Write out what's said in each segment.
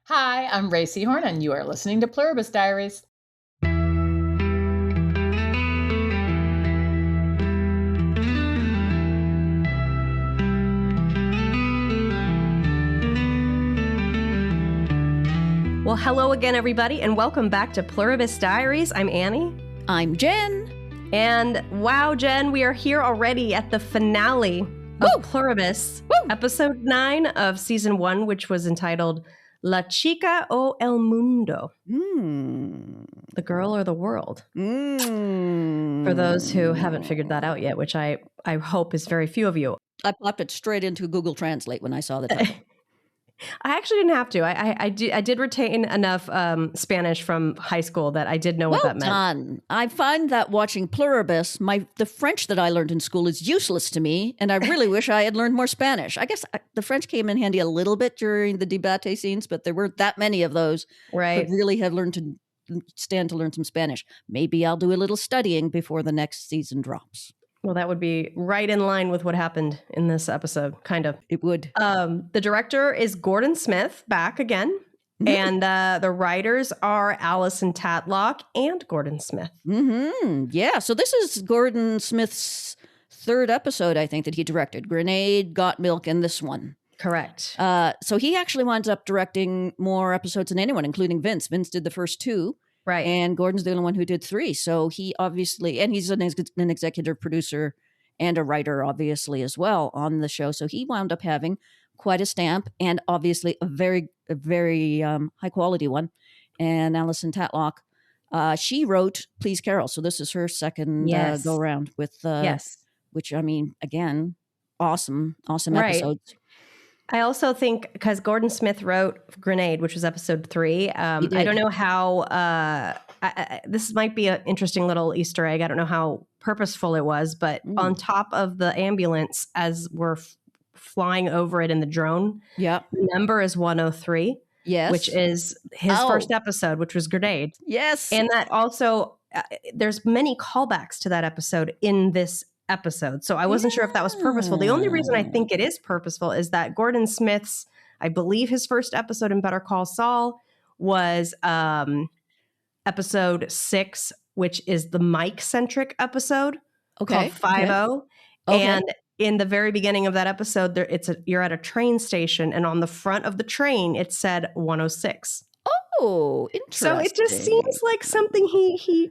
Hi, I'm Ray Seahorn, and you are listening to Pluribus Diaries. Well, hello again, everybody, and welcome back to Pluribus Diaries. I'm Annie. I'm Jenn. And wow, Jenn, we are here already at the finale of Pluribus, episode 9 of season 1, which was entitled La Chica o el Mundo. The girl or the world. For those who haven't figured that out yet, which I hope is very few of you. I popped it straight into Google Translate when I saw the title. I actually didn't have to. I did retain enough Spanish from high school that I did know what that meant. Well done. I find that watching Pluribus, the French that I learned in school is useless to me, and I really wish I had learned more Spanish. I guess the French came in handy a little bit during the debate scenes, but there weren't that many of those. Right. But really have learned to stand to learn some Spanish. Maybe I'll do a little studying before the next season drops. Well, that would be right in line with what happened in this episode, kind of. It would. The director is Gordon Smith, back again. And the writers are Alison Tatlock and Gordon Smith. Yeah, so this is Gordon Smith's third episode, I think, that he directed. Grenade, Got Milk, and this one. Correct. So he actually winds up directing more episodes than anyone, including Vince. Vince did the first 2. Right. And Gordon's the only one who did 3. So he obviously, and he's an executive producer and a writer, obviously, as well on the show. So he wound up having quite a stamp and obviously a very high quality one. And Alison Tatlock, she wrote Please Carol. So this is her second go around with, which I mean, again, awesome episodes. I also think because Gordon Smith wrote Grenade, which was episode 3. I don't know how, this might be an interesting little Easter egg. I don't know how purposeful it was, but on top of the ambulance, as we're flying over it in the drone, the number is 103. Yes. Which is his first episode, which was Grenade. Yes. And that also, there's many callbacks to that episode in this episode. So I wasn't sure if that was purposeful. The only reason I think it is purposeful is that Gordon Smith's, I believe his first episode in Better Call Saul was episode 6, which is the Mike-centric episode called 5-0. And in the very beginning of that episode, you're at a train station, and on the front of the train, it said 106. Oh, interesting. So it just seems like something he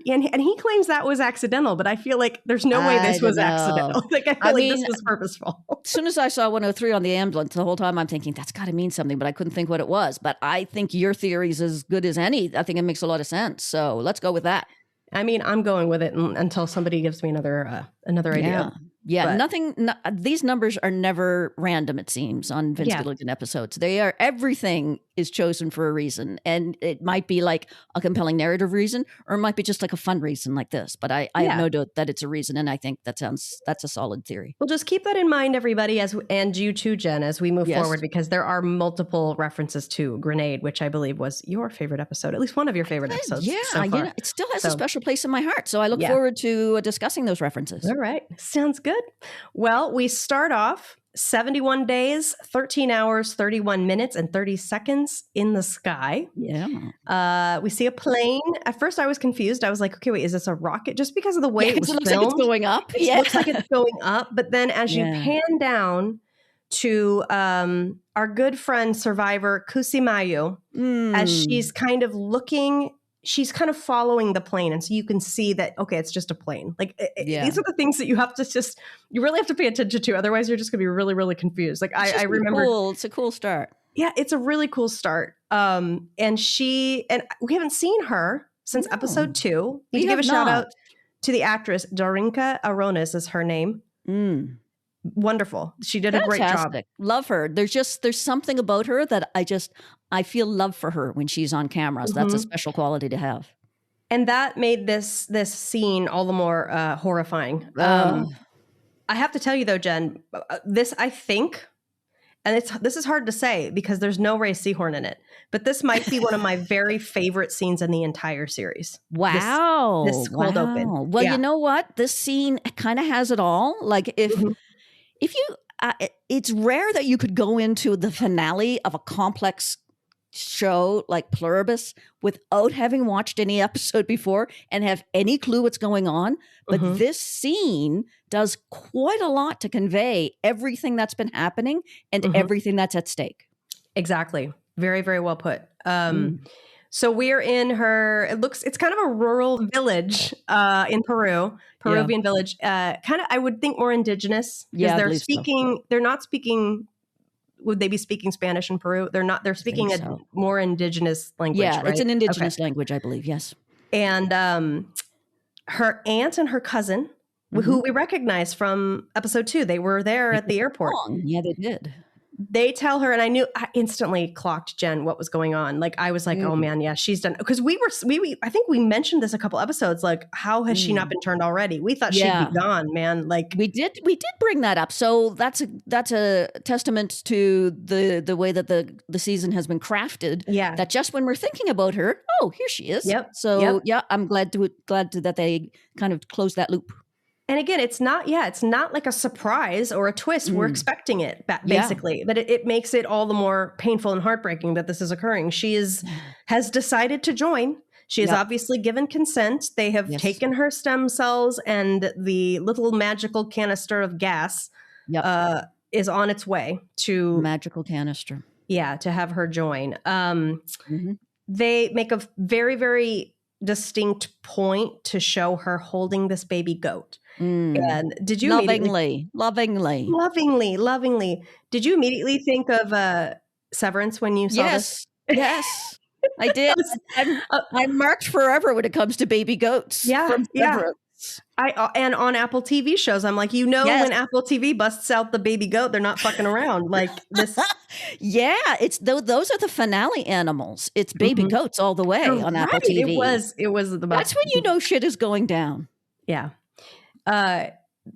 claims that was accidental, but I feel like there's no way this was accidental. Like I feel this was purposeful. As soon as I saw 103 on the ambulance, the whole time I'm thinking that's got to mean something, but I couldn't think what it was. But I think your theory is as good as any. I think it makes a lot of sense. So let's go with that. I mean, I'm going with it until somebody gives me another idea. Yeah, these numbers are never random, it seems, on Vince Gilligan episodes. Everything is chosen for a reason. And it might be like a compelling narrative reason, or it might be just like a fun reason like this. But I have no doubt that it's a reason. And I think that's a solid theory. Well, just keep that in mind, everybody, and you too, Jenn, as we move forward, because there are multiple references to Grenade, which I believe was your favorite episode, at least one of your favorite episodes. Yeah, so far. It still has a special place in my heart. So I look forward to discussing those references. All right. Sounds good. Well, we start off 71 days, 13 hours, 31 minutes, and 30 seconds in the sky. Yeah. We see a plane. At first, I was confused. I was like, okay, wait, is this a rocket? Just because of the way it was looks filmed. like it's going up. It looks like it's going up. But then as you pan down to our good friend, survivor Kusimayu, as she's kind of looking... She's kind of following the plane. And so you can see that, okay, it's just a plane. Like these are the things that you have to you really have to pay attention to. Otherwise you're just gonna be really, really confused. Like I remember. It's a cool start. Yeah, it's a really cool start. And we haven't seen her since episode 2. Need to give a shout out to the actress. Darinka Aronis is her name. Wonderful. She did a great job. Love her. There's something about her that I feel love for her when she's on camera. So that's a special quality to have. And that made this scene all the more horrifying. I have to tell you though, Jenn, this I think, and this is hard to say because there's no Ray Seahorn in it, but this might be one of my very favorite scenes in the entire series. Wow. This cold open. Well, you know what? This scene kind of has it all. Like if you, it's rare that you could go into the finale of a complex show like Pluribus without having watched any episode before and have any clue what's going on. But this scene does quite a lot to convey everything that's been happening and everything that's at stake. Exactly. Very, very well put. So we're in it's kind of a rural village in Peruvian village. Kind of, I would think more indigenous because they're not speaking. Would they be speaking Spanish in Peru? They're not. They're speaking a more indigenous language. Yeah, right? It's an indigenous language, I believe. Yes. And her aunt and her cousin, who we recognize from episode 2, they were there at the airport. Yeah, they did. They tell her, and I instantly clocked Jenn what was going on. Like I was like, oh man, yeah, she's done. Because I think we mentioned this a couple episodes. Like, how has she not been turned already? We thought she'd be gone, man. Like we did bring that up. So that's a testament to the way that the season has been crafted. Yeah, that just when we're thinking about her, oh, here she is. Yep. So yeah, I'm glad that they kind of closed that loop. And again, it's not like a surprise or a twist. We're expecting it, basically. But it makes it all the more painful and heartbreaking that this is occurring. She has decided to join. She has obviously given consent. They have taken her stem cells, and the little magical canister of gas is on its way to... Magical canister. Yeah, to have her join. They make a very, very distinct point to show her holding this baby goat. And did you lovingly? Did you immediately think of Severance when you saw this? Yes, I did. I'm marked forever when it comes to baby goats. From Severance. And on Apple TV shows, I'm like, when Apple TV busts out the baby goat, they're not fucking around like this. It's those are the finale animals. It's baby goats all the way on Apple TV. It was the best. That's when you know shit is going down. Yeah.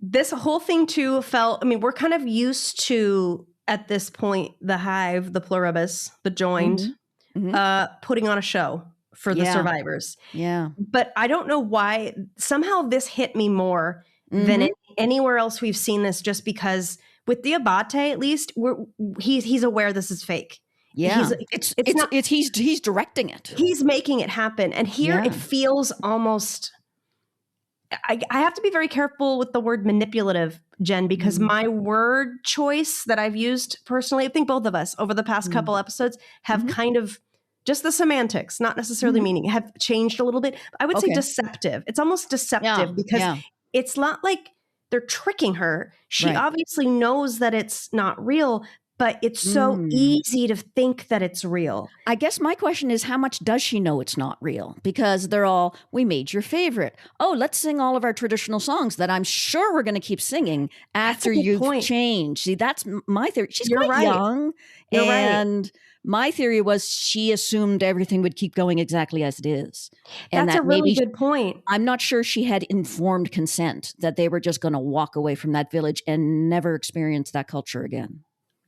This whole thing too felt, we're kind of used to, at this point, the hive, the Pluribus, the joined, putting on a show for the survivors. Yeah. But I don't know why, somehow this hit me more than anywhere else we've seen this, just because with the Abate, at least, he's aware this is fake. Yeah. He's directing it. He's making it happen. And here it feels almost... I have to be very careful with the word manipulative, Jenn, because my word choice that I've used personally, I think both of us over the past couple episodes have kind of just the semantics, not necessarily meaning, have changed a little bit. I would say deceptive. It's almost deceptive because it's not like they're tricking her. She obviously knows that it's not real, but it's so easy to think that it's real. I guess my question is, how much does she know it's not real? Because they're all, we made your favorite. Oh, let's sing all of our traditional songs that I'm sure we're going to keep singing after you've changed. See, that's my theory. She's quite young. And my theory was she assumed everything would keep going exactly as it is. And that's a really good point. I'm not sure she had informed consent that they were just going to walk away from that village and never experience that culture again.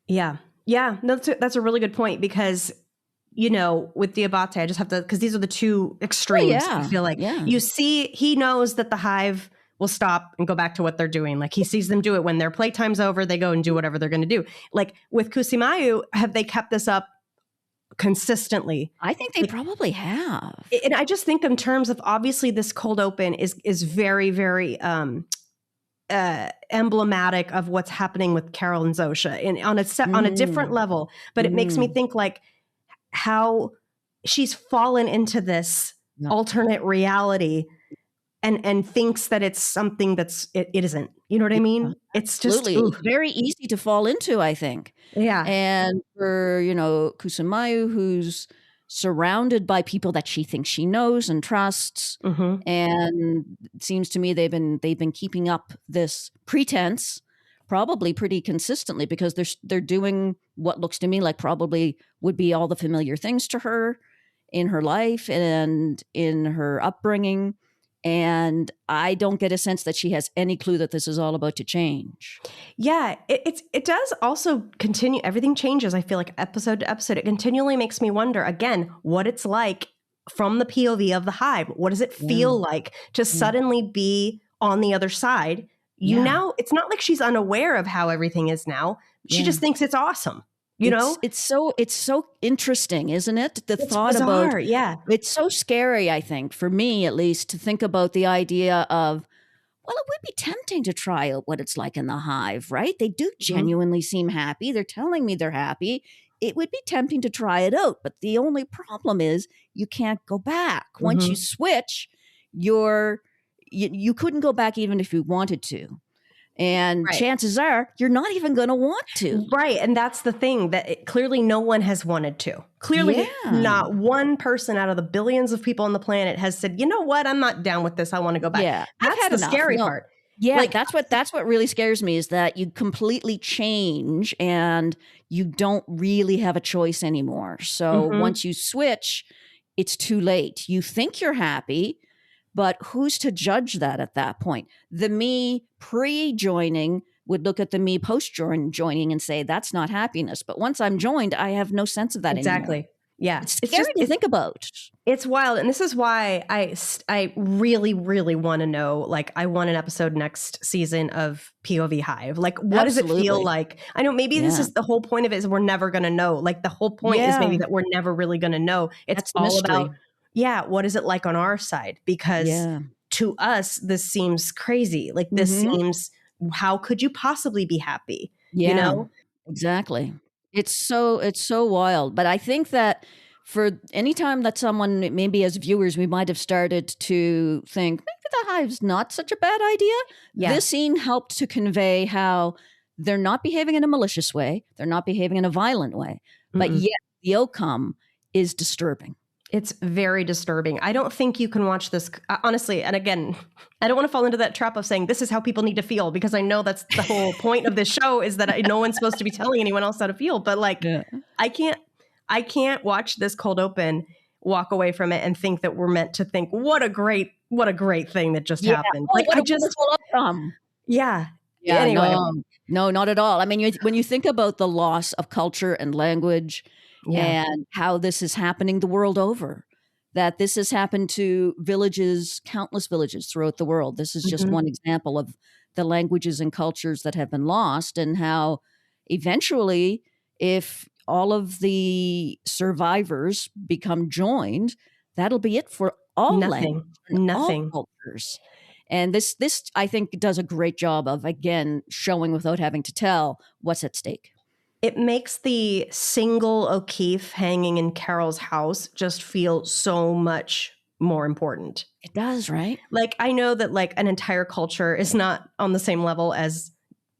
Yeah. Yeah. No, that's a really good point because, with the Abate, I just have to, because these are the two extremes. I feel like you see, he knows that the hive will stop and go back to what they're doing. Like he sees them do it when their playtime's over, they go and do whatever they're going to do. Like with Kusimayu, have they kept this up consistently? I think they probably have. And I just think in terms of, obviously this cold open is very, very, emblematic of what's happening with Carol and Zosha on a different level. But it makes me think like how she's fallen into this alternate reality and thinks that it's something it isn't. You know what I mean? It's just very easy to fall into, I think. Yeah. And for, Kusumayu, who's surrounded by people that she thinks she knows and trusts. And it seems to me they've been keeping up this pretense probably pretty consistently because they're doing what looks to me like probably would be all the familiar things to her in her life and in her upbringing. And I don't get a sense that she has any clue that this is all about to change. Yeah, it does also continue. Everything changes, I feel like, episode to episode. It continually makes me wonder, again, what it's like from the POV of the hive. What does it feel like to suddenly be on the other side? Now, it's not like she's unaware of how everything is now. She just thinks it's awesome. You know, it's so interesting, isn't it? The it's thought bizarre. about Yeah. it's so scary, I think, for me at least, to think about the idea of, well, it would be tempting to try out what it's like in the hive, right? They do genuinely seem happy. They're telling me they're happy. It would be tempting to try it out, but the only problem is you can't go back. Once you switch, you couldn't go back even if you wanted to. And Right. chances are you're not even going to want to. Right. And that's the thing, that clearly no one has wanted to. Clearly not one person out of the billions of people on the planet has said, you know what, I'm not down with this. I want to go back. Yeah, That's I've had the enough. scary No. part. Yeah, Like, that's what really scares me, is that you completely change and you don't really have a choice anymore. So once you switch, it's too late. You think you're happy, but who's to judge that at that point? The me pre-joining would look at the me post-joining and say, that's not happiness. But once I'm joined, I have no sense of that exactly. anymore. Yeah. It's scary to think about. It's wild. And this is why I really, really want to know, like, I want an episode next season of POV Hive. Like, what does it feel like? I know maybe this is the whole point of it, is we're never going to know. Like, the whole point is maybe that we're never really going to know. It's all about, what is it like on our side? Because to us, this seems crazy. Like, this seems, how could you possibly be happy? You know? Exactly. It's so wild. But I think that for any time that someone, maybe as viewers, we might have started to think, maybe the hive's not such a bad idea. This scene helped to convey how they're not behaving in a malicious way. They're not behaving in a violent way. But yet the outcome is disturbing. It's very disturbing. I don't think you can watch this, honestly. And again, I don't want to fall into that trap of saying this is how people need to feel, because I know that's the whole point of this show, is that no one's supposed to be telling anyone else how to feel. But like, I can't watch this cold open, walk away from it, and think that we're meant to think, what a great thing that just happened. Oh, like, what a wonderful outcome. Yeah. Anyway. No, not at all. I mean, when you think about the loss of culture and language, and how this is happening the world over, that this has happened to villages, countless villages throughout the world. This is just one example of the languages and cultures that have been lost, and how eventually, if all of the survivors become joined, that'll be it for all languages, all cultures. And this, I think, does a great job of, again, showing without having to tell what's at stake. It makes the single O'Keefe hanging in Carol's house just feel so much more important. It does, right? Like, I know that like an entire culture is not on the same level as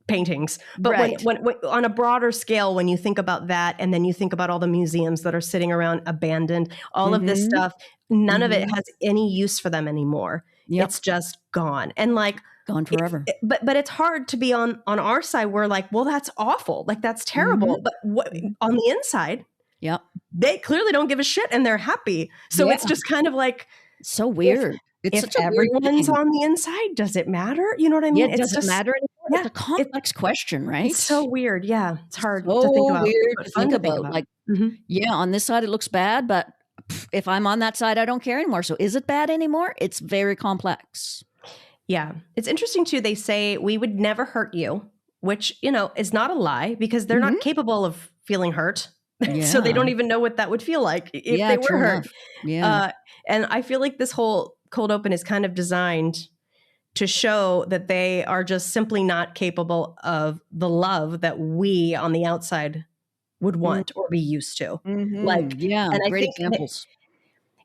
paintings, but when on a broader scale, when you think about that, and then you think about all the museums that are sitting around abandoned, all of this stuff, none of it has any use for them anymore. It's just gone. And like, gone forever. But it's hard to be on our side. We're like, well, that's awful. Like, that's terrible. But on the inside, they clearly don't give a shit and they're happy. So it's just kind of like, so weird. If everyone's on the inside, does it matter? You know what I mean? It doesn't matter anymore. It's a complex question, right? It's so weird. Yeah. It's hard so to think about. Weird to think about. Like, on this side it looks bad, but if I'm on that side, I don't care anymore. So is it bad anymore? It's very complex. Yeah. It's interesting too. They say we would never hurt you, which, is not a lie, because they're not capable of feeling hurt. So they don't even know what that would feel like if they were hurt. And I feel like this whole cold open is kind of designed to show that they are just simply not capable of the love that we on the outside would want or be used to. Like, and great examples.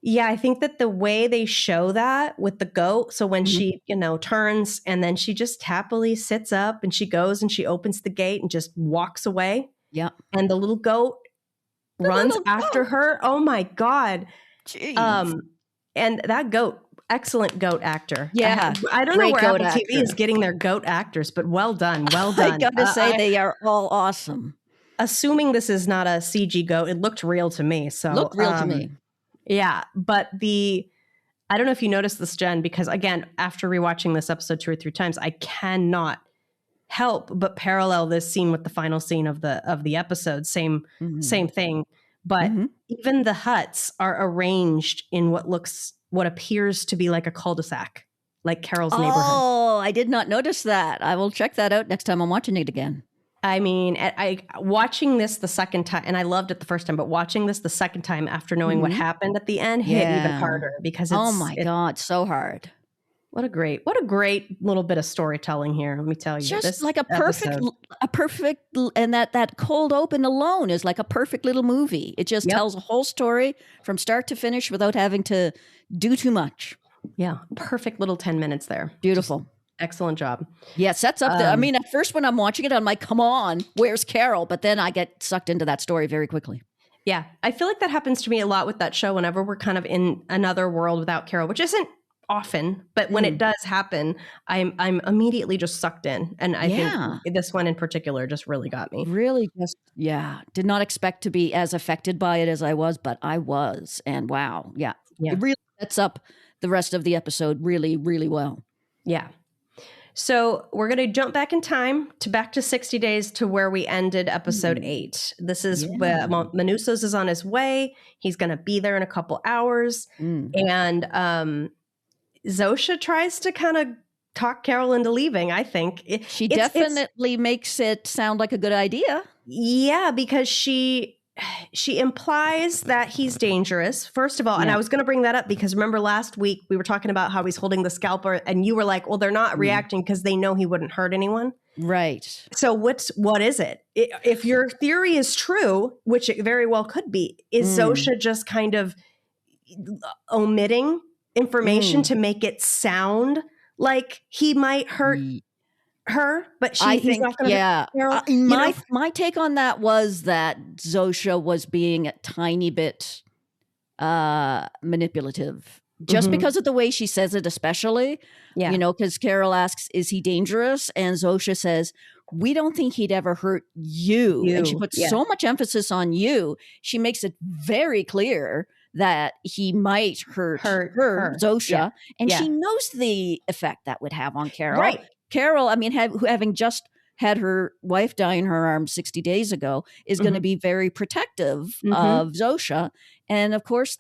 I think that the way they show that with the goat, so when she, turns and then she just happily sits up and she goes and she opens the gate and just walks away. Yeah. And the little goat runs after her. Oh my God. Jeez. And that goat, excellent goat actor. Yeah. I don't know where Apple TV is getting their goat actors, but well done. Well done. I gotta say, they are all awesome. Assuming this is not a CG goat, it looked real to me. So looked real to me. Yeah. But I don't know if you noticed this, Jen, because again, after rewatching this episode 2 or 3 times, I cannot help but parallel this scene with the final scene of the episode. Same thing. But even the huts are arranged in what appears to be like a cul-de-sac, like Carol's neighborhood. Oh, I did not notice that. I will check that out next time I'm watching it again. I mean, I watching this the second time, and I loved it the first time, but watching this the second time after knowing what happened at the end hit even harder because oh my God, so hard. What a great little bit of storytelling here. Let me tell you, Just this like a perfect, and that cold open alone is like a perfect little movie. It just tells a whole story from start to finish without having to do too much. Yeah, perfect little 10 minutes there. Beautiful. Just excellent job. Yeah, sets up I mean, at first when I'm watching it, I'm like, come on, where's Carol? But then I get sucked into that story very quickly. Yeah, I feel like that happens to me a lot with that show whenever we're kind of in another world without Carol, which isn't often, but when it does happen, I'm immediately just sucked in. And I think this one in particular just really got me. Really just, did not expect to be as affected by it as I was, but I was. And wow, it really sets up the rest of the episode really, really well. Yeah. So we're going to jump back in time back to 60 days to where we ended episode 8. This is where Manusos is on his way. He's going to be there in a couple hours. And Zosha tries to kind of talk Carol into leaving, I think. She definitely makes it sound like a good idea. Yeah, because she implies that he's dangerous, first of all. And I was going to bring that up because remember last week we were talking about how he's holding the scalpel and you were like, well, they're not reacting because they know he wouldn't hurt anyone. Right. So what is it? If your theory is true, which it very well could be, is Zosha just kind of omitting information to make it sound like he might hurt her, but he's not going to hurt Carol? My take on that was that Zosha was being a tiny bit manipulative, just because of the way she says it, especially. Because Carol asks, "Is he dangerous?" and Zosha says, "We don't think he'd ever hurt you." And she puts so much emphasis on you. She makes it very clear that he might hurt her, Zosha, and she knows the effect that would have on Carol. Right. Carol, I mean, having just had her wife die in her arms 60 days ago, is going to be very protective of Zosha. And of course,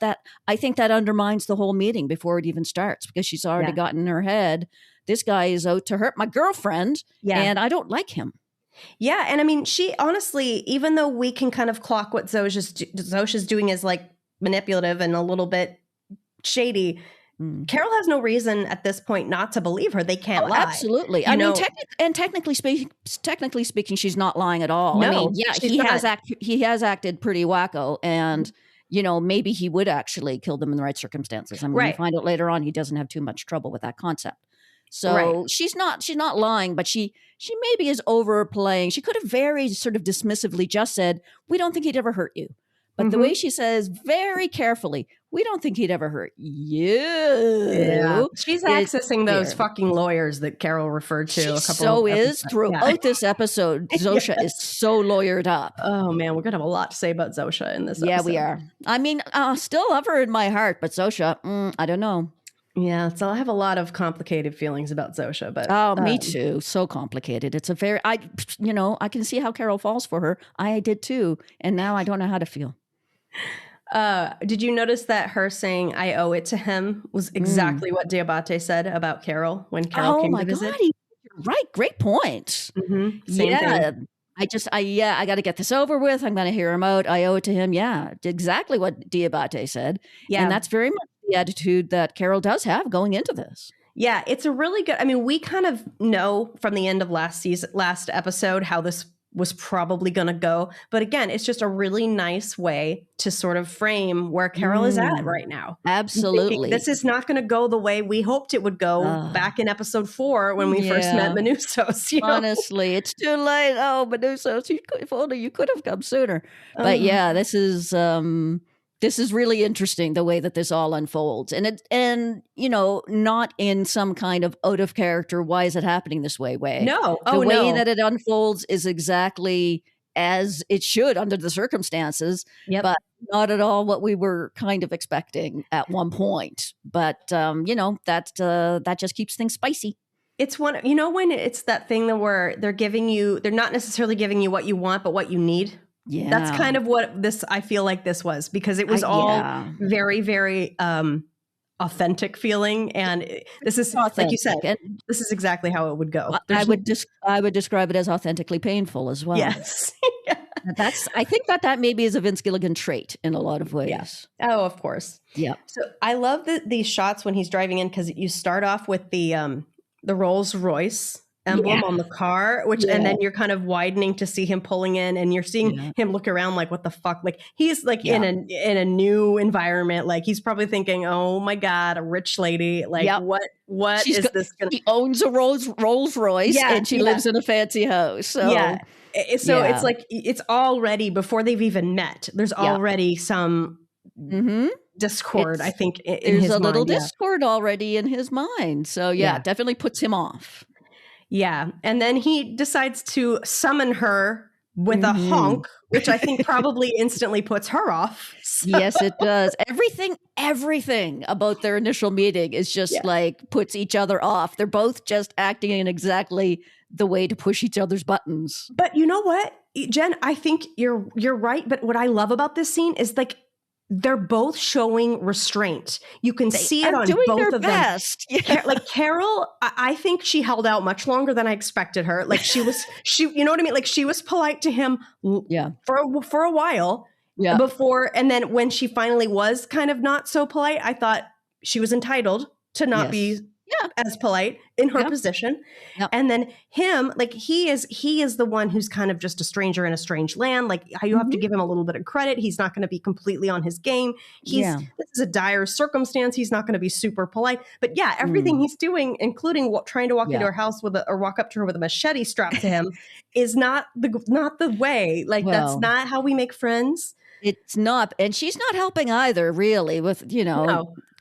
I think that undermines the whole meeting before it even starts, because she's already gotten in her head, this guy is out to hurt my girlfriend, and I don't like him. Yeah, and I mean, she honestly, even though we can kind of clock what Zosha's doing is like manipulative and a little bit shady, Carol has no reason at this point not to believe her. They can't lie. Absolutely. I mean, technically speaking, she's not lying at all. No, I mean, he has acted pretty wacko, and maybe he would actually kill them in the right circumstances. I mean, we find out later on he doesn't have too much trouble with that concept. So she's not lying, but she maybe is overplaying. She could have very sort of dismissively just said, "We don't think he'd ever hurt you." But the way she says very carefully, "We don't think he'd ever hurt you." Yeah. She's accessing those fucking lawyers that Carol referred to a couple of episodes. Throughout this episode. Zosha is so lawyered up. Oh man, we're going to have a lot to say about Zosha in this episode. Yeah, we are. I mean, still love her in my heart, but Zosha, I don't know. Yeah, so I have a lot of complicated feelings about Zosha, but me too. So complicated. It's I can see how Carol falls for her. I did too, and now I don't know how to feel. Did you notice that her saying "I owe it to him" was exactly what Diabate said about Carol when Carol came to visit? God, you're right. Great point. Same thing. I got to get this over with. I'm going to hear him out. I owe it to him. Yeah, exactly what Diabate said. Yeah, and that's very much the attitude that Carol does have going into this. Yeah, it's a really good. I mean, we kind of know from the end of last episode how this was probably going to go. But again, it's just a really nice way to sort of frame where Carol is at right now. Absolutely. This is not going to go the way we hoped it would go back in episode 4 when we first met Manusos. Honestly, it's too late. Oh, Manusos, if only you could have come sooner. But this is really interesting, the way that this all unfolds, and not in some kind of out of character, why is it happening this way? No, the way that it unfolds is exactly as it should under the circumstances, but not at all what we were kind of expecting at one point. But that just keeps things spicy. It's when it's that thing where they're not necessarily giving you what you want, but what you need. Yeah, that's kind of what I feel like this was, because it was all very, very authentic feeling. And this is, Authentic. like you said, this is exactly how it would go. I would describe it as authentically painful as well. Yes. Yeah. I think that maybe is a Vince Gilligan trait in a lot of ways. Yeah. Oh, of course. Yeah. So I love these shots when he's driving in, because you start off with the Rolls Royce emblem on the car, and then you're kind of widening to see him pulling in, and you're seeing him look around like, what the fuck? Like, he's like in a new environment. Like, he's probably thinking, oh my God, a rich lady. Like, what is this gonna? He owns a Rolls Royce, and she lives in a fancy house. So so it's like, it's already, before they've even met, there's already some discord, I think, in there's his a little mind, discord already in his mind. So definitely puts him off. Yeah. And then he decides to summon her with a honk, which I think probably instantly puts her off. So. Yes, it does. Everything about their initial meeting is just like puts each other off. They're both just acting in exactly the way to push each other's buttons. But you know what, Jen, I think you're right. But what I love about this scene is, like, they're both showing restraint. You can see it on both of them. Yeah. Like, Carol, I think she held out much longer than I expected her. Like, she you know what I mean? Like, she was polite to him for a while before. And then when she finally was kind of not so polite, I thought she was entitled to not be as polite in her position. And then him, like, he is the one who's kind of just a stranger in a strange land. Like, you have to give him a little bit of credit. He's not going to be completely on his game. This is a dire circumstance. He's not going to be super polite, but everything he's doing, including trying to walk into her house or walk up to her with a machete strapped to him, is not the way. Like, that's not how we make friends. It's not. And she's not helping either, really, with,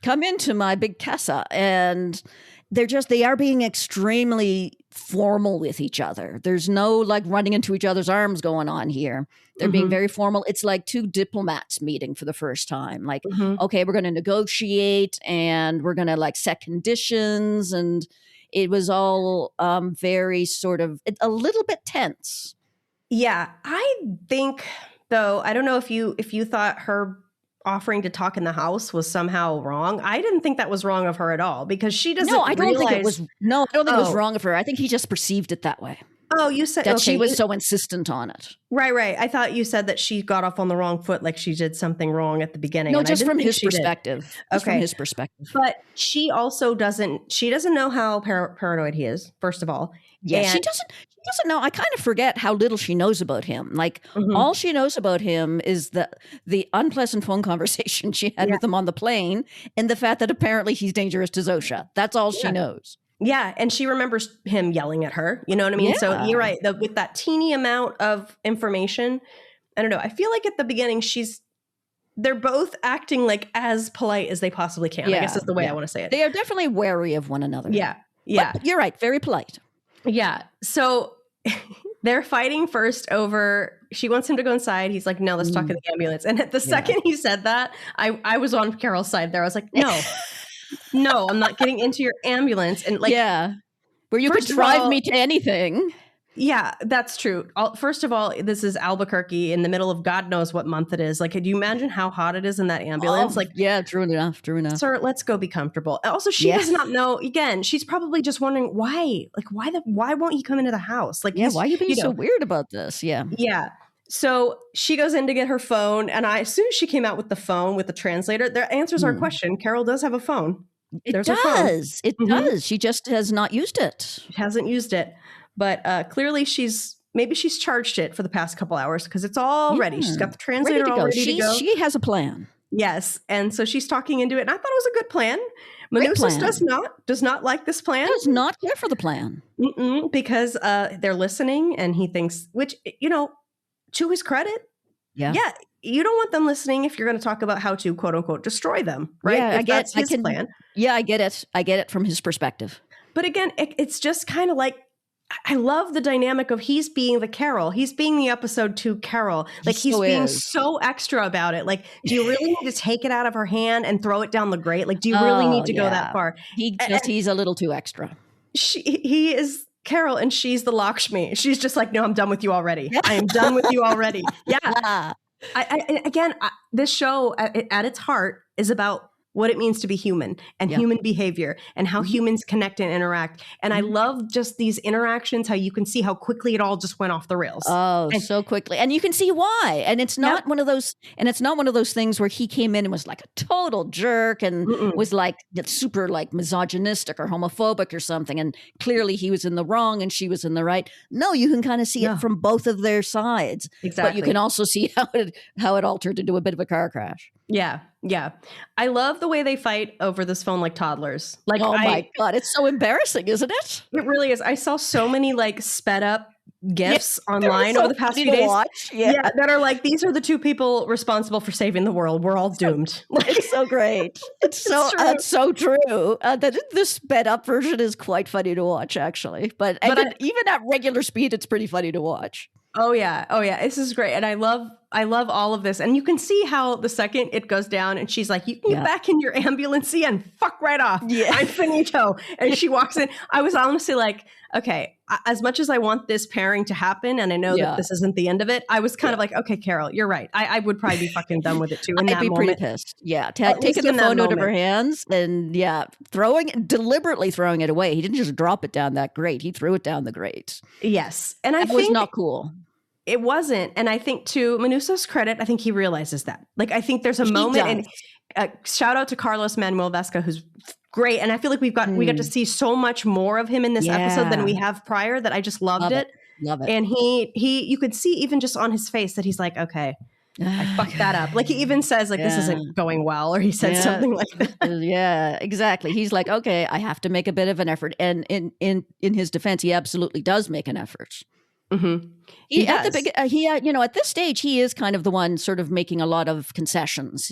come into my big casa. And they are being extremely formal with each other. There's no like running into each other's arms going on here. They're being very formal. It's like two diplomats meeting for the first time. Like, okay, we're going to negotiate, and we're going to like set conditions. And it was all very sort of a little bit tense. Yeah. I think, though, I don't know if you thought her offering to talk in the house was somehow wrong. I didn't think that was wrong of her at all, because she doesn't. I don't think it was wrong of her. I think he just perceived it that way. Oh, you said that she was so insistent on it. Right. I thought you said that she got off on the wrong foot, like she did something wrong at the beginning. No, just from his perspective. Okay. From his perspective. But she also doesn't know how paranoid he is, first of all. Yeah, she doesn't know. I kind of forget how little she knows about him. Like, all she knows about him is the unpleasant phone conversation she had with him on the plane, and the fact that apparently he's dangerous to Zosha. That's all she knows. Yeah, and she remembers him yelling at her. You know what I mean? Yeah. So you're right. With that teeny amount of information, I don't know. I feel like at the beginning, they're both acting like as polite as they possibly can. I guess is the way I want to say it. They are definitely wary of one another. Yeah. But you're right. Very polite. Yeah. So they're fighting first over, she wants him to go inside. He's like, no, let's talk in the ambulance. And at the second he said that, I was on Carol's side there. I was like, no, I'm not getting into your ambulance. And like, where you could drive me to anything. Yeah, that's true. First of all, this is Albuquerque in the middle of God knows what month it is. Like, could you imagine how hot it is in that ambulance? True enough. Sir, let's go be comfortable. Also, she does not know. Again, she's probably just wondering why. Like, why won't he come into the house? Like, why are you being so weird about this? Yeah. So she goes in to get her phone, and as soon as she came out with the phone with the translator, there answers our question. Carol does have a phone. It does. She just has not used it. She hasn't used it. But clearly she's charged it for the past couple hours, because it's all ready. She's got the translator all ready to go. She has a plan. Yes. And so she's talking into it. And I thought it was a good plan. Manousis does not like this plan. Does not care for the plan. Because they're listening, and he thinks, which, to his credit. Yeah. You don't want them listening if you're going to talk about how to, quote unquote, destroy them. Right. Yeah, that's his plan. Yeah, I get it. I get it from his perspective. But again, it's just kind of like, I love the dynamic of he's being the Carol. He's being the episode 2 Carol. Like, he's being so extra about it. Like, do you really need to take it out of her hand and throw it down the grate? Like, do you really need to go that far? He's a little too extra. He is Carol, and she's the Lakshmi. She's just like, no, I'm done with you already. I am done with you already. Yeah. This show at its heart is about what it means to be human and human behavior and how humans connect and interact. And I love just these interactions, how you can see how quickly it all just went off the rails. Oh, and, so quickly. And you can see why. And it's not one of those, things where he came in and was like a total jerk and was like super like misogynistic or homophobic or something. And clearly he was in the wrong and she was in the right. No, you can kind of see it from both of their sides. Exactly. But you can also see how it altered into a bit of a car crash. Yeah. Yeah. I love the way they fight over this phone like toddlers. Like, oh my God, it's so embarrassing, isn't it? It really is. I saw so many like sped up GIFs online over the past few days. Yeah, that are like, these are the two people responsible for saving the world. We're all doomed. It's so great. It's so true. The sped up version is quite funny to watch, actually. But even at regular speed, it's pretty funny to watch. Oh yeah. This is great. And I love all of this. And you can see how the second it goes down and she's like, you can get back in your ambulance and fuck right off. Yeah. I'm finito. And she walks in. I was honestly like, okay, as much as I want this pairing to happen, and I know that this isn't the end of it, I was kind of like, okay, Carol, you're right. I would probably be fucking done with it too. I'd be pretty pissed. Yeah. Taking the phone out of her hands and deliberately throwing it away. He didn't just drop it down that grate. He threw it down the grate. Yes. And I think was not cool. It wasn't. And I think to Manuso's credit, I think he realizes that. Like, I think there's a moment, and shout out to Carlos Manuel Vesca, who's great. And I feel like we got to see so much more of him in this episode than we have prior, that I just loved it. Love it. And you could see even just on his face that he's like, okay, I fucked that up. Like, he even says like, this isn't going well, or he said something like that. Yeah, exactly. He's like, okay, I have to make a bit of an effort. And in his defense, he absolutely does make an effort. Mm-hmm. At this stage, he is kind of the one sort of making a lot of concessions,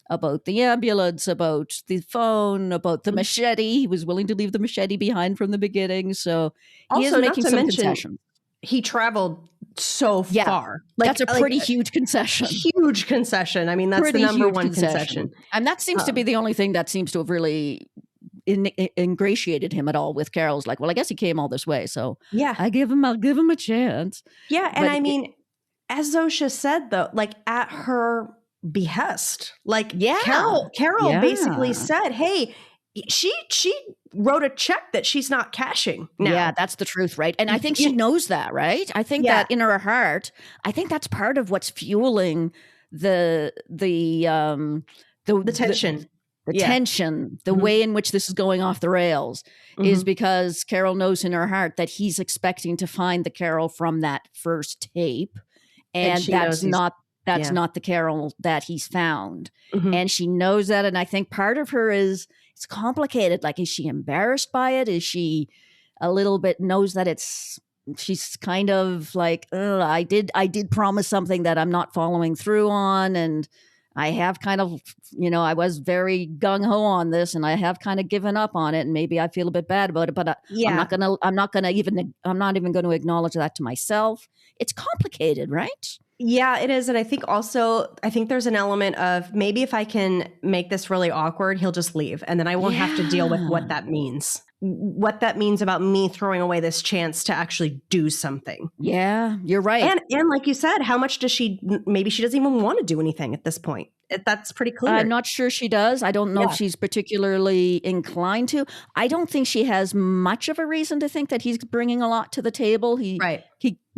about the ambulance, about the phone, about the machete. He was willing to leave the machete behind from the beginning. So he is making some concessions. He traveled so far. Like, that's a pretty huge concession. Huge concession. I mean, that's the number one concession. And that seems to be the only thing that seems to have really ingratiated him at all with Carol's like, well, I guess he came all this way, so I'll give him a chance. Yeah. And I mean, as Zosha said though, like at her behest, like Carol basically said, hey, she wrote a check that she's not cashing now. Yeah, that's the truth, right? And I think she knows that, right? I think that in her heart, I think that's part of what's fueling the tension. The tension, the way in which this is going off the rails is because Carol knows in her heart that he's expecting to find the Carol from that first tape. And that's not the Carol that he's found. And she knows that. And I think part of her it's complicated. Like, is she embarrassed by it? Is she a little bit knows that she's kind of like, I did promise something that I'm not following through on. And I have kind of, I was very gung-ho on this and I have kind of given up on it, and maybe I feel a bit bad about it, but I'm not even going to acknowledge that to myself. It's complicated, right? Yeah, it is. And I think there's an element of, maybe if I can make this really awkward, he'll just leave. And then I won't have to deal with what that means. What that means about me throwing away this chance to actually do something. Yeah, you're right. And like you said, how much does maybe she doesn't even want to do anything at this point. That's pretty clear. I'm not sure she does. I don't know if she's particularly inclined to. I don't think she has much of a reason to think that he's bringing a lot to the table. He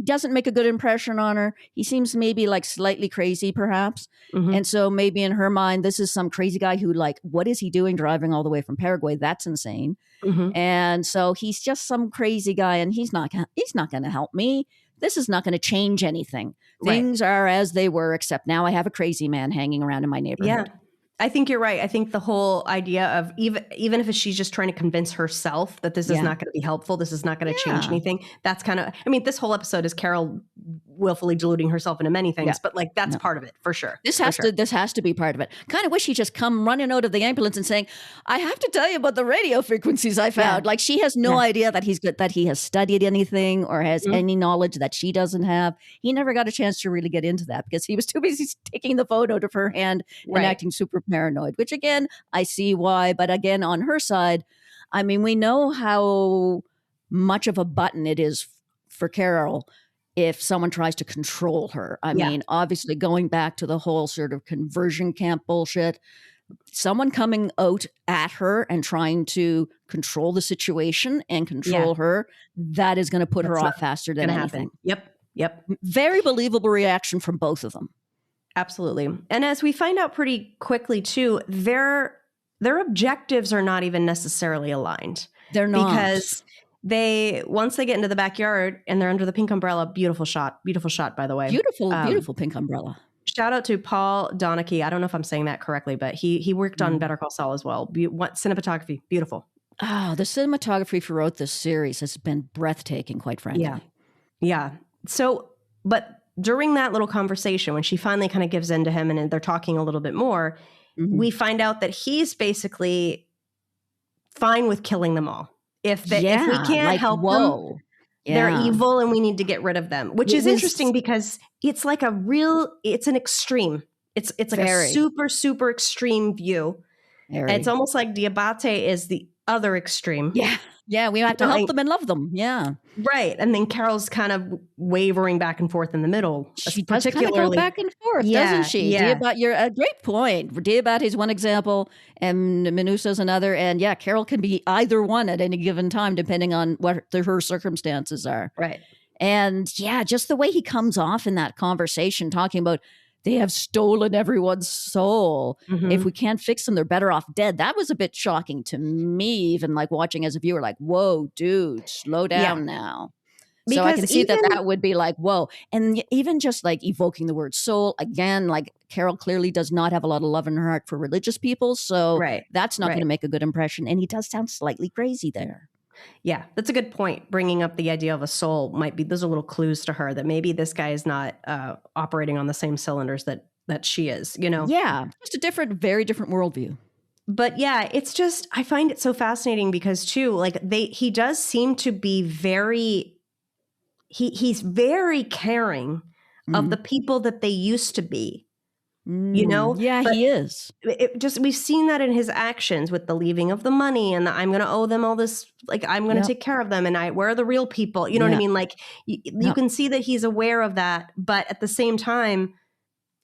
doesn't make a good impression on her. He seems maybe like slightly crazy, perhaps. And so maybe in her mind, this is some crazy guy who, like, what is he doing driving all the way from Paraguay? That's insane. And so he's just some crazy guy, and he's not going to help me. This is not going to change anything. Things are as they were, except now I have a crazy man hanging around in my neighborhood. Yeah. I think you're right. I think the whole idea of even if she's just trying to convince herself that this is not going to be helpful, this is not going to change anything. That's kind of, I mean, this whole episode is Carol willfully deluding herself into many things, but like that's part of it for sure. This has to be part of it. Kind of wish he'd just come running out of the ambulance and saying, I have to tell you about the radio frequencies I found. Like, she has no idea that he has studied anything or has any knowledge that she doesn't have. He never got a chance to really get into that because he was too busy taking the phone out of her hand and acting super paranoid, which again, I see why. But again, on her side, I mean, we know how much of a button it is for Carol if someone tries to control her. I mean, obviously going back to the whole sort of conversion camp bullshit, someone coming out at her and trying to control the situation and control her, that is going to put her off faster than anything. Yep. Very believable reaction from both of them. Absolutely. And as we find out pretty quickly too, their objectives are not even necessarily aligned. They're not. Because once they get into the backyard and they're under the pink umbrella, beautiful shot, by the way. Beautiful pink umbrella. Shout out to Paul Donachie. I don't know if I'm saying that correctly, but he worked on Better Call Saul as well. Cinematography, beautiful. Oh, the cinematography throughout this series has been breathtaking, quite frankly. Yeah. So, but during that little conversation, when she finally kind of gives in to him and they're talking a little bit more, we find out that he's basically fine with killing them all. If we can't help them, they're evil and we need to get rid of them, which is interesting because it's like it's an extreme. It's like a super, super extreme view. It's almost like Diabate is the other extreme. Yeah, we have to help them and love them. Yeah. Right. And then Carol's kind of wavering back and forth in the middle. She does kind of go back and forth, doesn't she? Yeah. You're a great point. Diabate is one example and Menuso's another. And yeah, Carol can be either one at any given time, depending on what her circumstances are. Right. And yeah, just the way he comes off in that conversation, talking about they have stolen everyone's soul. If we can't fix them, they're better off dead. That was a bit shocking to me, even like watching as a viewer, like, whoa, dude, slow down now. Because so I can see that would be like, whoa. And even just like evoking the word soul, again, like Carol clearly does not have a lot of love in her heart for religious people. So that's not going to make a good impression. And he does sound slightly crazy there. Yeah, that's a good point. Bringing up the idea of a soul those are little clues to her that maybe this guy is not operating on the same cylinders that she is, you know? Yeah, just a very different worldview. But yeah, it's just, I find it so fascinating because too, like he does seem to be he's very caring of the people that they used to be. You know? Yeah, he is. We've seen that in his actions with the leaving of the money and I'm going to owe them all this, like, I'm going to take care of them and where are the real people? You know what I mean? Like you can see that he's aware of that, but at the same time,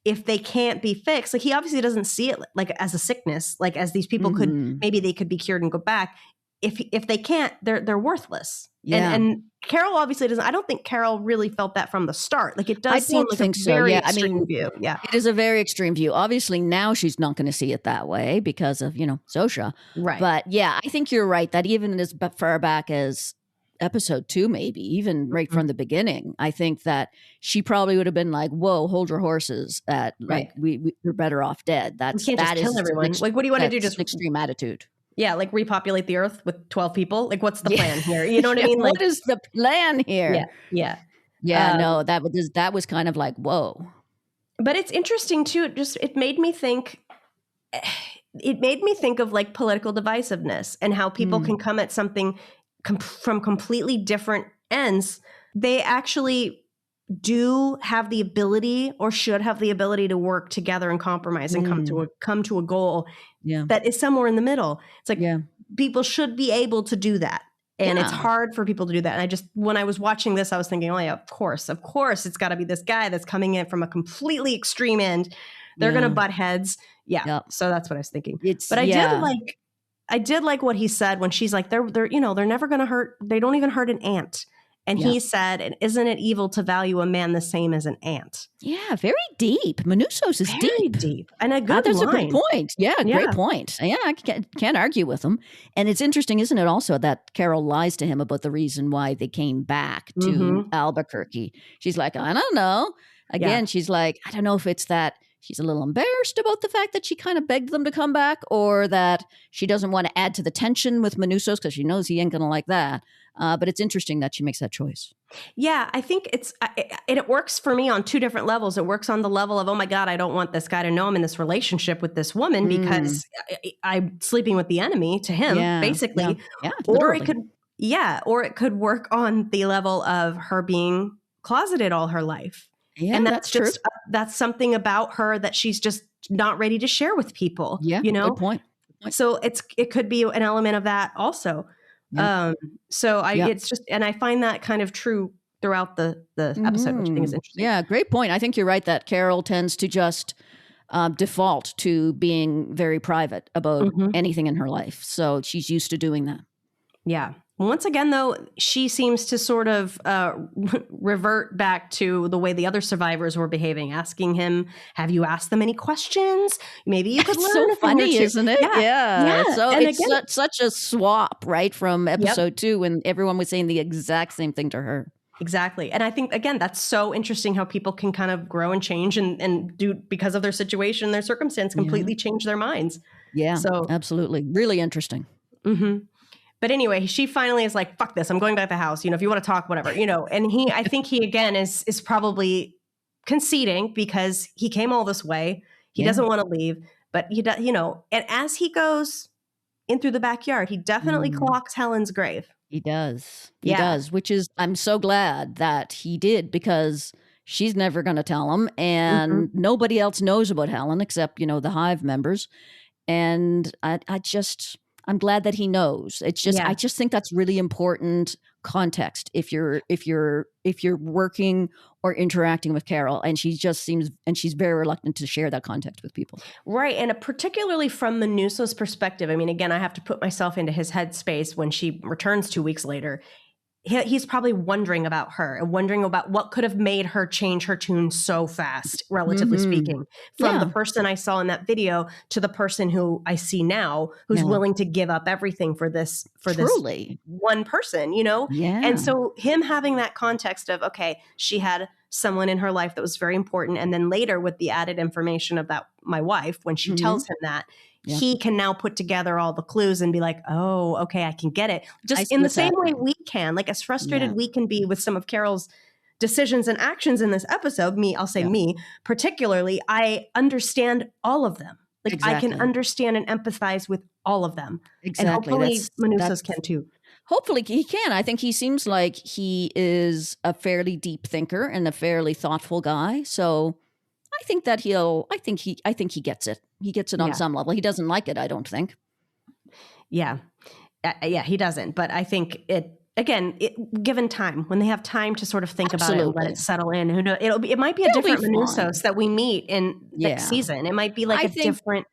if they can't be fixed, like he obviously doesn't see it like as a sickness, like as these people maybe they could be cured and go back. If they can't, they're worthless. Yeah. And Carol obviously doesn't. I don't think Carol really felt that from the start. Like it does seem like a so. very extreme view. Yeah, it is a very extreme view. Obviously, now she's not going to see it that way because of Sosha. Right. But yeah, I think you're right that even as far back as episode 2, maybe even right from the beginning, I think that she probably would have been like, "Whoa, hold your horses! Like we're better off dead. We can't just kill everyone. Like, what do you want to do? Just extreme attitude." Yeah, like repopulate the earth with 12 people. Like, what's the plan here? You know what I mean? Like, what is the plan here? Yeah. No, that was kind of like, whoa. But it's interesting too. It made me think. It made me think of like political divisiveness and how people can come at something from completely different ends. They actually do have the ability or should have the ability to work together and compromise and come to a goal that is somewhere in the middle. It's like people should be able to do that. And it's hard for people to do that. And when I was watching this, I was thinking, oh yeah, of course, it's got to be this guy that's coming in from a completely extreme end. They're going to butt heads. Yeah. Yep. So that's what I was thinking. I did like what he said when she's like, they're never going to hurt. They don't even hurt an ant. And he said, and isn't it evil to value a man the same as an ant? Yeah, very deep. Menuso's is deep. And a good That's line. a good point. Yeah, great point. Yeah, I can't argue with him. And it's interesting, isn't it, also that Carol lies to him about the reason why they came back to Albuquerque. She's like, I don't know. Again, she's like, I don't know if it's that she's a little embarrassed about the fact that she kind of begged them to come back or that she doesn't want to add to the tension with Menuso's because she knows he ain't going to like that. But it's interesting that she makes that choice. Yeah, I think it works for me on two different levels. It works on the level of, oh my God, I don't want this guy to know I'm in this relationship with this woman because I'm sleeping with the enemy to him, basically. Yeah, or it could work on the level of her being closeted all her life. Yeah, and that's just true. That's something about her that she's just not ready to share with people. Yeah, good point. So it could be an element of that also. Yeah. It's just, and I find that kind of true throughout the episode, which I think is interesting. Yeah, great point. I think you're right that Carol tends to just default to being very private about anything in her life. So she's used to doing that. Yeah. Once again, though, she seems to sort of revert back to the way the other survivors were behaving, asking him, have you asked them any questions? Maybe you could learn so a thing funny, or two. isn't it? Yeah. So and it's again, such a swap, right, from episode 2 when everyone was saying the exact same thing to her. Exactly. And I think, again, that's so interesting how people can kind of grow and change and do, because of their situation, their circumstance, completely change their minds. Yeah, so absolutely. Really interesting. But anyway, she finally is like, fuck this, I'm going back to the house. If you want to talk, whatever, and I think he, again, is probably conceding because he came all this way. He doesn't want to leave, but he does, and as he goes in through the backyard, he definitely clocks Helen's grave. He does. He does, which is, I'm so glad that he did, because she's never going to tell him, and nobody else knows about Helen except, the Hive members. And I'm glad that he knows. It's just, I just think that's really important context if you're working or interacting with Carol, and she just seems, and she's very reluctant to share that context with people. Right. And particularly from Manusso's perspective, I mean, again, I have to put myself into his headspace when she returns 2 weeks later. He's probably wondering about her and wondering about what could have made her change her tune so fast, relatively speaking, from the person I saw in that video to the person who I see now, who's willing to give up everything for this one person, Yeah. And so him having that context of, okay, she had someone in her life that was very important. And then later with the added information of that, my wife, when she tells him that, he can now put together all the clues and be like, oh, okay, I can get it. Just in the same way we can, like as frustrated we can be with some of Carol's decisions and actions in this episode, me particularly, I understand all of them. Like I can understand and empathize with all of them. Exactly. And hopefully Manusso's can too. Hopefully he can. I think he seems like he is a fairly deep thinker and a fairly thoughtful guy. So I think that I think he gets it. He gets it on some level. He doesn't like it, I don't think. Yeah. He doesn't. But I think given time, when they have time to sort of think about it and let it settle in, who knows? It might be a different Manussos that we meet in next season. It might be like a different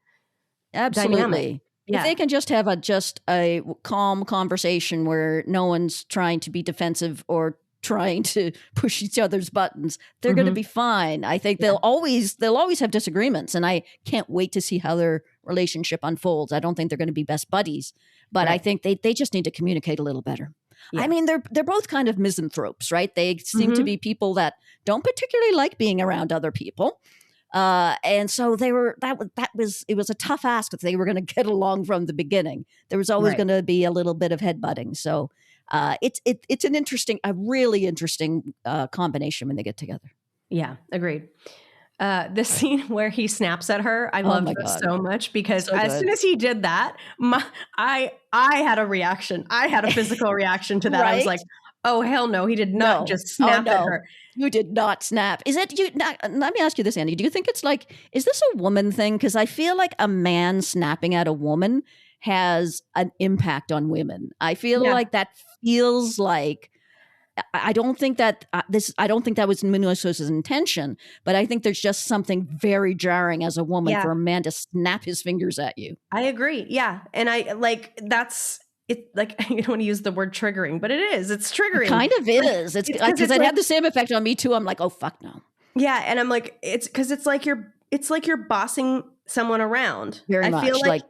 dynamic. Yeah. If they can just have a calm conversation where no one's trying to be defensive or trying to push each other's buttons, they're going to be fine. I think they'll always have disagreements, and I can't wait to see how their relationship unfolds. I don't think they're going to be best buddies, but I think they just need to communicate a little better. Yeah. I mean, they're both kind of misanthropes, right? They seem to be people that don't particularly like being around other people. And so it was a tough ask if they were going to get along from the beginning. There was always going to be a little bit of headbutting. So it's a really interesting combination when they get together. Yeah, agreed. The scene where he snaps at her, I loved this so much because soon as he did that, I had a reaction. I had a physical reaction to that. I was like, oh, hell no, he did not just snap at her. You did not snap. Is it you? Let me ask you this, Andy. Do you think it's is this a woman thing? Because I feel like a man snapping at a woman has an impact on women. I feel like that feels like, I don't think that was Manusso's intention, but I think there's just something very jarring as a woman for a man to snap his fingers at you. I agree. Yeah. And that's it. Like, I don't want to use the word triggering, but it's triggering. It kind of is. It's because it had the same effect on me too. I'm like, oh, fuck no. Yeah. And I'm like, it's because it's like you're bossing someone around. Very much. I feel like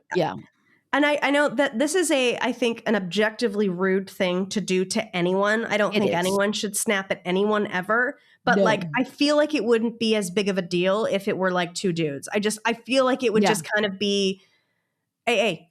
And I know that this is I think an objectively rude thing to do to anyone. I don't think anyone should snap at anyone ever. But I feel like it wouldn't be as big of a deal if it were like two dudes. I feel like it would just kind of be, hey,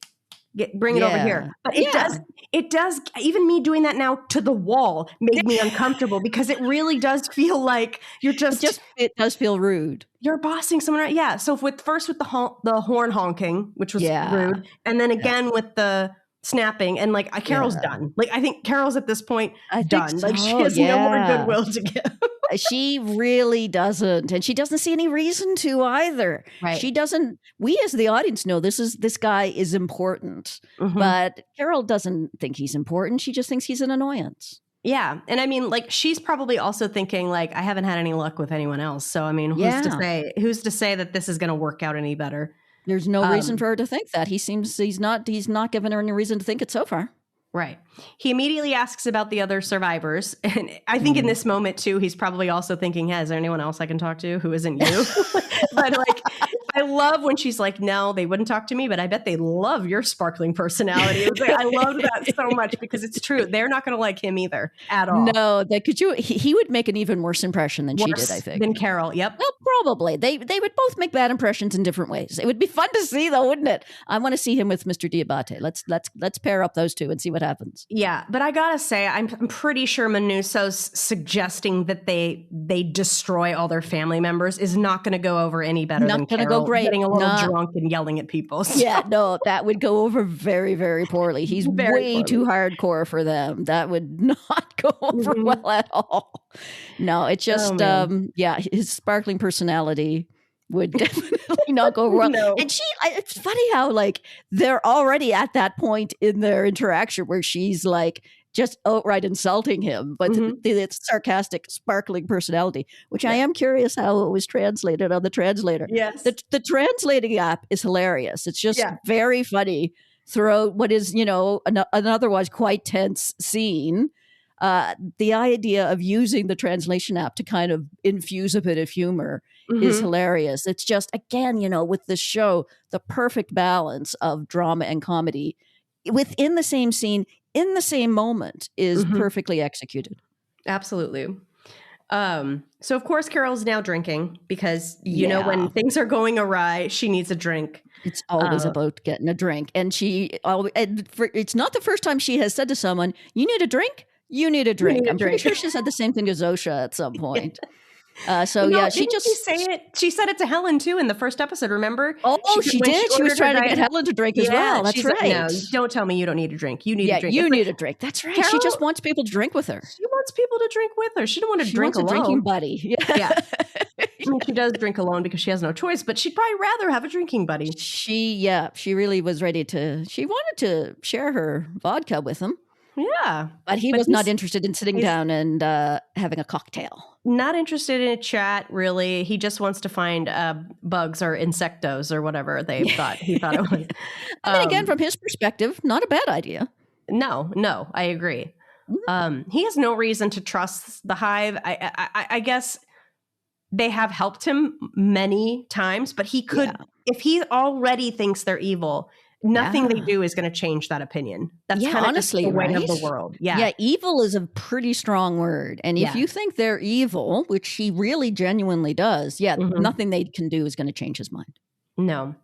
bring it over here. But it does. Even me doing that now to the wall made me uncomfortable because it really does feel like it does feel rude. You're bossing someone around. Yeah. So with the horn honking, which was rude. And then again with the snapping and Carol's done. I think Carol's at this point done. So. She has no more goodwill to give. She really doesn't. And she doesn't see any reason to either. Right. She doesn't. We as the audience know this guy is important. But Carol doesn't think he's important. She just thinks he's an annoyance. Yeah. And I mean, like, she's probably also thinking, like, I haven't had any luck with anyone else. So, I mean, who's to say that this is going to work out any better? There's no reason for her to think that. He's not giving her any reason to think it so far. Right. He immediately asks about the other survivors. And I think in this moment, too, he's probably also thinking, is there anyone else I can talk to who isn't you? But like, I love when she's like, no, they wouldn't talk to me, but I bet they love your sparkling personality. It was like, I love that so much because it's true. They're not going to like him either at all. No, he would make an even worse impression than she did, I think. Than Carol. Yep. Well, probably. They would both make bad impressions in different ways. It would be fun to see, though, wouldn't it? I want to see him with Mr. Diabate. Let's pair up those two and see what happens. Yeah, but I gotta say, I'm pretty sure Manusso's suggesting that they destroy all their family members is not going to go over any better than Carol great. Getting a little drunk and yelling at people. So. Yeah, no, that would go over very, very poorly. He's way too hardcore for them. That would not go over well at all. No, it's just, his sparkling personality would definitely not go well. No. And it's funny how like they're already at that point in their interaction where she's like just outright insulting him, but it's sarcastic, sparkling personality, which I am curious how it was translated on the translator. Yes. The translating app is hilarious. It's just very funny throughout what is, an otherwise quite tense scene. The idea of using the translation app to kind of infuse a bit of humor is hilarious. It's just, again, with this show, the perfect balance of drama and comedy within the same scene, in the same moment is perfectly executed. Absolutely. So of course Carol's now drinking because you know when things are going awry, she needs a drink. It's always about getting a drink, and it's not the first time she has said to someone, "You need a drink. You need a drink." I'm pretty sure she said the same thing to Zosha at some point. She just say it. She said it to Helen too in the first episode. Remember? Oh, she did. She was trying to get Helen to drink as well. That's right. No, don't tell me you don't need a drink. You need a drink. You need a drink. That's right. Carol, she just wants people to drink with her. She wants people to drink with her. She don't want to drink alone. A drinking buddy. Yeah. I mean, she does drink alone because she has no choice, but she'd probably rather have a drinking buddy. She really was ready to. She wanted to share her vodka with him. Yeah. But he was not interested in sitting down and having a cocktail. Not interested in a chat, really. He just wants to find bugs or insectos or whatever he thought it was. I mean, again, from his perspective, not a bad idea. No, I agree. He has no reason to trust the Hive. I guess they have helped him many times, but he could, if he already thinks they're evil, nothing they do is going to change that opinion. That's kind of honestly the way of the world. Yeah, evil is a pretty strong word. And if you think they're evil, which he really genuinely does, nothing they can do is going to change his mind. No.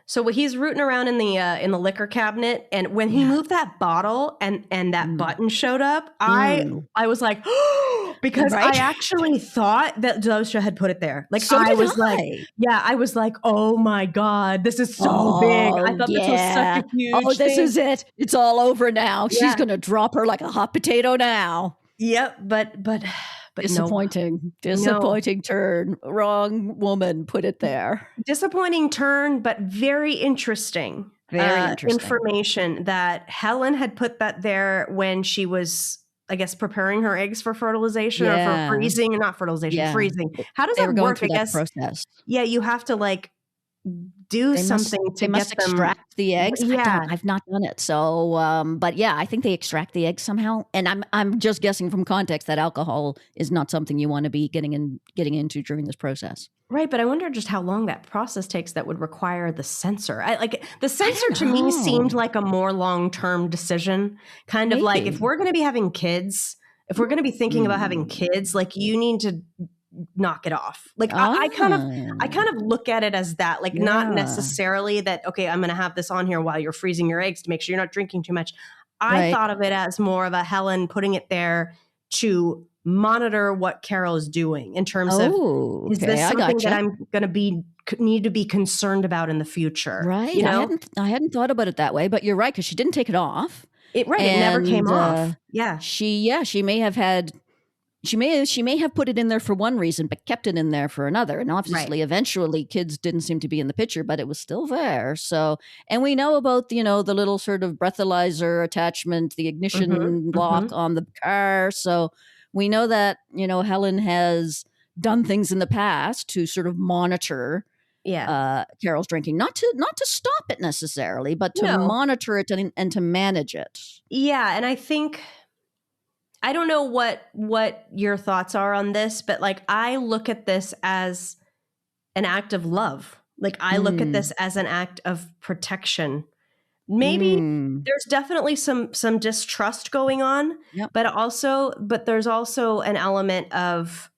So he's rooting around in the liquor cabinet, and when he moved that bottle and that button showed up, I was like, because I actually thought that Zosha had put it there. Like I was like, oh my God, this is so big. I thought this was such a huge this is it. It's all over now. She's gonna drop her like a hot potato now. Yep, but disappointing turn. Wrong woman put it there. Disappointing turn, but very interesting. Information that Helen had put that there when she was, I guess, preparing her eggs for fertilization or for freezing, not fertilization, freezing. How does that work? I guess process. Yeah, you have to like do something to get them extract the eggs. Yeah, I've not done it. So, but yeah, I think they extract the eggs somehow. And I'm just guessing from context that alcohol is not something you want to be getting into during this process. Right, but I wonder just how long that process takes that would require the sensor. The sensor to me seemed like a more long-term decision. Kind of like if we're going to be having kids, if we're going to be thinking about having kids, like you need to knock it off. Like I kind of look at it as that, like not necessarily that, okay, I'm going to have this on here while you're freezing your eggs to make sure you're not drinking too much. I thought of it as more of a Helen putting it there to monitor what Carol is doing in terms of, is this something that I'm going to need to be concerned about in the future? Right. You know? I hadn't thought about it that way, but you're right. Cause she didn't take it off. It never came off. Yeah. She may have had she may have put it in there for one reason, but kept it in there for another. And obviously, eventually, kids didn't seem to be in the picture, but it was still there. So, and we know about, the little sort of breathalyzer attachment, the ignition lock on the car. So we know that, Helen has done things in the past to sort of monitor Carol's drinking, not to stop it necessarily, but to monitor it and to manage it. Yeah. And I think, I don't know what your thoughts are on this, but like, I look at this as an act of love. Like, I look at this as an act of protection. Maybe there's definitely some distrust going on, but there's also an element of,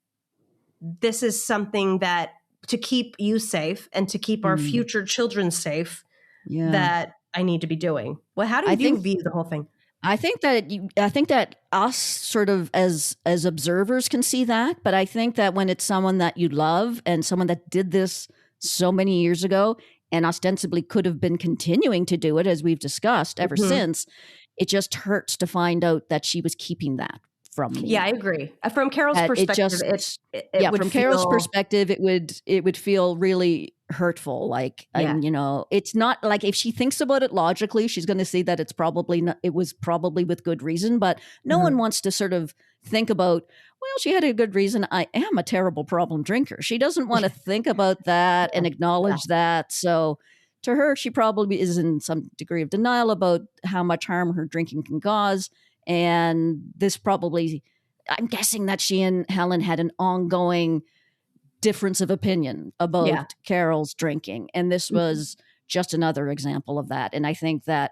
this is something that, to keep you safe and to keep our future children safe, that I need to be doing. Well, how do you view the whole thing? I think that us sort of as observers can see that, but I think that when it's someone that you love and someone that did this so many years ago and ostensibly could have been continuing to do it, as we've discussed ever since, it just hurts to find out that she was keeping that from me. Yeah, I agree. From Carol's perspective, from Carol's perspective, it would feel really hurtful. Like, it's not like, if she thinks about it logically, she's going to see that it was probably with good reason, but no one wants to sort of think about, well, she had a good reason. I am a terrible problem drinker. She doesn't want to think about that and acknowledge that. So to her, she probably is in some degree of denial about how much harm her drinking can cause. And this probably, I'm guessing that she and Helen had an ongoing difference of opinion about Carol's drinking. And this was just another example of that. And I think that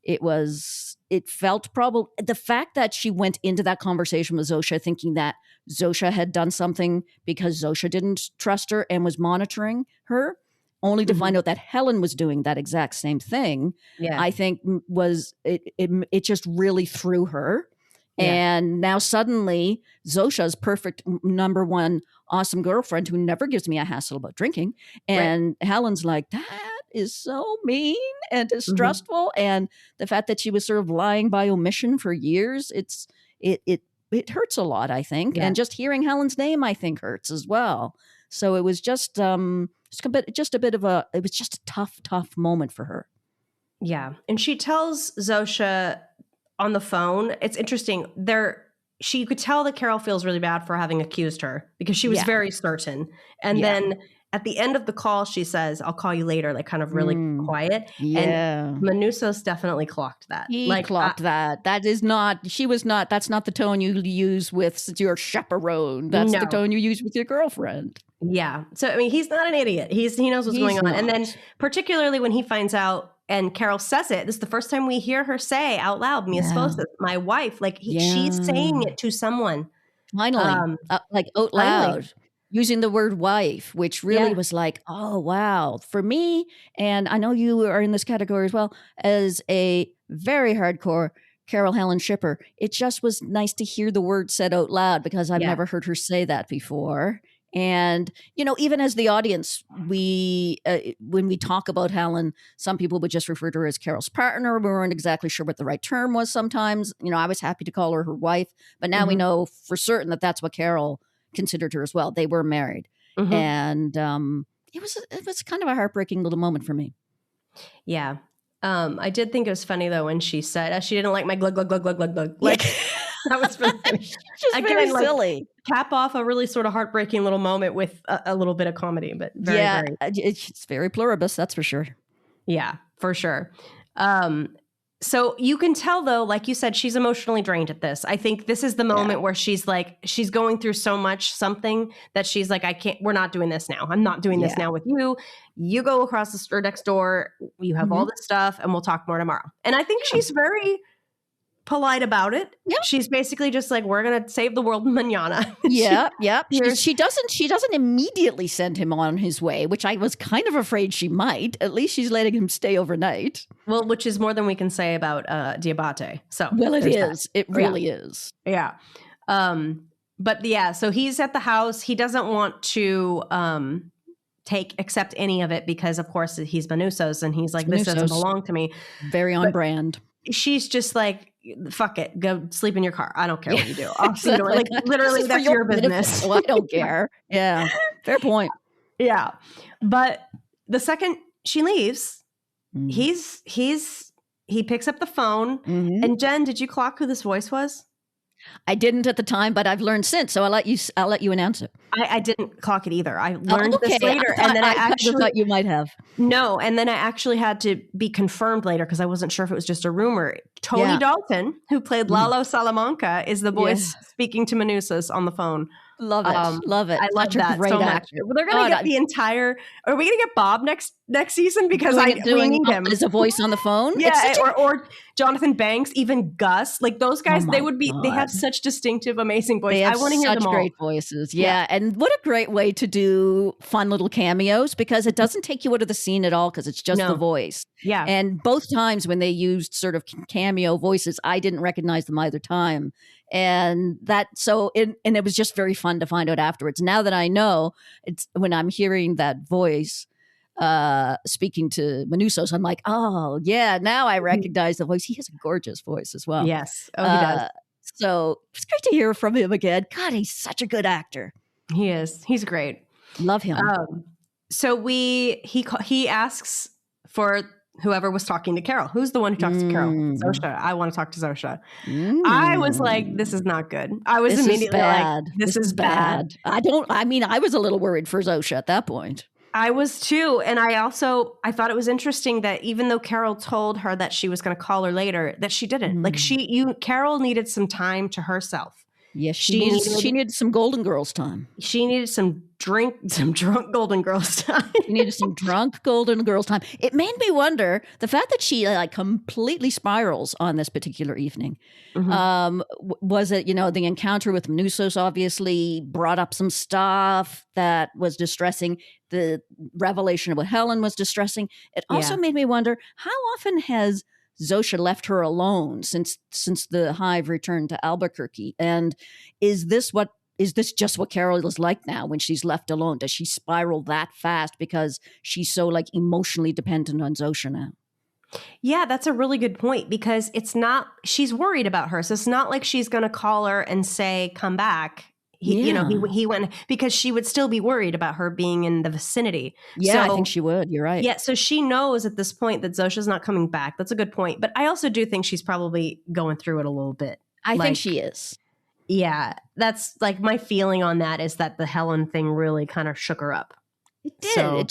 it felt probably, the fact that she went into that conversation with Zosha thinking that Zosha had done something because Zosha didn't trust her and was monitoring her, only to find out that Helen was doing that exact same thing, I think was, it just really threw her. Yeah. And now suddenly Zosha's perfect number one awesome girlfriend who never gives me a hassle about drinking. And Helen's like, that is so mean and distrustful. And the fact that she was sort of lying by omission for years, it hurts a lot, I think. And just hearing Helen's name, I think, hurts as well. So it was just a tough moment for her. Yeah. And she tells Zosha on the phone, it's interesting, you could tell that Carol feels really bad for having accused her because she was very certain. And then at the end of the call, she says, I'll call you later, like kind of really quiet. Yeah. And Manousos definitely clocked that. He clocked that. That's not the tone you use with your chaperone. That's the tone you use with your girlfriend. Yeah. So, I mean, he's not an idiot. He knows what's going on. And then particularly when he finds out, and Carol says it, this is the first time we hear her say out loud, mi esposa, my wife, like she's saying it to someone. Finally, like out loud, using the word wife, which really was like, oh, wow. For me, and I know you are in this category as well, as a very hardcore Carol Helen shipper, it just was nice to hear the word said out loud because I've never heard her say that before. And, even as the audience, when we talk about Helen, some people would just refer to her as Carol's partner. We weren't exactly sure what the right term was sometimes. I was happy to call her wife, but now we know for certain that that's what Carol considered her as well. They were married. And it was kind of a heartbreaking little moment for me. Yeah. I did think it was funny, though, when she said, she didn't like my glug, glug, glug, glug, glug, glug. Like, that was really funny. Just very silly. Cap off a really sort of heartbreaking little moment with a little bit of comedy, but very. It's very Pluribus, that's for sure. Yeah, for sure. So you can tell, though, like you said, she's emotionally drained at this. I think this is the moment where she's like, she's going through so much something that she's like, we're not doing this now. I'm not doing this now with you. You go across the store next door. You have all this stuff and we'll talk more tomorrow. And I think she's very polite about it. Yep. She's basically just like, we're going to save the world manana. She doesn't immediately send him on his way, which I was kind of afraid she might. At least she's letting him stay overnight. Well, which is more than we can say about Diabate. So it is. It really is. Yeah. So he's at the house. He doesn't want to accept any of it because, of course, he's Manousos and he's like, this doesn't belong to me. Very on brand. She's just like, fuck it, go sleep in your car. I don't care what you do. I'll see you tomorrow. Like literally, that's your business. So I don't care. Yeah, fair point. Yeah, but the second she leaves, he picks up the phone. And Jen, did you clock who this voice was? I didn't at the time, but I've learned since. So I'll let you announce it. I didn't clock it either. I learned this later, and then I actually thought you might have. No, and then I actually had to be confirmed later because I wasn't sure if it was just a rumor. Tony Dalton, who played Lalo Salamanca, is the voice speaking to Manusas on the phone. Love it. Love it. I love that so much. They're going to get the entire. Are we going to get Bob next season? Because we need him as a voice on the phone. Yeah, or Jonathan Banks, even Gus. Like those guys, they would be. They have such distinctive, amazing voices. I want to hear them all. Such great voices. Yeah, and what a great way to do fun little cameos because it doesn't take you out of the scene at all because it's just the voice. Yeah, and both times when they used sort of cameo voices, I didn't recognize them either time. And it was just very fun to find out afterwards. Now that I know, it's when I'm hearing that voice speaking to Manusas, I'm like, oh yeah, now I recognize the voice. He has a gorgeous voice as well. Yes, he does. So it's great to hear from him again. God, he's such a good actor. He is. He's great. Love him. So he asks for whoever was talking to Carol. Who's the one who talks to Carol? Zosha. I want to talk to Zosha. I was like, this is not good. I was immediately like, this is bad. I was a little worried for Zosha at that point. I was too. And I thought it was interesting that even though Carol told her that she was going to call her later, that she didn't. Like Carol needed some time to herself. Yes, she needed some Golden Girls time. She needed some drunk Golden Girls time. She needed some drunk Golden Girls time. It made me wonder the fact that she completely spirals on this particular evening. Was it, the encounter with Manusas obviously brought up some stuff that was distressing. The revelation of what Helen was distressing. It also made me wonder, how often has Zosha left her alone since the Hive returned to Albuquerque? And is this just what Carol is like now when she's left alone? Does she spiral that fast because she's so emotionally dependent on Zosha now? Yeah, that's a really good point because she's worried about her. So it's not like she's going to call her and say, come back. He went because she would still be worried about her being in the vicinity. Yeah, I think she would. You're right. Yeah, so she knows at this point that Zosha's not coming back. That's a good point. But I also do think she's probably going through it a little bit. I think she is. Yeah, that's my feeling on that is that the Helen thing really kind of shook her up. It did. So,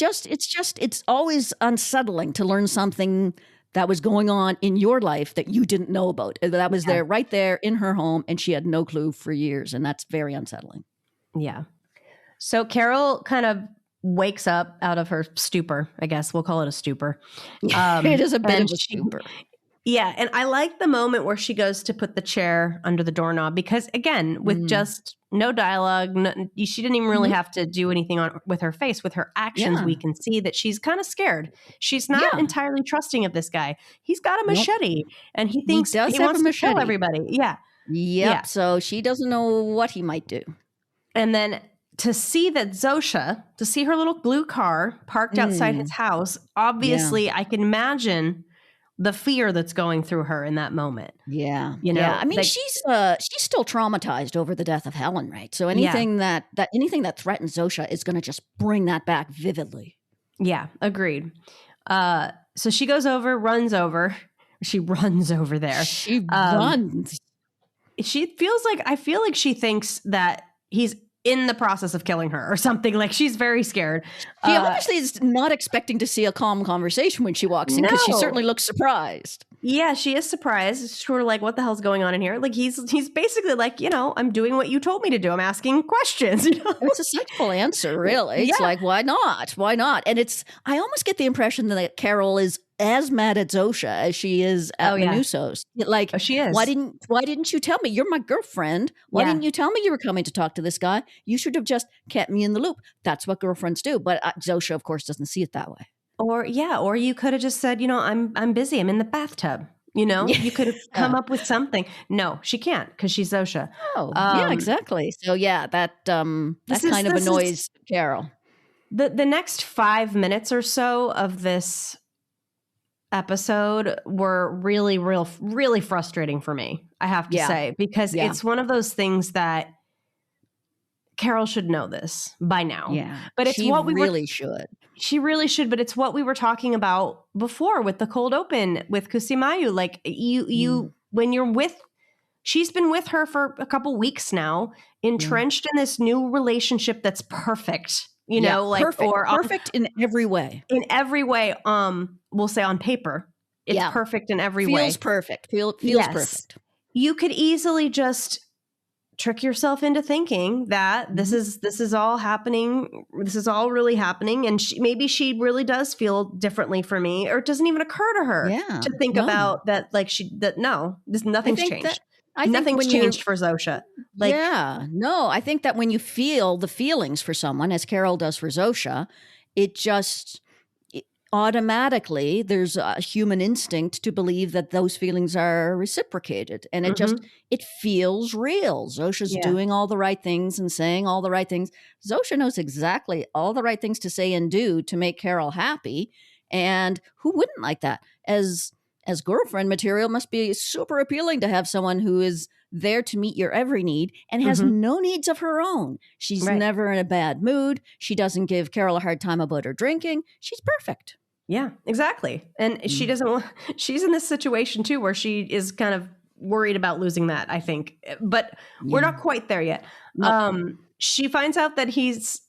it's always unsettling to learn something that was going on in your life that you didn't know about. That was there, right there in her home, and she had no clue for years, and that's very unsettling. Yeah. So Carol kind of wakes up out of her stupor, I guess. We'll call it a stupor. It is a bit of a stupor. Yeah, and I like the moment where she goes to put the chair under the doorknob because, again, with just no dialogue, she didn't even really have to do anything with her face. With her actions, we can see that she's kind of scared. She's not entirely trusting of this guy. He's got a machete, and he thinks he wants to kill everybody. Yeah. Yeah. So she doesn't know what he might do. And then to see that Zosha, to see her little blue car parked outside his house, obviously I can imagine the fear that's going through her in that moment. Yeah. I mean, she's still traumatized over the death of Helen, right? So anything that threatens Zosha is going to just bring that back vividly. Yeah, agreed. So she runs over there. She runs. I feel like she thinks that he's in the process of killing her or something. Like she's very scared. She obviously is not expecting to see a calm conversation when she walks in because she certainly looks surprised. Yeah, she is surprised. It's sort of like, what the hell's going on in here? Like he's basically like, I'm doing what you told me to do. I'm asking questions. It's a sensible answer, really. It's like, why not? Why not? And I almost get the impression that Carol is as mad at Zosha as she is at Manusas. Like, she is. Why didn't you tell me? You're my girlfriend. Why didn't you tell me you were coming to talk to this guy? You should have just kept me in the loop. That's what girlfriends do. But Zosha, of course, doesn't see it that way. Or you could have just said, I'm busy. I'm in the bathtub. You could have come up with something. No, she can't because she's Zosha. Oh, yeah, exactly. So that kind of annoys Carol. The next 5 minutes or so of this episode were really frustrating for me, I have to say, because it's one of those things that Carol should know this by now. Yeah. But it's she what we really should. She really should, but it's what we were talking about before with the cold open with Kusimayu. Like when you're with, she's been with her for a couple weeks now, entrenched in this new relationship that's perfect. You know, like perfect in every way. In every way, we'll say on paper, it's perfect in every way. Feels perfect. Feels perfect. You could easily just trick yourself into thinking that this is all happening. This is all really happening, and maybe she really does feel differently for me, or it doesn't even occur to her to think about that. Like nothing's changed. Nothing's changed for Zosha. I think that when you feel the feelings for someone, as Carol does for Zosha, automatically there's a human instinct to believe that those feelings are reciprocated, and it feels real. Zosha's doing all the right things and saying all the right things. Zosha knows exactly all the right things to say and do to make Carol happy, and who wouldn't like that? As girlfriend material, must be super appealing to have someone who is there to meet your every need and has no needs of her own. She's never in a bad mood. She doesn't give Carol a hard time about her drinking. She's perfect. Yeah, exactly. And she doesn't want, she's in this situation too, where she is kind of worried about losing that, I think, but we're not quite there yet. Nope. She finds out that she's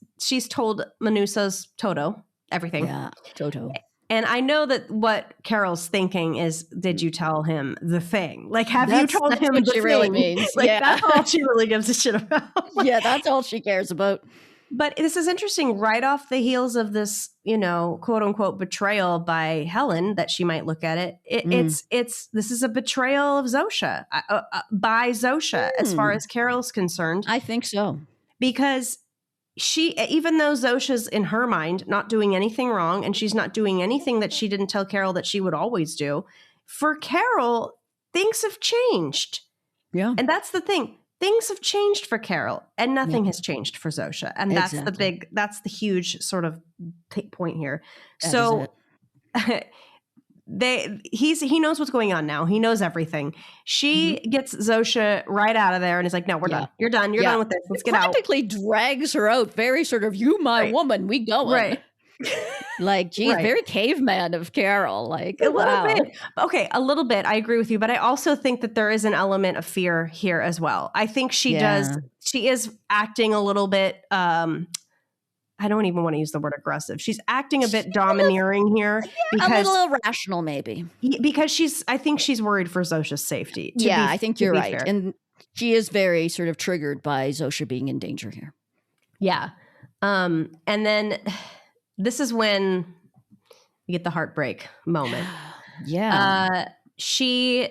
told Manusa's Toto everything. Yeah, Toto. And I know that what Carol's thinking is, did you tell him the thing? Like, have you told him the thing? Really means. Like, that's all she really gives a shit about. Yeah, that's all she cares about. But this is interesting. Right off the heels of this, quote unquote betrayal by Helen, that she might look at it. This is a betrayal of Zosha by Zosha, as far as Carol's concerned. I think so, because even though Zosha's in her mind not doing anything wrong, and she's not doing anything that she didn't tell Carol that she would always do, for Carol, things have changed. Yeah. And that's the thing. Things have changed for Carol, and nothing has changed for Zosha. And that's the huge sort of point here. So he knows what's going on now. He knows everything. She gets Zosha right out of there and is like, no, we're done. You're done. You're done with this. Let's get out. Practically drags her out. Very sort of, you, my woman, we going. Right. Like, geez, very caveman of Carol. Like, a little bit. Okay, a little bit. I agree with you. But I also think that there is an element of fear here as well. I think she is acting a little bit, I don't even want to use the word aggressive. She's acting a bit domineering here. Because, a little irrational, maybe. Because I think she's worried for Zosha's safety. I think you're right. Fair. And she is very sort of triggered by Zosha being in danger here. Yeah. And then this is when you get the heartbreak moment. She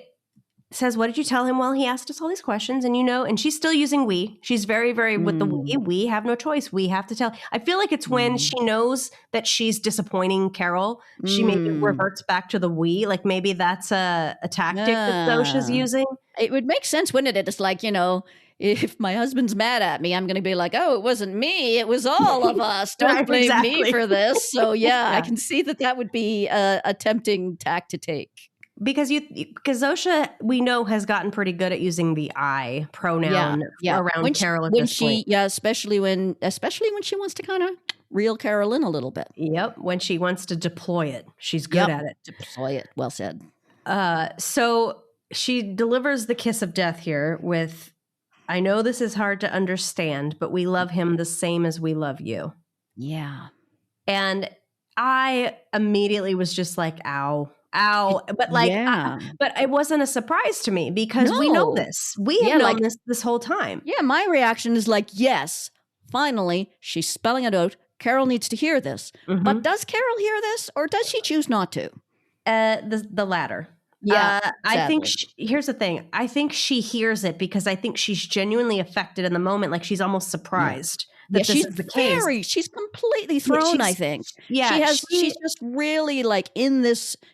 says, what did you tell him? Well, he asked us all these questions, and she's still using we. She's very, very with the we. We have no choice. We have to tell. I feel like it's when she knows that she's disappointing Carol, she maybe reverts back to the we. Like, maybe that's a tactic that Zosha's using. It would make sense, wouldn't it? It's like, if my husband's mad at me, I'm going to be like, oh, it wasn't me. It was all of us. Don't blame me for this. So, I can see that would be a tempting tack to take. Because Zosha, we know, has gotten pretty good at using the I pronoun around Carol at this point. Especially when she wants to kind of reel Carol in a little bit. Yep, when she wants to deploy it. She's good at it. Deploy it. Well said. So she delivers the kiss of death here with, I know this is hard to understand, but we love him the same as we love you. Yeah. And I immediately was just like, ow. But but it wasn't a surprise to me because we know this. We have known this whole time. Yeah, my reaction is like, yes, finally, she's spelling it out. Carol needs to hear this. But does Carol hear this, or does she choose not to? The latter. Yeah, I think here's the thing. I think she hears it because I think she's genuinely affected in the moment. Like, she's almost surprised that this is the case. She's completely thrown, I think. Yeah. She's just really like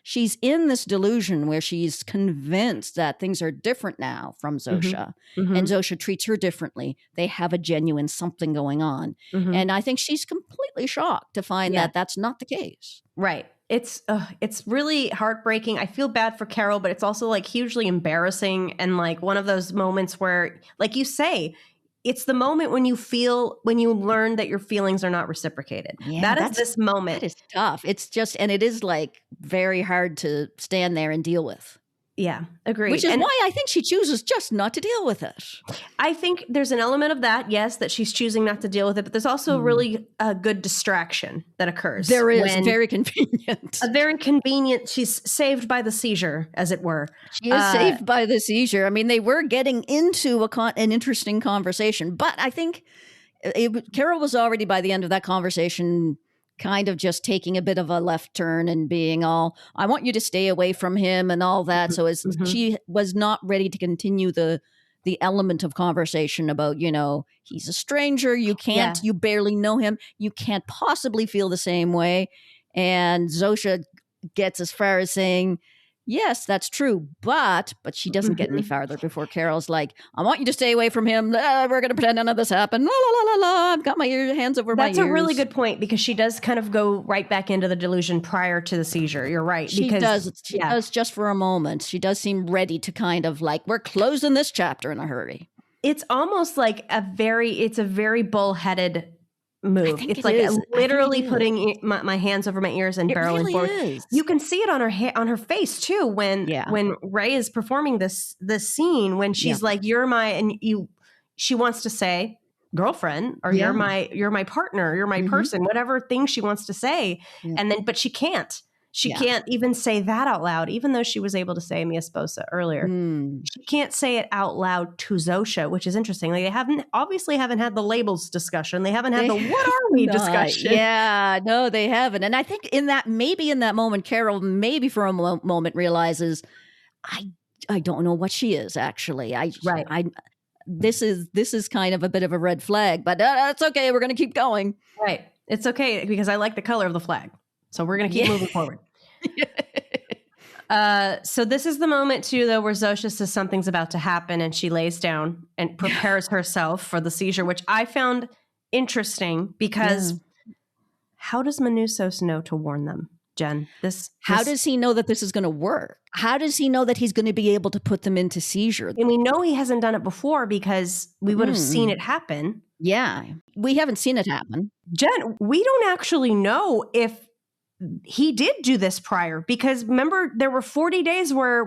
she's in this delusion where she's convinced that things are different now from Zosha. And Zosha treats her differently. They have a genuine something going on. And I think she's completely shocked to find that that's not the case. Right. It's really heartbreaking. I feel bad for Carol, but it's also like hugely embarrassing and like one of those moments where, like you say, it's the moment when you learn that your feelings are not reciprocated. Yeah, That is this moment. That is tough. It's just, and it is like very hard to stand there and deal with. Yeah, agreed. Which is why I think she chooses just not to deal with it. I think there's an element of that, yes, that she's choosing not to deal with it, but there's also really a good distraction that occurs. There is, very convenient. A very convenient, she's saved by the seizure, as it were. She is saved by the seizure. I mean, they were getting into an interesting conversation, but I think Carol was already, by the end of that conversation, kind of just taking a bit of a left turn and being all, I want you to stay away from him and all that. So she was not ready to continue the element of conversation about, he's a stranger. You can't, you barely know him. You can't possibly feel the same way. And Zosha gets as far as saying, yes, that's true. But she doesn't get any farther before Carol's like, I want you to stay away from him. We're going to pretend none of this happened. La, la, la, la, la. I've got my hands over my ears. That's a really good point because she does kind of go right back into the delusion prior to the seizure. You're right. She does just for a moment. She does seem ready to kind of like, we're closing this chapter in a hurry. It's almost like it's a very bullheaded move. It's like literally putting my hands over my ears and barreling forward. Is. You can see it on her face too when Ray is performing this scene when she's like, "You're my," and she wants to say girlfriend or you're my partner, you're my person, whatever thing she wants to say, and then but she can't. She can't even say that out loud, even though she was able to say mi esposa earlier. She can't say it out loud to Zosha, which is interesting. Like they obviously haven't had the labels discussion. They haven't had the what are we discussion. Yeah, no, they haven't. And I think in that moment, Carol maybe for a moment realizes, I don't know what she is actually. This is kind of a bit of a red flag, but it's okay. We're going to keep going. Right. It's okay because I like the color of the flag. So we're going to keep moving forward. So this is the moment, too, though, where Zosha says something's about to happen and she lays down and prepares herself for the seizure, which I found interesting because how does Manusos know to warn them, Jen? How does he know that this is going to work? How does he know that he's going to be able to put them into seizure? And we know he hasn't done it before because we would have seen it happen. Yeah, we haven't seen it happen. Jen, we don't actually know if he did do this prior because remember there were 40 days where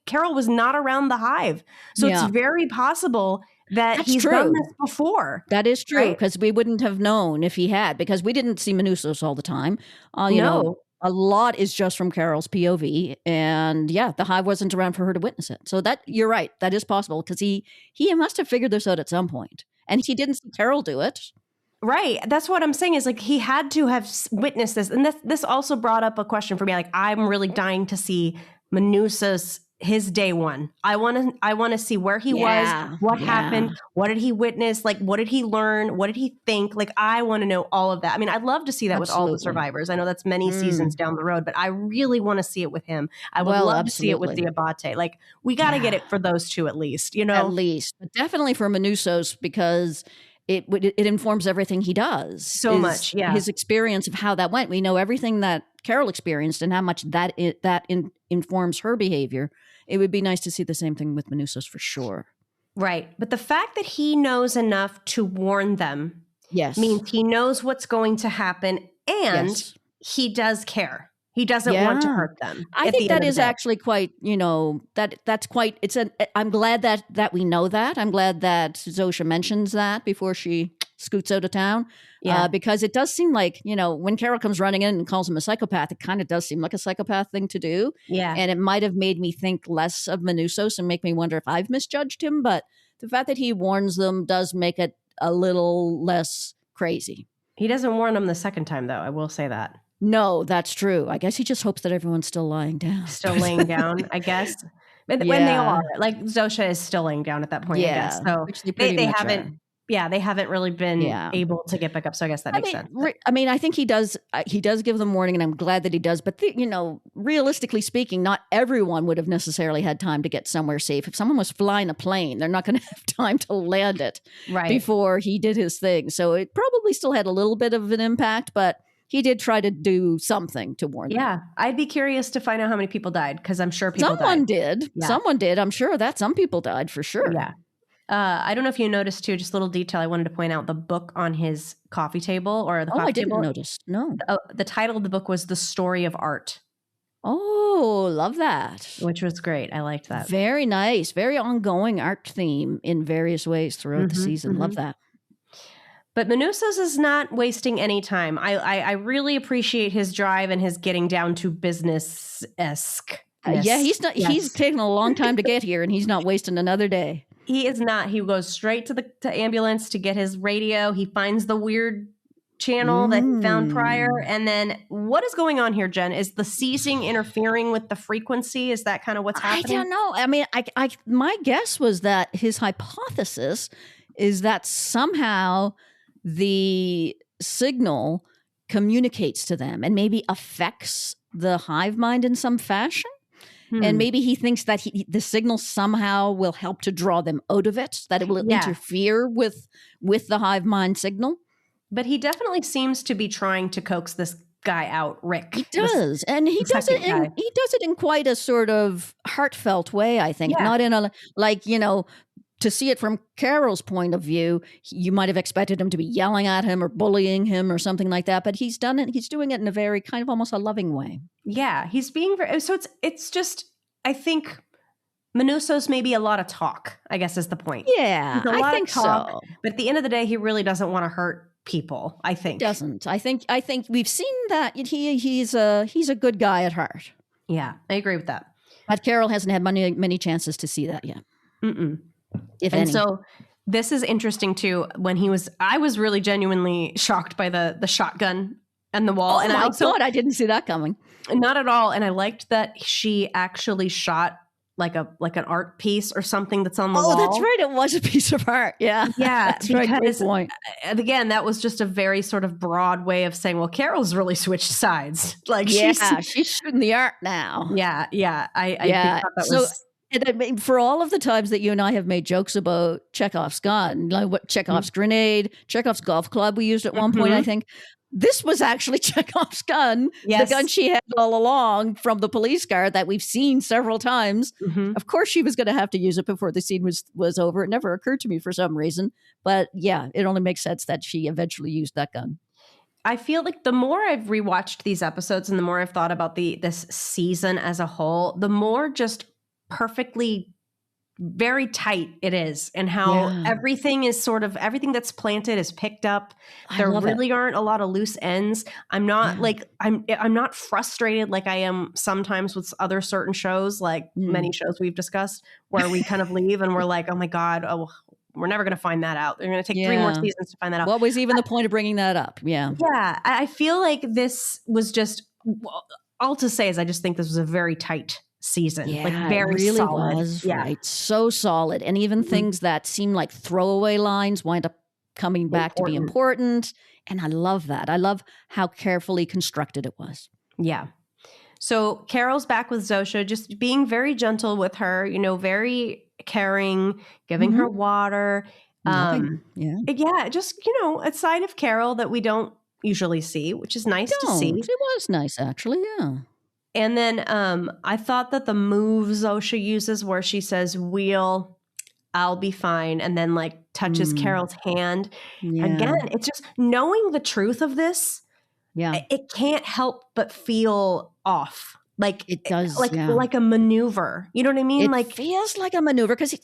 Carol was not around the hive. So it's very possible that he's done this before. That is true because we wouldn't have known if he had because we didn't see Manusos all the time. You know, a lot is just from Carol's POV and the hive wasn't around for her to witness it. So that you're right. That is possible because he must have figured this out at some point and he didn't see Carol do it. Right. That's what I'm saying is like he had to have witnessed this. And this also brought up a question for me. Like I'm really dying to see Manusos his day one. I want to see where he was, what happened, what did he witness, like what did he learn, what did he think? Like I want to know all of that. I mean, I'd love to see that with all the survivors. I know that's many seasons down the road, but I really want to see it with him. I would love to see it with Diabate. Like we got to get it for those two at least, At least. But definitely for Manusos because it informs everything he does. So much, his experience of how that went. We know everything that Carol experienced and how much that informs her behavior. It would be nice to see the same thing with Manusos for sure. Right. But the fact that he knows enough to warn them means he knows what's going to happen and he does care. He doesn't want to hurt them. I think that is actually quite, that's quite, I'm glad that we know that. I'm glad that Zosha mentions that before she scoots out of town. Because it does seem like, when Carol comes running in and calls him a psychopath, it kind of does seem like a psychopath thing to do. Yeah. And it might have made me think less of Manusos and make me wonder if I've misjudged him. But the fact that he warns them does make it a little less crazy. He doesn't warn them the second time, though. I will say that. No, that's true. I guess he just hopes that everyone's still lying down. Still laying down, I guess. When they are. Like Zosha is still laying down at that point, I guess. So which they haven't. They haven't really been able to get back up. So I guess that makes sense. I mean, I think he does give them warning and I'm glad that he does. But, realistically speaking, not everyone would have necessarily had time to get somewhere safe. If someone was flying a plane, they're not going to have time to land it before he did his thing. So it probably still had a little bit of an impact, but he did try to do something to warn them. Yeah, I'd be curious to find out how many people died, because I'm sure people Someone died. did. Yeah. Someone did. I'm sure that some people died for sure. Yeah. I don't know if you noticed too, just a little detail I wanted to point out, the book on his coffee table or the coffee I didn't table. notice. No. The title of the book was The Story of Art. Oh, love that. Which was great. I liked that. Very nice. Very ongoing art theme in various ways throughout the season. Love that. But Manousos is not wasting any time. I really appreciate his drive and his getting down to business-esque. Yeah, he's not. Yes. He's taken a long time to get here, and he's not wasting another day. He is not. He goes straight to the ambulance to get his radio. He finds the weird channel that he found prior. And then what is going on here, Jen? Is the seizing interfering with the frequency? Is that kind of what's happening? I don't know. I mean, my guess was that his hypothesis is that somehow the signal communicates to them and maybe affects the hive mind in some fashion. And maybe he thinks that the signal somehow will help to draw them out of it, that it will interfere with the hive mind signal. But he definitely seems to be trying to coax this guy out, Rick. He does. And he does it in quite a sort of heartfelt way, I think. Yeah. Not in a, like, you know, to see it from Carol's point of view, you might have expected him to be yelling at him or bullying him or something like that. But he's doing it in a very kind of almost a loving way. Yeah, he's being very, so it's just, I think Manousos maybe a lot of talk, I guess is the point. Yeah, I think so. But at the end of the day, he really doesn't want to hurt people, I think. Doesn't. I think we've seen that he's a good guy at heart. Yeah, I agree with that. But Carol hasn't had many chances to see that yet. If any. So this is interesting too. I was really genuinely shocked by the shotgun and the wall. Oh, and I didn't see that coming. Not at all. And I liked that she actually shot like an art piece or something that's on the wall. Oh, that's right. It was a piece of art. Yeah. Yeah. That's right. Great point. Again, that was just a very sort of broad way of saying, well, Carol's really switched sides. Like, she's shooting the art now. Yeah. Yeah. I think that was... And I mean, for all of the times that you and I have made jokes about Chekhov's gun, like what Chekhov's grenade, Chekhov's golf club we used at one point, I think, this was actually Chekhov's gun, the gun she had all along from the police car that we've seen several times. Of course, she was going to have to use it before the scene was over. It never occurred to me for some reason. But yeah, it only makes sense that she eventually used that gun. I feel like the more I've rewatched these episodes and the more I've thought about this season as a whole, the more just perfectly very tight it is, and how everything is sort of, everything that's planted is picked up. There really aren't a lot of loose ends. I'm not like I'm not frustrated like I am sometimes with other certain shows, like many shows we've discussed, where we kind of leave and we're like, oh my God, we're never going to find that out. They're going to take 3 more seasons to find that out. What was even the point of bringing that up? Yeah. Yeah. I feel like this was just, all to say is I just think this was a very tight season. Yeah, like very really solid. Was, right. So solid. And even things that seem like throwaway lines wind up coming back to be important. And I love that. I love how carefully constructed it was. Yeah. So Carol's back with Zosha, just being very gentle with her, you know, very caring, giving her water. Just, you know, a side of Carol that we don't usually see, which is nice to see. It was nice, actually. Yeah. And then I thought that the move Zosha uses where she says, I'll be fine, and then like touches Carol's hand. Yeah. Again, it's just knowing the truth of this. Yeah. It can't help but feel off. Like it does. Like a maneuver. You know what I mean? It feels like a maneuver, because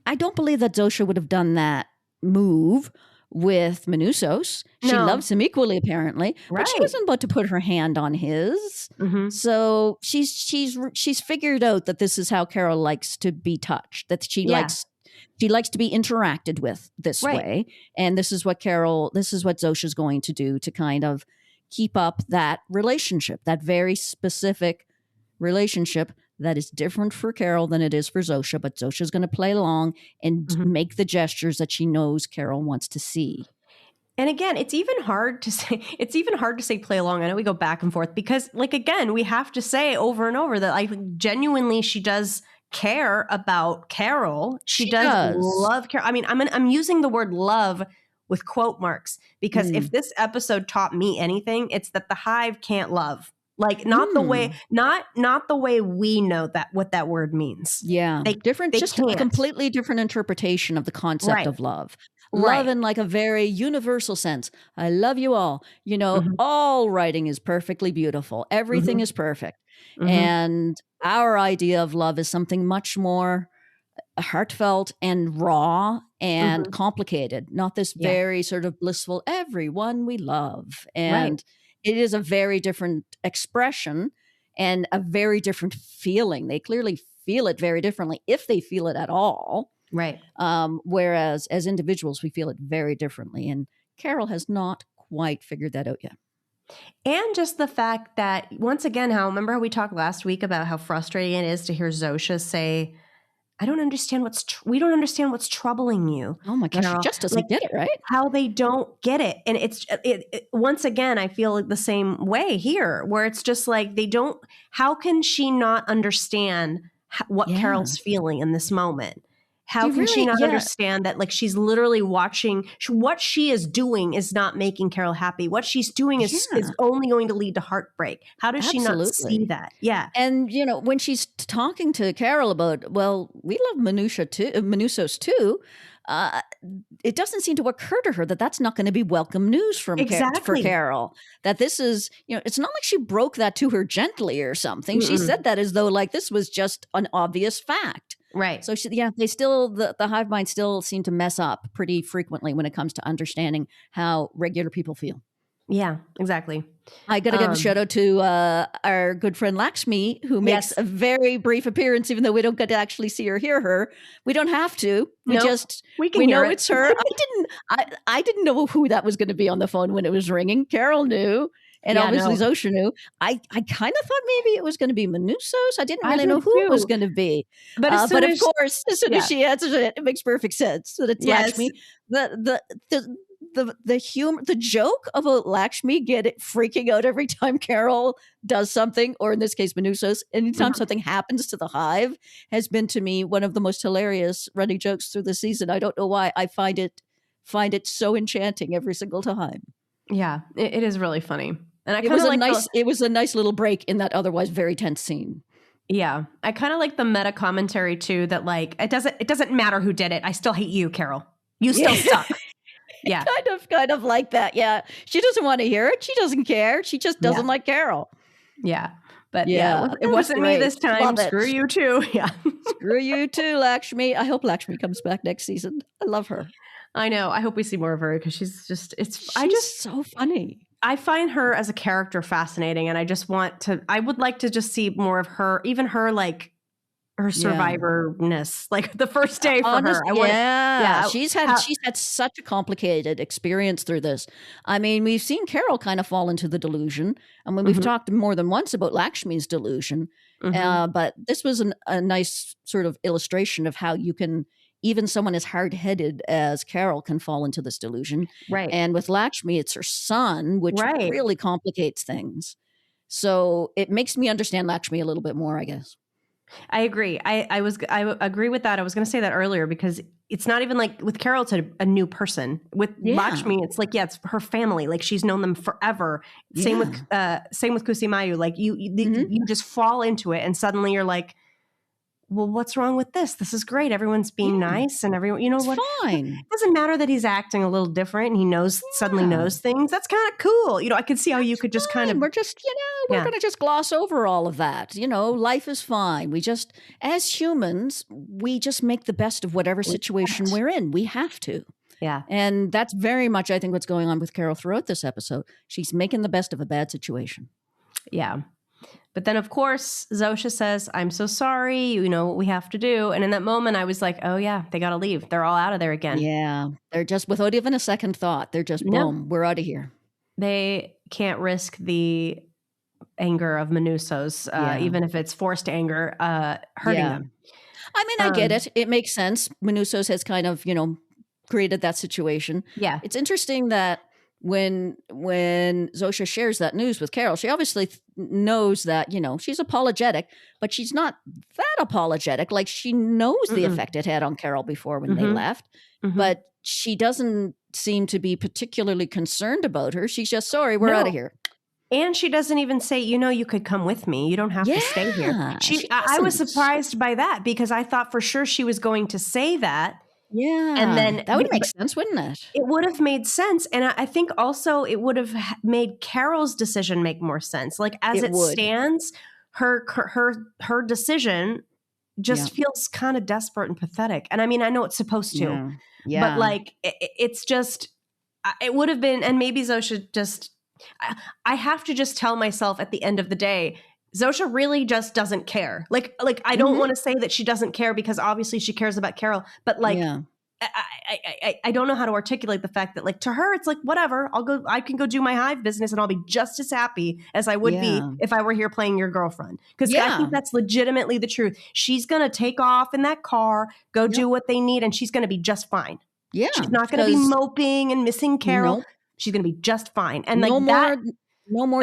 I don't believe that Zosha would have done that move with Manousos. She loves him equally, apparently, but she wasn't about to put her hand on his. So she's figured out that this is how Carol likes to be touched. That she likes to be interacted with this way, and this is what Zosha's going to do to kind of keep up that relationship, that very specific relationship that is different for Carol than it is for Zosha, but Zosha's going to play along and make the gestures that she knows Carol wants to see. And again, it's even hard to say play along. I know we go back and forth because, like, again, we have to say over and over that, like, genuinely she does care about Carol. She does love Carol. I mean, I'm using the word love with quote marks, because if this episode taught me anything, it's that the hive can't love. Like not the way, not the way we know that what that word means. Yeah, they just can't. a completely different interpretation of the concept of love. Love in like a very universal sense. I love you all. You know, all writing is perfectly beautiful. Everything is perfect. And our idea of love is something much more heartfelt and raw and complicated, not this very sort of blissful, everyone we love. And it is a very different expression and a very different feeling. They clearly feel it very differently, if they feel it at all. Right. Whereas as individuals, we feel it very differently. And Carol has not quite figured that out yet. And just the fact that, once again, remember how we talked last week about how frustrating it is to hear Zosha say, I don't understand we don't understand what's troubling you. Oh my gosh, Carol. She just doesn't get it, right? How they don't get it. And it's once again, I feel like the same way here, where it's just like how can she not understand what Carol's feeling in this moment? How can she not understand that, like, she's literally watching what she is doing is not making Carol happy. What she's doing is only going to lead to heartbreak. How does she not see that? Yeah. And, you know, when she's talking to Carol about, well, we love Minusos too, it doesn't seem to occur to her that that's not going to be welcome news for Carol. That this is, you know, it's not like she broke that to her gently or something. She said that as though like this was just an obvious fact. Right. So they still, the hive mind still seem to mess up pretty frequently when it comes to understanding how regular people feel. Yeah, exactly. I got to give a shout out to our good friend Lakshmi, who makes a very brief appearance, even though we don't get to actually see or hear her. We don't have to. We know it's her. I didn't know who that was going to be on the phone when it was ringing. Carol knew. And obviously Zosha knew. I kind of thought maybe it was going to be Minusos. I didn't really know who it was going to be. But of course, as soon as she answers it, it makes perfect sense that it's Lakshmi. The joke about Lakshmi freaking out every time Carol does something, or in this case Minusos, anytime something happens to the hive, has been to me one of the most hilarious running jokes through the season. I don't know why. I find it so enchanting every single time. Yeah, it is really funny. And it was a nice little break in that otherwise very tense scene. Yeah. I kind of like the meta commentary too, that like, it doesn't matter who did it. I still hate you, Carol. You still suck. Yeah. Kind of like that. Yeah. She doesn't want to hear it. She doesn't care. She just doesn't like Carol. Yeah. But it wasn't me this time. Screw you too. Yeah. Screw you too, Lakshmi. I hope Lakshmi comes back next season. I love her. I know. I hope we see more of her because she's just so funny. I find her as a character fascinating, and I would like to just see more of her, even her, like her survivorness, like the first day for her. She's had such a complicated experience through this. I mean, we've seen Carol kind of fall into the delusion. I mean, we've talked more than once about Lakshmi's delusion, but this was a nice sort of illustration of how you can, even someone as hard-headed as Carol can fall into this delusion. Right. And with Lakshmi, it's her son, which really complicates things. So it makes me understand Lakshmi a little bit more, I guess. I agree. I agree with that. I was going to say that earlier because it's not even like with Carol, it's a new person. With Lakshmi, it's like, it's her family. Like she's known them forever. Same with Kusimayu. Like you just fall into it and suddenly you're like, well, what's wrong with this? This is great. Everyone's being nice and everyone, it's fine. It doesn't matter that he's acting a little different and he suddenly knows things. That's kind of cool. You know, I could see how you could just kind of. We're just, we're going to just gloss over all of that. You know, life is fine. We just, as humans, we just make the best of whatever situation we're in. We have to. Yeah. And that's very much, I think, what's going on with Carol throughout this episode. She's making the best of a bad situation. Yeah. But then, of course, Zosha says, I'm so sorry. You know what we have to do. And in that moment, I was like, oh, yeah, they got to leave. They're all out of there again. Yeah. They're just, without even a second thought, they're just, boom, we're out of here. They can't risk the anger of Minusos, even if it's forced anger, hurting them. I mean, I get it. It makes sense. Minusos has kind of, created that situation. Yeah. It's interesting that when Zosha shares that news with Carol, she obviously knows that, she's apologetic, but she's not that apologetic. Like, she knows the effect it had on Carol before when they left, but she doesn't seem to be particularly concerned about her. She's just, sorry, we're out of here. And she doesn't even say, you could come with me. You don't have to stay here. I was surprised by that because I thought for sure she was going to say that. Yeah. And then that would make sense, wouldn't it? It would have made sense. And I think also it would have made Carol's decision make more sense. Like, as it stands, her decision just feels kind of desperate and pathetic. And I mean, I know it's supposed to, but like, it's just, it would have been, and maybe Zosha just, I have to just tell myself at the end of the day, Zosha really just doesn't care. Like I don't want to say that she doesn't care because obviously she cares about Carol, but like, I don't know how to articulate the fact that, like, to her, it's like, whatever, I can go do my hive business and I'll be just as happy as I would be if I were here playing your girlfriend. Because I think that's legitimately the truth. She's going to take off in that car, go do what they need, and she's going to be just fine. Yeah. She's not going to be moping and missing Carol. Nope. She's going to be just fine. And like no more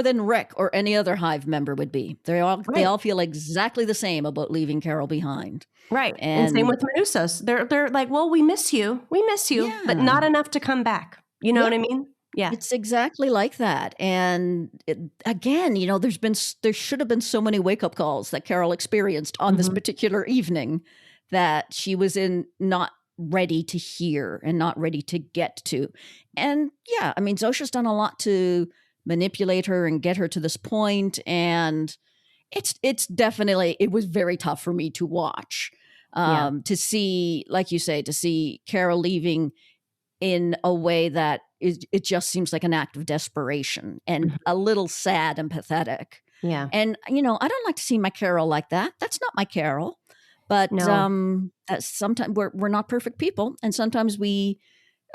than Rick or any other hive member would be. They all feel exactly the same about leaving Carol behind. Right. And same with Manussos. They're like, well, we miss you, but not enough to come back. You know what I mean? Yeah. It's exactly like that. And again, there should have been so many wake-up calls that Carol experienced on this particular evening that she was not ready to hear and not ready to get to. And Zosha's done a lot to manipulate her and get her to this point. And it's definitely, it was very tough for me to watch, to see, like you say, to see Carol leaving in a way that it just seems like an act of desperation and a little sad and pathetic. Yeah. And, I don't like to see my Carol like that. That's not my Carol. But sometimes we're not perfect people, and sometimes we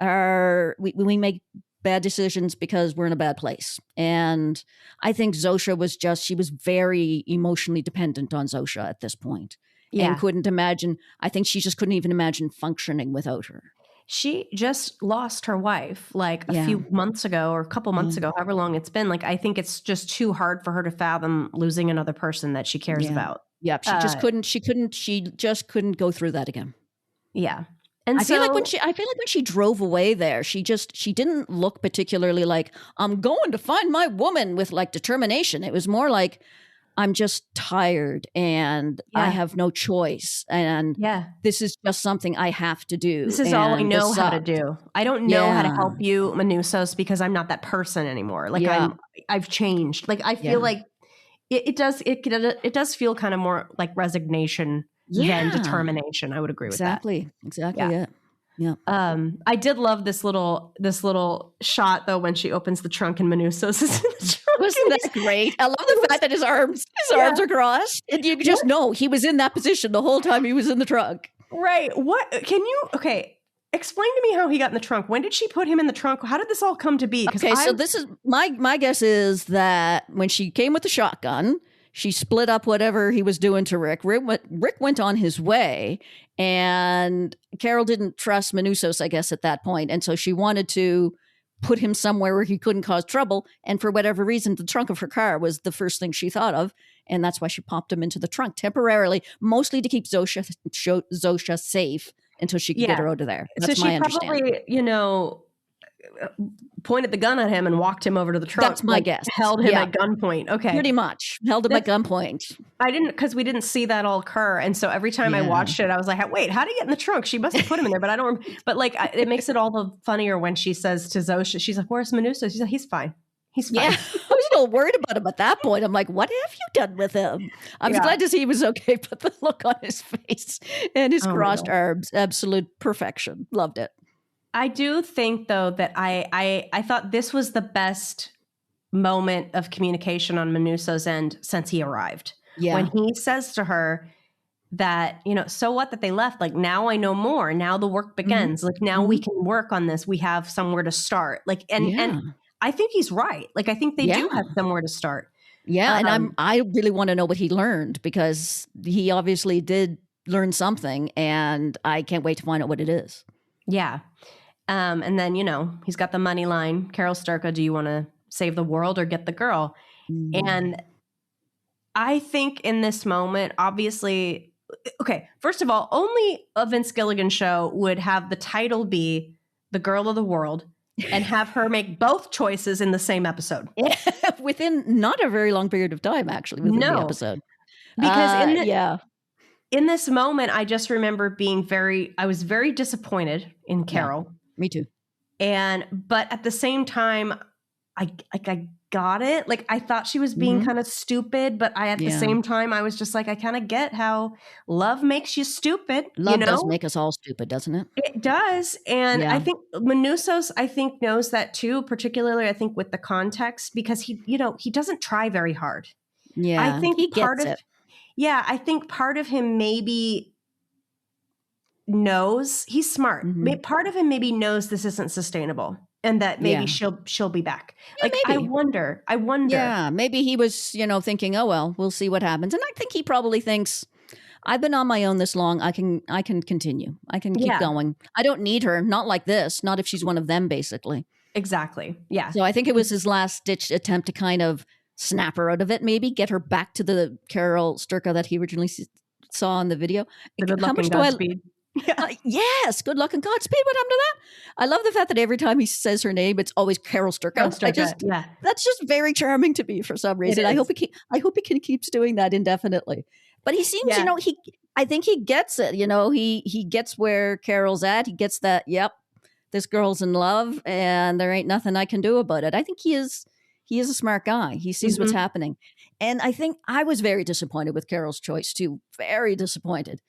make bad decisions because we're in a bad place. And I think Zosha was very emotionally dependent on Zosha at this point, and couldn't imagine. I think she just couldn't even imagine functioning without her. She just lost her wife like a few months ago or a couple months ago, however long it's been. Like, I think it's just too hard for her to fathom losing another person that she cares about. Yeah, she just couldn't go through that again. Yeah. And I feel like when she drove away there, she didn't look particularly like, I'm going to find my woman with like determination. It was more like, I'm just tired and I have no choice. And this is just something I have to do. This is all I know how to do. I don't know how to help you, Manussos, because I'm not that person anymore. Like I've changed. Like I feel like it does feel kind of more like resignation than determination. I would agree with that. Exactly. Yeah. I did love this little shot though when she opens the trunk and Manussos is in the trunk. Wasn't that great? I love the fact that his arms are crossed, and you just know he was in that position the whole time he was in the trunk. Right. What can you? Okay. Explain to me how he got in the trunk. When did she put him in the trunk? How did this all come to be? Okay, so this is my guess is that when she came with the shotgun, she split up whatever he was doing to Rick. Rick went on his way, and Carol didn't trust Manussos, I guess, at that point. And so she wanted to put him somewhere where he couldn't cause trouble. And for whatever reason, the trunk of her car was the first thing she thought of. And that's why she popped him into the trunk temporarily, mostly to keep Zosha safe until she could get her out of there. That's my understanding. So she probably, pointed the gun at him and walked him over to the trunk. That's my guess. Held him at gunpoint. Okay. Pretty much. Held him at gunpoint. Because we didn't see that all occur. And so every time I watched it, I was like, wait, how did he get in the trunk? She must have put him in there, but I don't, but like, it makes it all the funnier when she says to Zosha, she's like, where's Manussos? She's like, he's fine. He's fine. Yeah. I was a little worried about him at that point. I'm like, what have you done with him? I'm glad to see he was okay, but the look on his face and his crossed arms, absolute perfection. Loved it. I do think, though, that I thought this was the best moment of communication on Manusso's end since he arrived. Yeah. When he says to her that, so what that they left? Like, now I know more. Now the work begins. Like, now we can work on this. We have somewhere to start. Like, and I think he's right. Like, I think they do have somewhere to start. Yeah. And I really want to know what he learned, because he obviously did learn something, and I can't wait to find out what it is. Yeah. And then, he's got the money line. Carol Sturka, do you want to save the world or get the girl? And I think in this moment, obviously, okay, first of all, only a Vince Gilligan show would have the title be The Girl of the World and have her make both choices in the same episode. Within not a very long period of time, actually, within the episode. Because in this moment, I just remember I was very disappointed in Carol. Yeah, me too. But at the same time, I got it. Like, I thought she was being kind of stupid, but at the same time, I was just like, I kind of get how love makes you stupid. Love does make us all stupid, doesn't it? It does. And I think Manousos, knows that too, particularly, I think, with the context, because he doesn't try very hard. Yeah, I think he gets it. Yeah, I think part of him maybe knows he's smart. Part of him maybe knows this isn't sustainable and that maybe she'll be back. Yeah, maybe. I wonder. Yeah, maybe he was, thinking, oh, well, we'll see what happens. And I think he probably thinks, I've been on my own this long. I can continue. I can keep going. I don't need her. Not like this. Not if she's one of them, basically. Exactly. Yeah. So I think it was his last ditch attempt to kind of snap her out of it, maybe get her back to the Carol Sturka that he originally saw in the video. Good luck and Godspeed. Yes, good luck and Godspeed. What happened to that? I love the fact that every time he says her name, it's always Carol Sturka. That's just very charming to me for some reason. I hope he keeps doing that indefinitely. But he seems, I think he gets it. He gets where Carol's at. He gets that. Yep, this girl's in love, and there ain't nothing I can do about it. I think he is a smart guy. He sees what's happening. And I think I was very disappointed with Carol's choice too. Very disappointed.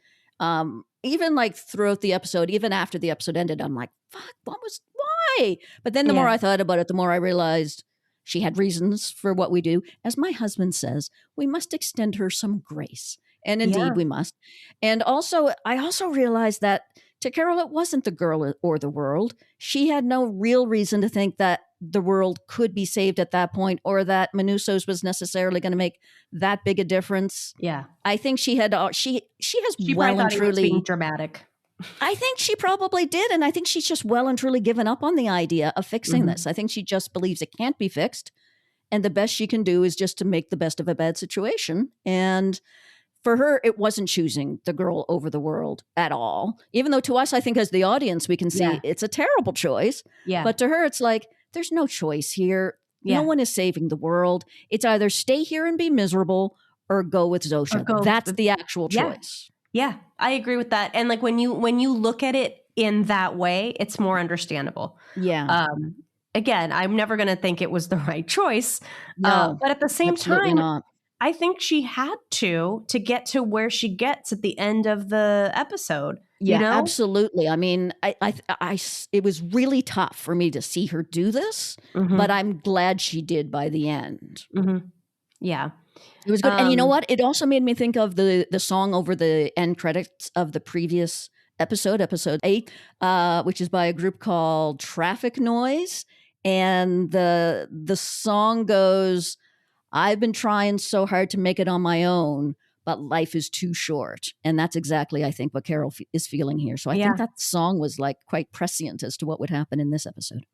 Even like throughout the episode, even after the episode ended, I'm like, fuck, why? But then the more I thought about it, the more I realized she had reasons for what we do. As my husband says, we must extend her some grace. And indeed we must. And also, I also realized that to Carol, it wasn't the girl or the world. She had no real reason to think that the world could be saved at that point, or that Manousos was necessarily going to make that big a difference. Yeah, I think she has well and truly being dramatic. I think she probably did, and I think she's just well and truly given up on the idea of fixing this. I think she just believes it can't be fixed, and the best she can do is just to make the best of a bad situation. And for her, it wasn't choosing the girl over the world at all. Even though to us, I think as the audience, we can see it's a terrible choice. Yeah. But to her, it's like, there's no choice here. No one is saving the world. It's either stay here and be miserable or go with Zosha. That's the actual choice. Yeah, I agree with that. And like when you look at it in that way, it's more understandable. Yeah. Again, I'm never going to think it was the right choice. No, but at the same time, not. I think she had to get to where she gets at the end of the episode. Yeah, absolutely. I mean, it was really tough for me to see her do this, but I'm glad she did by the end. Yeah. It was good. And you know what? It also made me think of the song over the end credits of the previous episode 8, which is by a group called Traffic Noise. And the song goes, I've been trying so hard to make it on my own, but life is too short. And that's exactly, I think, what Carol is feeling here. So I think that song was like quite prescient as to what would happen in this episode.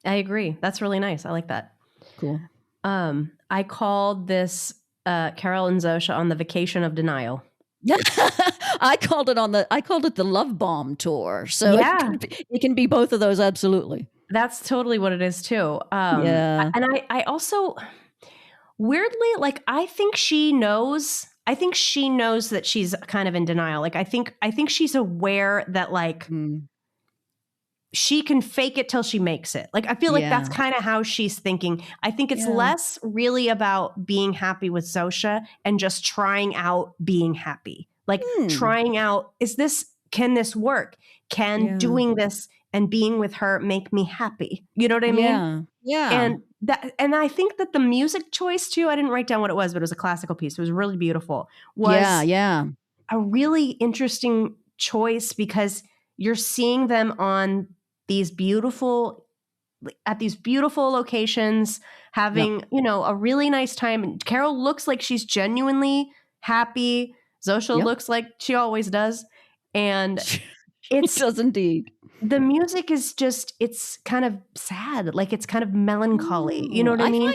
I agree. That's really nice. I like that. Cool. I called this Carol and Zosha on the Vacation of Denial. I called it the Love Bomb Tour. So it can be both of those. Absolutely. That's totally what it is too. And I also weirdly, like, I think she knows that she's kind of in denial. Like, I think she's aware that like she can fake it till she makes it. Like, I feel like that's kind of how she's thinking. I think it's less really about being happy with Zosha and just trying out being happy. Like trying out, can this work? Can doing this and being with her make me happy? You know what I mean? Yeah. And I think that the music choice too, I didn't write down what it was, but it was a classical piece. It was really beautiful. A really interesting choice because you're seeing them on these beautiful locations, having, a really nice time. Carol looks like she's genuinely happy. Zosha looks like she always does. And It does indeed. The music is just, it's kind of sad. Like it's kind of melancholy. You know what I mean?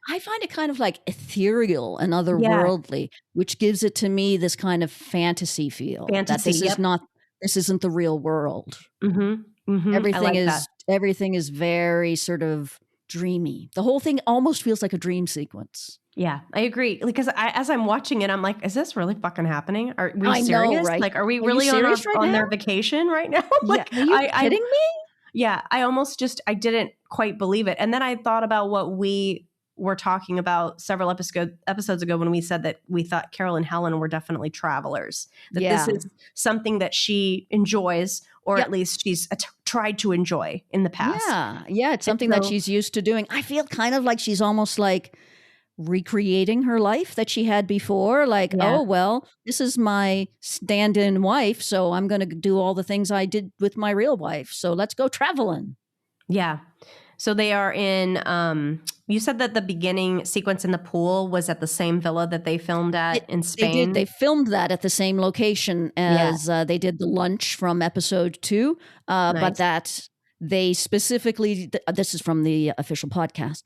I find it kind of like ethereal and otherworldly, which gives it to me this kind of fantasy feel that this is not, this isn't the real world. Everything is very sort of dreamy. The whole thing almost feels like a dream sequence. Yeah, I agree. Because as I'm watching it, I'm like, is this really fucking happening? Are we serious? Know, right? Like, are we really on their vacation right now? Like, are you kidding me? Yeah, I didn't quite believe it. And then I thought about what we were talking about several episodes ago when we said that we thought Carol and Helen were definitely travelers. That this is something that she enjoys, or at least she's tried to enjoy in the past. Yeah, it's something that she's used to doing. I feel kind of like she's almost like recreating her life that she had before. Like, oh, well, this is my stand-in wife, so I'm going to do all the things I did with my real wife. So let's go traveling. Yeah. So they are in, you said that the beginning sequence in the pool was at the same villa that they filmed at in Spain. They filmed that at the same location as they did the lunch from episode 2. But that they specifically, this is from the official podcast,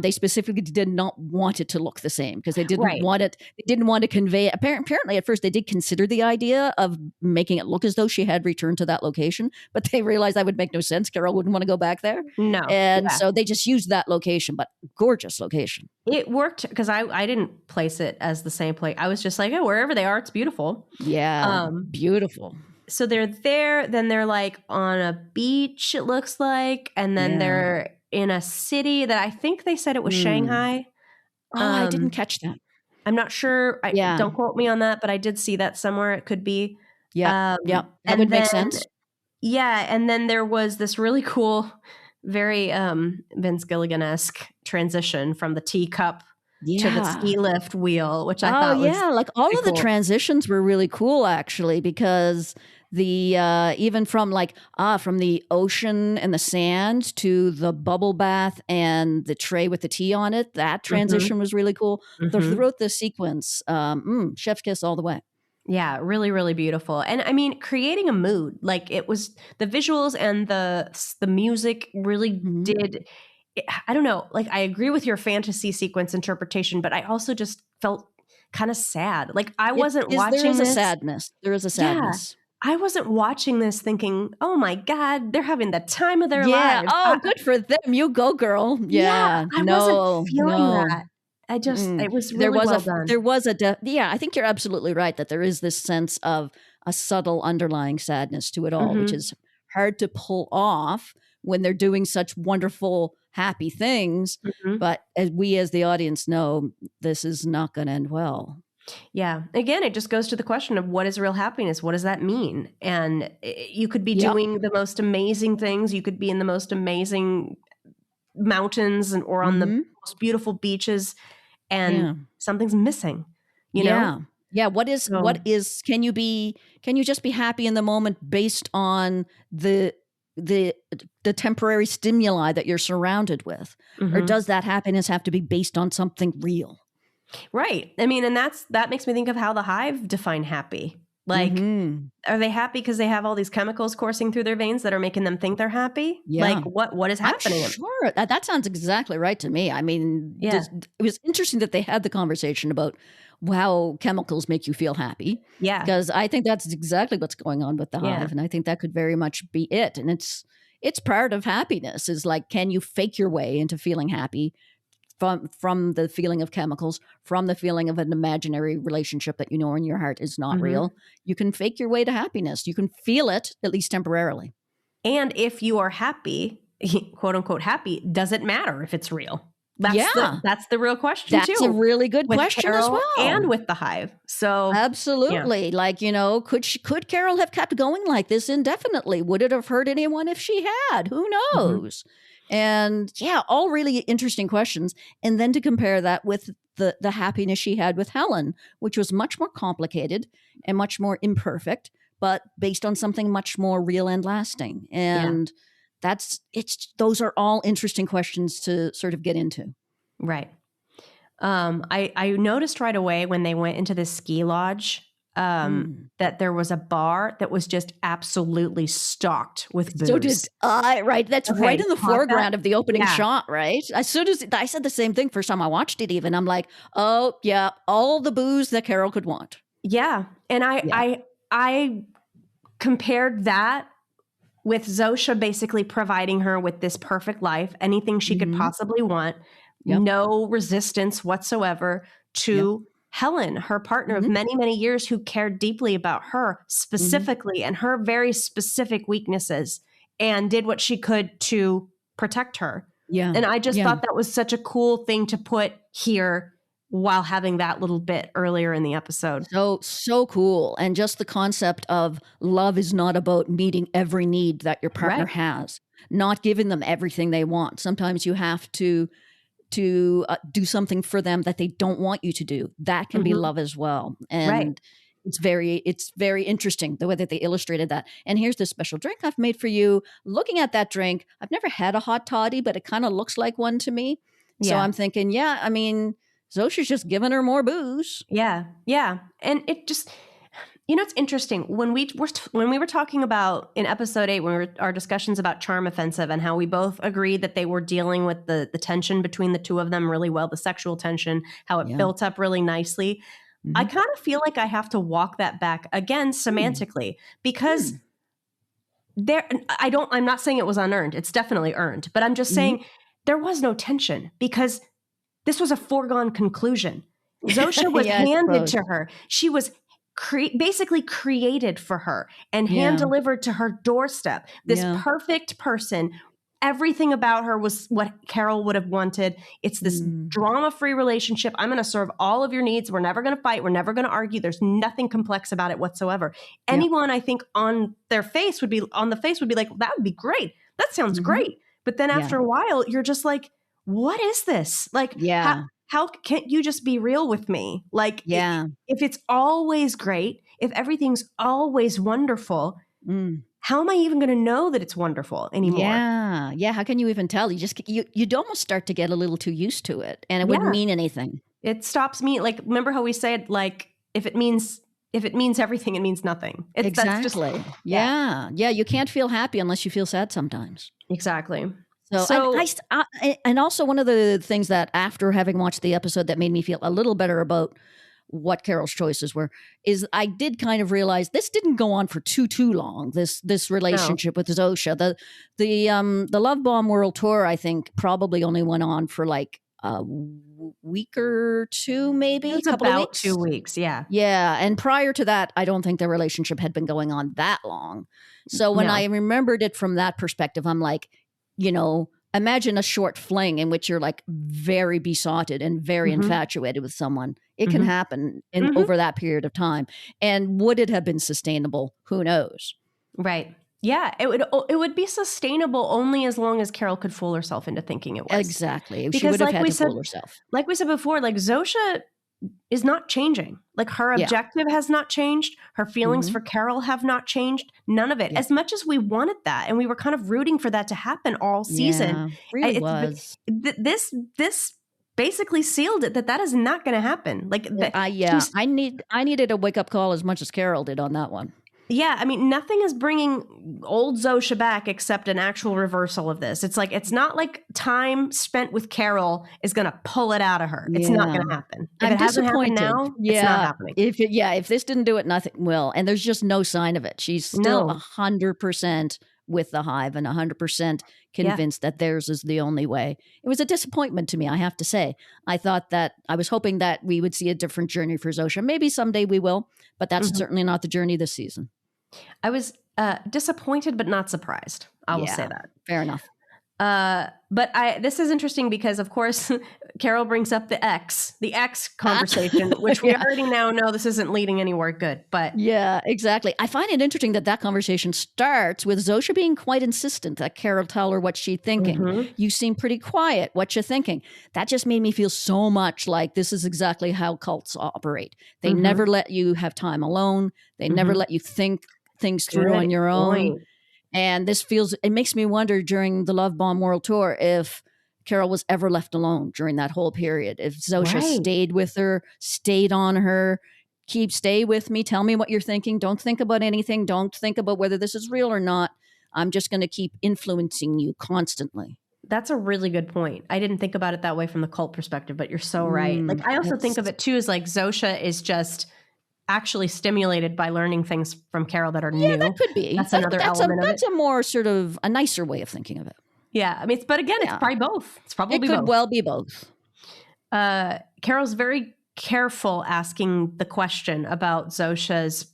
they specifically did not want it to look the same because they didn't want it. They didn't want to convey. Apparently, at first, they did consider the idea of making it look as though she had returned to that location, but they realized that would make no sense. Carol wouldn't want to go back there. No. And so they just used that location, but gorgeous location. It worked because I didn't place it as the same place. I was just like, oh, wherever they are, it's beautiful. Yeah, beautiful. So they're there, then they're like on a beach, it looks like, and then they're in a city that I think they said it was Shanghai. Oh, I didn't catch that. I'm not sure. Don't quote me on that, but I did see that somewhere. It could be. Yeah, that would make sense. Yeah, and then there was this really cool, very Vince Gilligan-esque transition from the teacup to the ski lift wheel, which I thought was like all of the transitions were really cool actually, because the even from from the ocean and the sand to the bubble bath and the tray with the tea on it, that transition was really cool. Throughout the sequence, chef's kiss all the way. Yeah, really, really beautiful. And I mean, creating a mood, like it was the visuals and the music really did. I don't know, like I agree with your fantasy sequence interpretation, but I also just felt kind of sad. Like I wasn't watching this. There is a sadness. I wasn't watching this thinking, oh my God, they're having the time of their lives. Oh, good for them. You go, girl. Yeah. I wasn't feeling that. I just, it was really well done. There was I think you're absolutely right that there is this sense of a subtle underlying sadness to it all, which is hard to pull off when they're doing such wonderful, happy things. But as the audience know, this is not going to end well. Yeah. Again, it just goes to the question of what is real happiness? What does that mean? And you could be doing the most amazing things. You could be in the most amazing mountains or on the most beautiful beaches, and something's missing, you know? Yeah. What is, can you just be happy in the moment based on the temporary stimuli that you're surrounded with? Or does that happiness have to be based on something real? Right. I mean, and that makes me think of how the Hive define happy. Like, are they happy because they have all these chemicals coursing through their veins that are making them think they're happy? Yeah. Like, what is happening? I'm sure. That sounds exactly right to me. I mean, it was interesting that they had the conversation about how chemicals make you feel happy. Yeah. Because I think that's exactly what's going on with the Hive. And I think that could very much be it. And it's part of happiness is like, can you fake your way into feeling happy from the feeling of chemicals, from the feeling of an imaginary relationship that you know in your heart is not real? You can fake your way to happiness. You can feel it, at least temporarily. And if you are happy, quote unquote happy, does it matter if it's real? That's the real question too. That's a really good question Carol as well. And with the Hive. So absolutely. Like, could Carol have kept going like this indefinitely? Would it have hurt anyone if she had? Who knows? And all really interesting questions. And then to compare that with the happiness she had with Helen, which was much more complicated and much more imperfect, but based on something much more real and lasting. And those are all interesting questions to sort of get into. Right. I noticed right away when they went into the ski lodge that there was a bar that was just absolutely stocked with booze. So did I, right? That's Okay, right in the caught foreground that? of the opening Yeah. shot, right? As soon as I said the same thing first time I watched it, even I'm like, oh yeah, all the booze that Carol could want. Yeah. And I compared that with Zosha basically providing her with this perfect life, anything she could possibly want, no resistance whatsoever to Helen, her partner of many, many years, who cared deeply about her specifically and her very specific weaknesses, and did what she could to protect her. Yeah. And I just thought that was such a cool thing to put here while having that little bit earlier in the episode. So cool. And just the concept of love is not about meeting every need that your partner has, not giving them everything they want. Sometimes you have to do something for them that they don't want you to do. That can be love as well. And it's very interesting the way that they illustrated that. And here's this special drink I've made for you. Looking at that drink, I've never had a hot toddy, but it kind of looks like one to me. So I'm thinking, I mean, Zosha's just giving her more booze. Yeah. And it just, it's interesting when we were talking about in episode 8, when our discussions about Charm Offensive, and how we both agreed that they were dealing with the tension between the two of them really well, the sexual tension, how it built up really nicely. I kind of feel like I have to walk that back again semantically, because I'm not saying it was unearned. It's definitely earned, but I'm just saying there was no tension because this was a foregone conclusion. Zosha was handed to her. She was basically created for her and hand delivered to her doorstep. This perfect person. Everything about her was what Carol would have wanted. It's this drama-free relationship. I'm going to serve all of your needs. We're never going to fight. We're never going to argue. There's nothing complex about it whatsoever. Anyone, I think, on the face would be like, that would be great. That sounds great. But then after a while, you're just like, what is this? Like, how can't you just be real with me? Like, if it's always great, if everything's always wonderful, how am I even going to know that it's wonderful anymore? Yeah. How can you even tell? You'd almost start to get a little too used to it, and it wouldn't mean anything. It stops me. Like, remember how we said, like, if it means everything, it means nothing. Exactly. That's just, You can't feel happy unless you feel sad sometimes. Exactly. So and also one of the things that after having watched the episode that made me feel a little better about what Carol's choices were is I did kind of realize this didn't go on for too long. This relationship with Zosha, the Love Bomb World Tour, I think probably only went on for like a week or two, maybe. It's about 2 weeks. Yeah. And prior to that, I don't think their relationship had been going on that long. So when I remembered it from that perspective, I'm like, imagine a short fling in which you're like very besotted and very infatuated with someone. It can happen over that period of time. And would it have been sustainable? Who knows? Right. Yeah, it would be sustainable only as long as Carol could fool herself into thinking it was. Exactly. Because she would have had to fool herself. Like we said before, like Zosha is not changing. Like her objective has not changed. Her feelings for Carol have not changed. None of it. As much as we wanted that, and we were kind of rooting for that to happen all season. Really was. This basically sealed it that is not going to happen. Like, I needed a wake up call as much as Carol did on that one. Yeah, I mean, nothing is bringing old Zosha back except an actual reversal of this. It's like, it's not like time spent with Carol is going to pull it out of her. It's not going to happen. If it hasn't happened now, it's not happening. If this didn't do it, nothing will. And there's just no sign of it. She's still 100% with the Hive and 100% convinced that theirs is the only way. It was a disappointment to me, I have to say. I was hoping that we would see a different journey for Zosha. Maybe someday we will, but that's certainly not the journey this season. I was disappointed, but not surprised. I will say that. Fair enough. But this is interesting because, of course, Carol brings up the X conversation, which we already now know this isn't leading anywhere good. But yeah, exactly. I find it interesting that conversation starts with Zosha being quite insistent that Carol tell her what she's thinking. You seem pretty quiet. What you thinking? That just made me feel so much like this is exactly how cults operate. They never let you have time alone. They never let you think things through on your own. And it makes me wonder during the Love Bomb World Tour if Carol was ever left alone during that whole period. If Zosha stayed with her, stayed on her, stay with me. Tell me what you're thinking. Don't think about anything. Don't think about whether this is real or not. I'm just going to keep influencing you constantly. That's a really good point. I didn't think about it that way from the cult perspective, but you're so right. Like, I also think of it too as like Zosha is just actually stimulated by learning things from Carol that are new. Yeah, that could be. That's another element of it. That's a more sort of a nicer way of thinking of it. Yeah. I mean, but again, it's probably both. It's probably both. It could well be both. Carol's very careful asking the question about Zosha's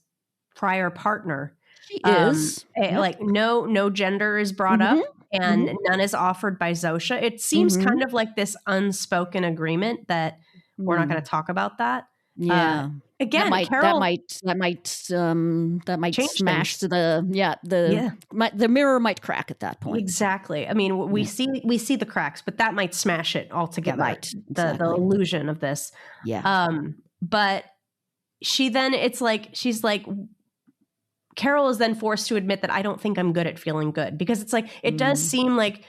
prior partner. She is. Like no gender is brought up and none is offered by Zosha. It seems kind of like this unspoken agreement that we're not going to talk about that. Yeah. Again, that might smash the mirror might crack at that point. Exactly. I mean, we see the cracks, but that might smash it altogether. Right. The illusion of this. Yeah. But she's like, Carol is then forced to admit that I don't think I'm good at feeling good, because it's like, it does seem like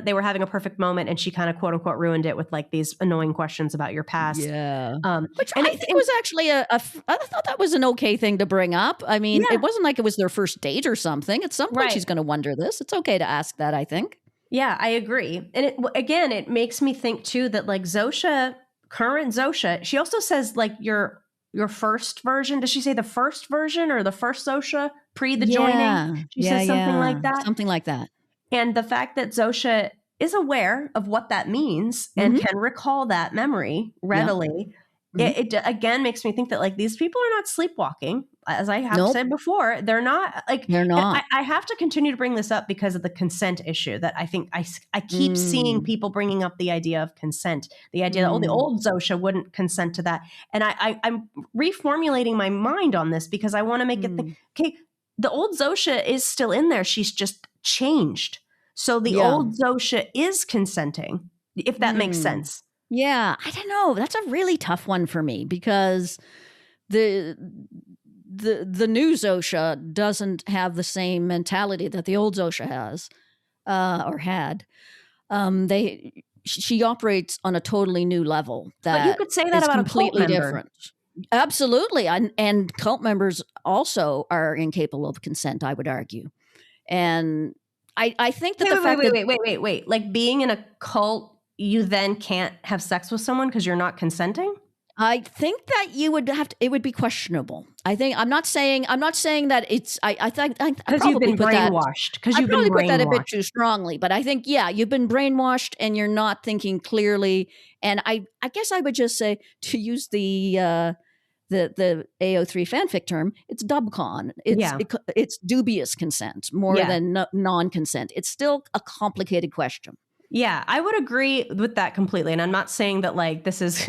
they were having a perfect moment and she kind of quote unquote ruined it with like these annoying questions about your past. Yeah. Which I think was actually I thought that was an okay thing to bring up. I mean, it wasn't like it was their first date or something. At some point she's going to wonder this. It's okay to ask that, I think. Yeah, I agree. And it makes me think too that like current Zosha, she also says like your first version. Does she say the first version or the first Zosha pre the joining? She says something like that. Something like that. And the fact that Zosha is aware of what that means and can recall that memory readily, it again makes me think that like these people are not sleepwalking. As I have said before, they're not. They're not. I have to continue to bring this up because of the consent issue that I think I keep seeing people bringing up the idea of consent, the idea that the old Zosha wouldn't consent to that. And I'm reformulating my mind on this because I want to make it think, okay, the old Zosha is still in there. She's just changed. So the old Zosha is consenting, if that makes sense. Yeah, I don't know. That's a really tough one for me because the new Zosha doesn't have the same mentality that the old Zosha has or had. She operates on a totally new level. But you could say that about completely a cult member. Different. Absolutely, and cult members also are incapable of consent, I would argue. And I think that wait. Like being in a cult, you then can't have sex with someone because you're not consenting? I think that it would be questionable. I'm not saying that it's, I think because you've been brainwashed. I probably put that a bit too strongly, but I think, you've been brainwashed and you're not thinking clearly. And I guess I would just say, to use the AO3 fanfic term, it's dubcon. It's dubious consent more than non-consent. It's still a complicated question. Yeah, I would agree with that completely. And I'm not saying that like this is,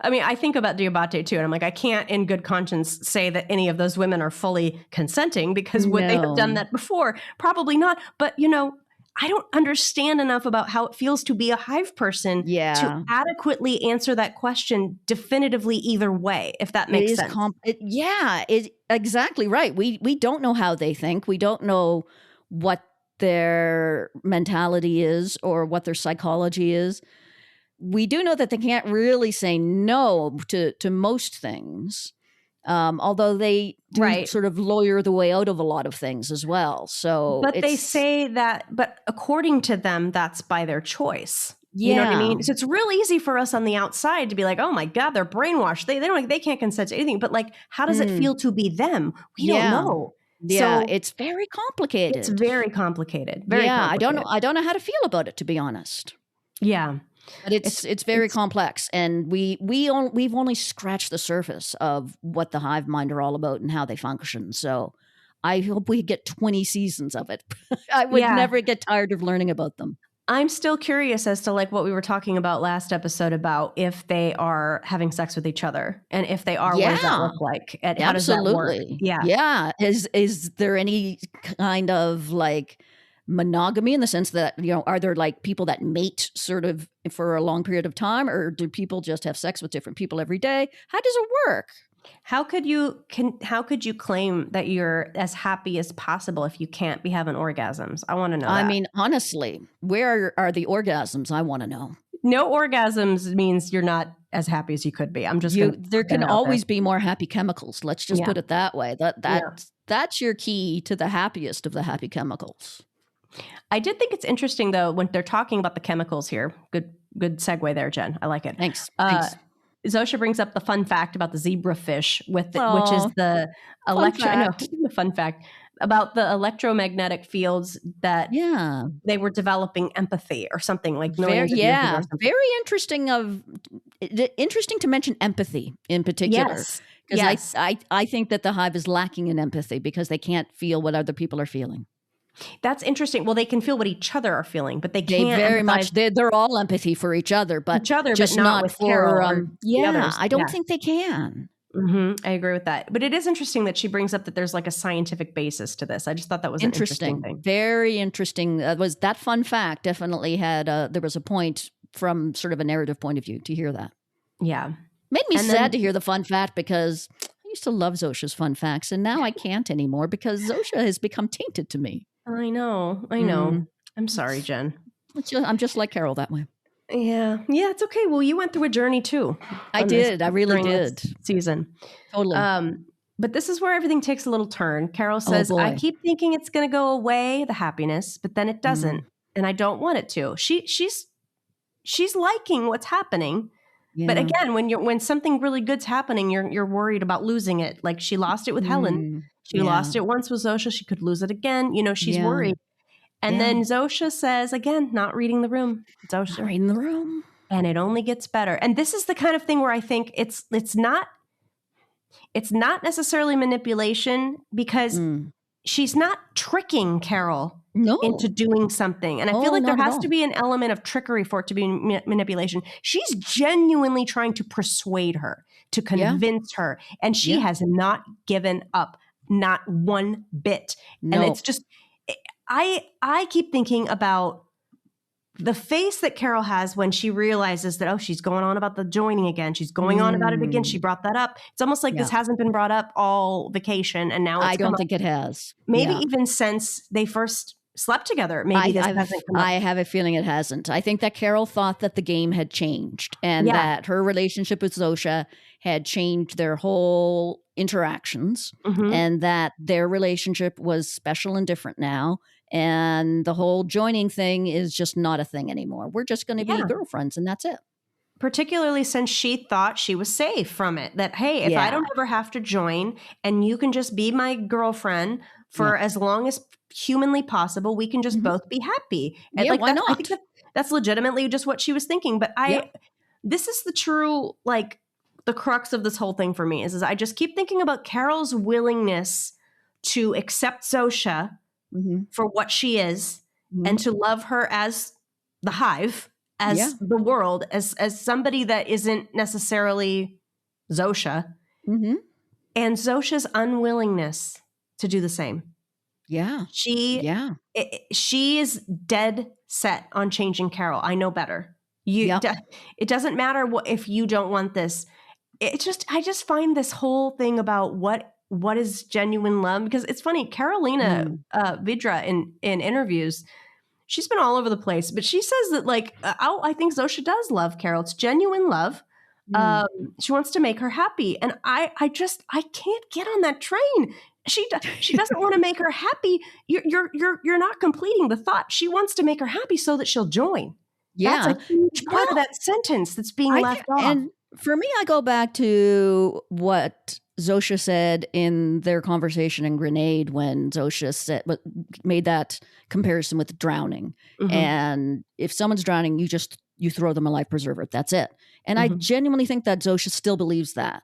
I mean, I think about Diabate too. And I'm like, I can't in good conscience say that any of those women are fully consenting because would they have done that before? Probably not. But, I don't understand enough about how it feels to be a hive person to adequately answer that question definitively either way, if that makes sense. Exactly right. We don't know how they think. We don't know what their mentality is or what their psychology is. We do know that they can't really say no to most things, although they do sort of lawyer the way out of a lot of things as well. So, but they say that, but according to them, that's by their choice. You know what I mean? So it's real easy for us on the outside to be like, oh my God, they're brainwashed. They can't consent to anything. But like, how does it feel to be them? We don't know. Yeah, so it's very complicated. It's very complicated. Very complicated. I don't know how to feel about it, to be honest. Yeah. But it's very complex, and we've only scratched the surface of what the hive mind are all about and how they function. So I hope we get 20 seasons of it. I would never get tired of learning about them. I'm still curious as to like what we were talking about last episode about if they are having sex with each other, and if they are, what does that look like? And how does that work? Yeah. Is there any kind of like monogamy in the sense that, are there like people that mate sort of for a long period of time, or do people just have sex with different people every day? How does it work? How could you claim that you're as happy as possible if you can't be having orgasms? I want to know that. I mean, honestly, where are the orgasms? I want to know. No orgasms means you're not as happy as you could be. I'm just there can always be more happy chemicals. Let's just put it that way. That's your key to the happiest of the happy chemicals. I did think it's interesting though when they're talking about the chemicals here. Good segue there, Jen. I like it. Thanks. Zosha brings up the fun fact about the zebrafish which is the fun fact about the electromagnetic fields that they were developing empathy or something like millions of years ago or something. Very interesting to mention empathy in particular. Because I think that the hive is lacking in empathy because they can't feel what other people are feeling. That's interesting. Well, they can feel what each other are feeling, but they can't. Very much. They're all empathy for each other, but just not with for Carol. I don't think they can. I agree with that. But it is interesting that she brings up that there's like a scientific basis to this. I just thought that was an interesting thing. Very interesting. Was that fun fact definitely had there was a point from sort of a narrative point of view to hear that. Yeah. Made me sad to hear the fun fact because I used to love Zosha's fun facts and now I can't anymore because Zosha has become tainted to me. I know. I'm sorry, Jen. I'm just like Carol that way. Yeah, it's okay. Well, you went through a journey too. I did. I really did. Season. Totally. But this is where everything takes a little turn. Carol says, I keep thinking it's going to go away, the happiness, but then it doesn't. And I don't want it to. She's liking what's happening. Yeah. But again, when something really good's happening, you're worried about losing it. Like she lost it with Helen. She lost it once with Zosha. She could lose it again. She's worried. And then Zosha says, again, not reading the room. Zosha. Not reading the room. And it only gets better. And this is the kind of thing where I think it's not necessarily manipulation because she's not tricking Carol into doing something. And I feel like there has to be an element of trickery for it to be manipulation. She's genuinely trying to persuade her, to convince her. And she has not given up. Not one bit. No. And it's just, I keep thinking about the face that Carol has when she realizes that, she's going on about the joining again. She's going on about it again. She brought that up. It's almost like this hasn't been brought up all vacation. And now it's I don't think it has. Maybe even since they first slept together. Maybe this hasn't come up. I have a feeling it hasn't. I think that Carol thought that the game had changed and that her relationship with Zosha had changed their whole interactions and that their relationship was special and different now. And the whole joining thing is just not a thing anymore. We're just going to be girlfriends and that's it. Particularly since she thought she was safe from it. That, hey, if I don't ever have to join and you can just be my girlfriend for as long as humanly possible, we can just both be happy. And why not? I think that's legitimately just what she was thinking. But this is the true, the crux of this whole thing for me is I just keep thinking about Carol's willingness to accept Zosha for what she is and to love her as the hive, as the world, as somebody that isn't necessarily Zosha, and Zosha's unwillingness to do the same. Yeah. She is dead set on changing Carol. I know better. It doesn't matter if you don't want this. I just find this whole thing about what is genuine love, because it's funny, Carolina Vidra in interviews, she's been all over the place, but she says that I think Zosha does love Carol. It's genuine love. She wants to make her happy. And I can't get on that train. She doesn't want to make her happy. You're not completing the thought. She wants to make her happy so that she'll join. Yeah. That's a huge part of that sentence that's being left off. And for me, I go back to what Zosha said in their conversation in Grenade when Zosha made that comparison with drowning. And if someone's drowning, you throw them a life preserver. That's it. And I genuinely think that Zosha still believes that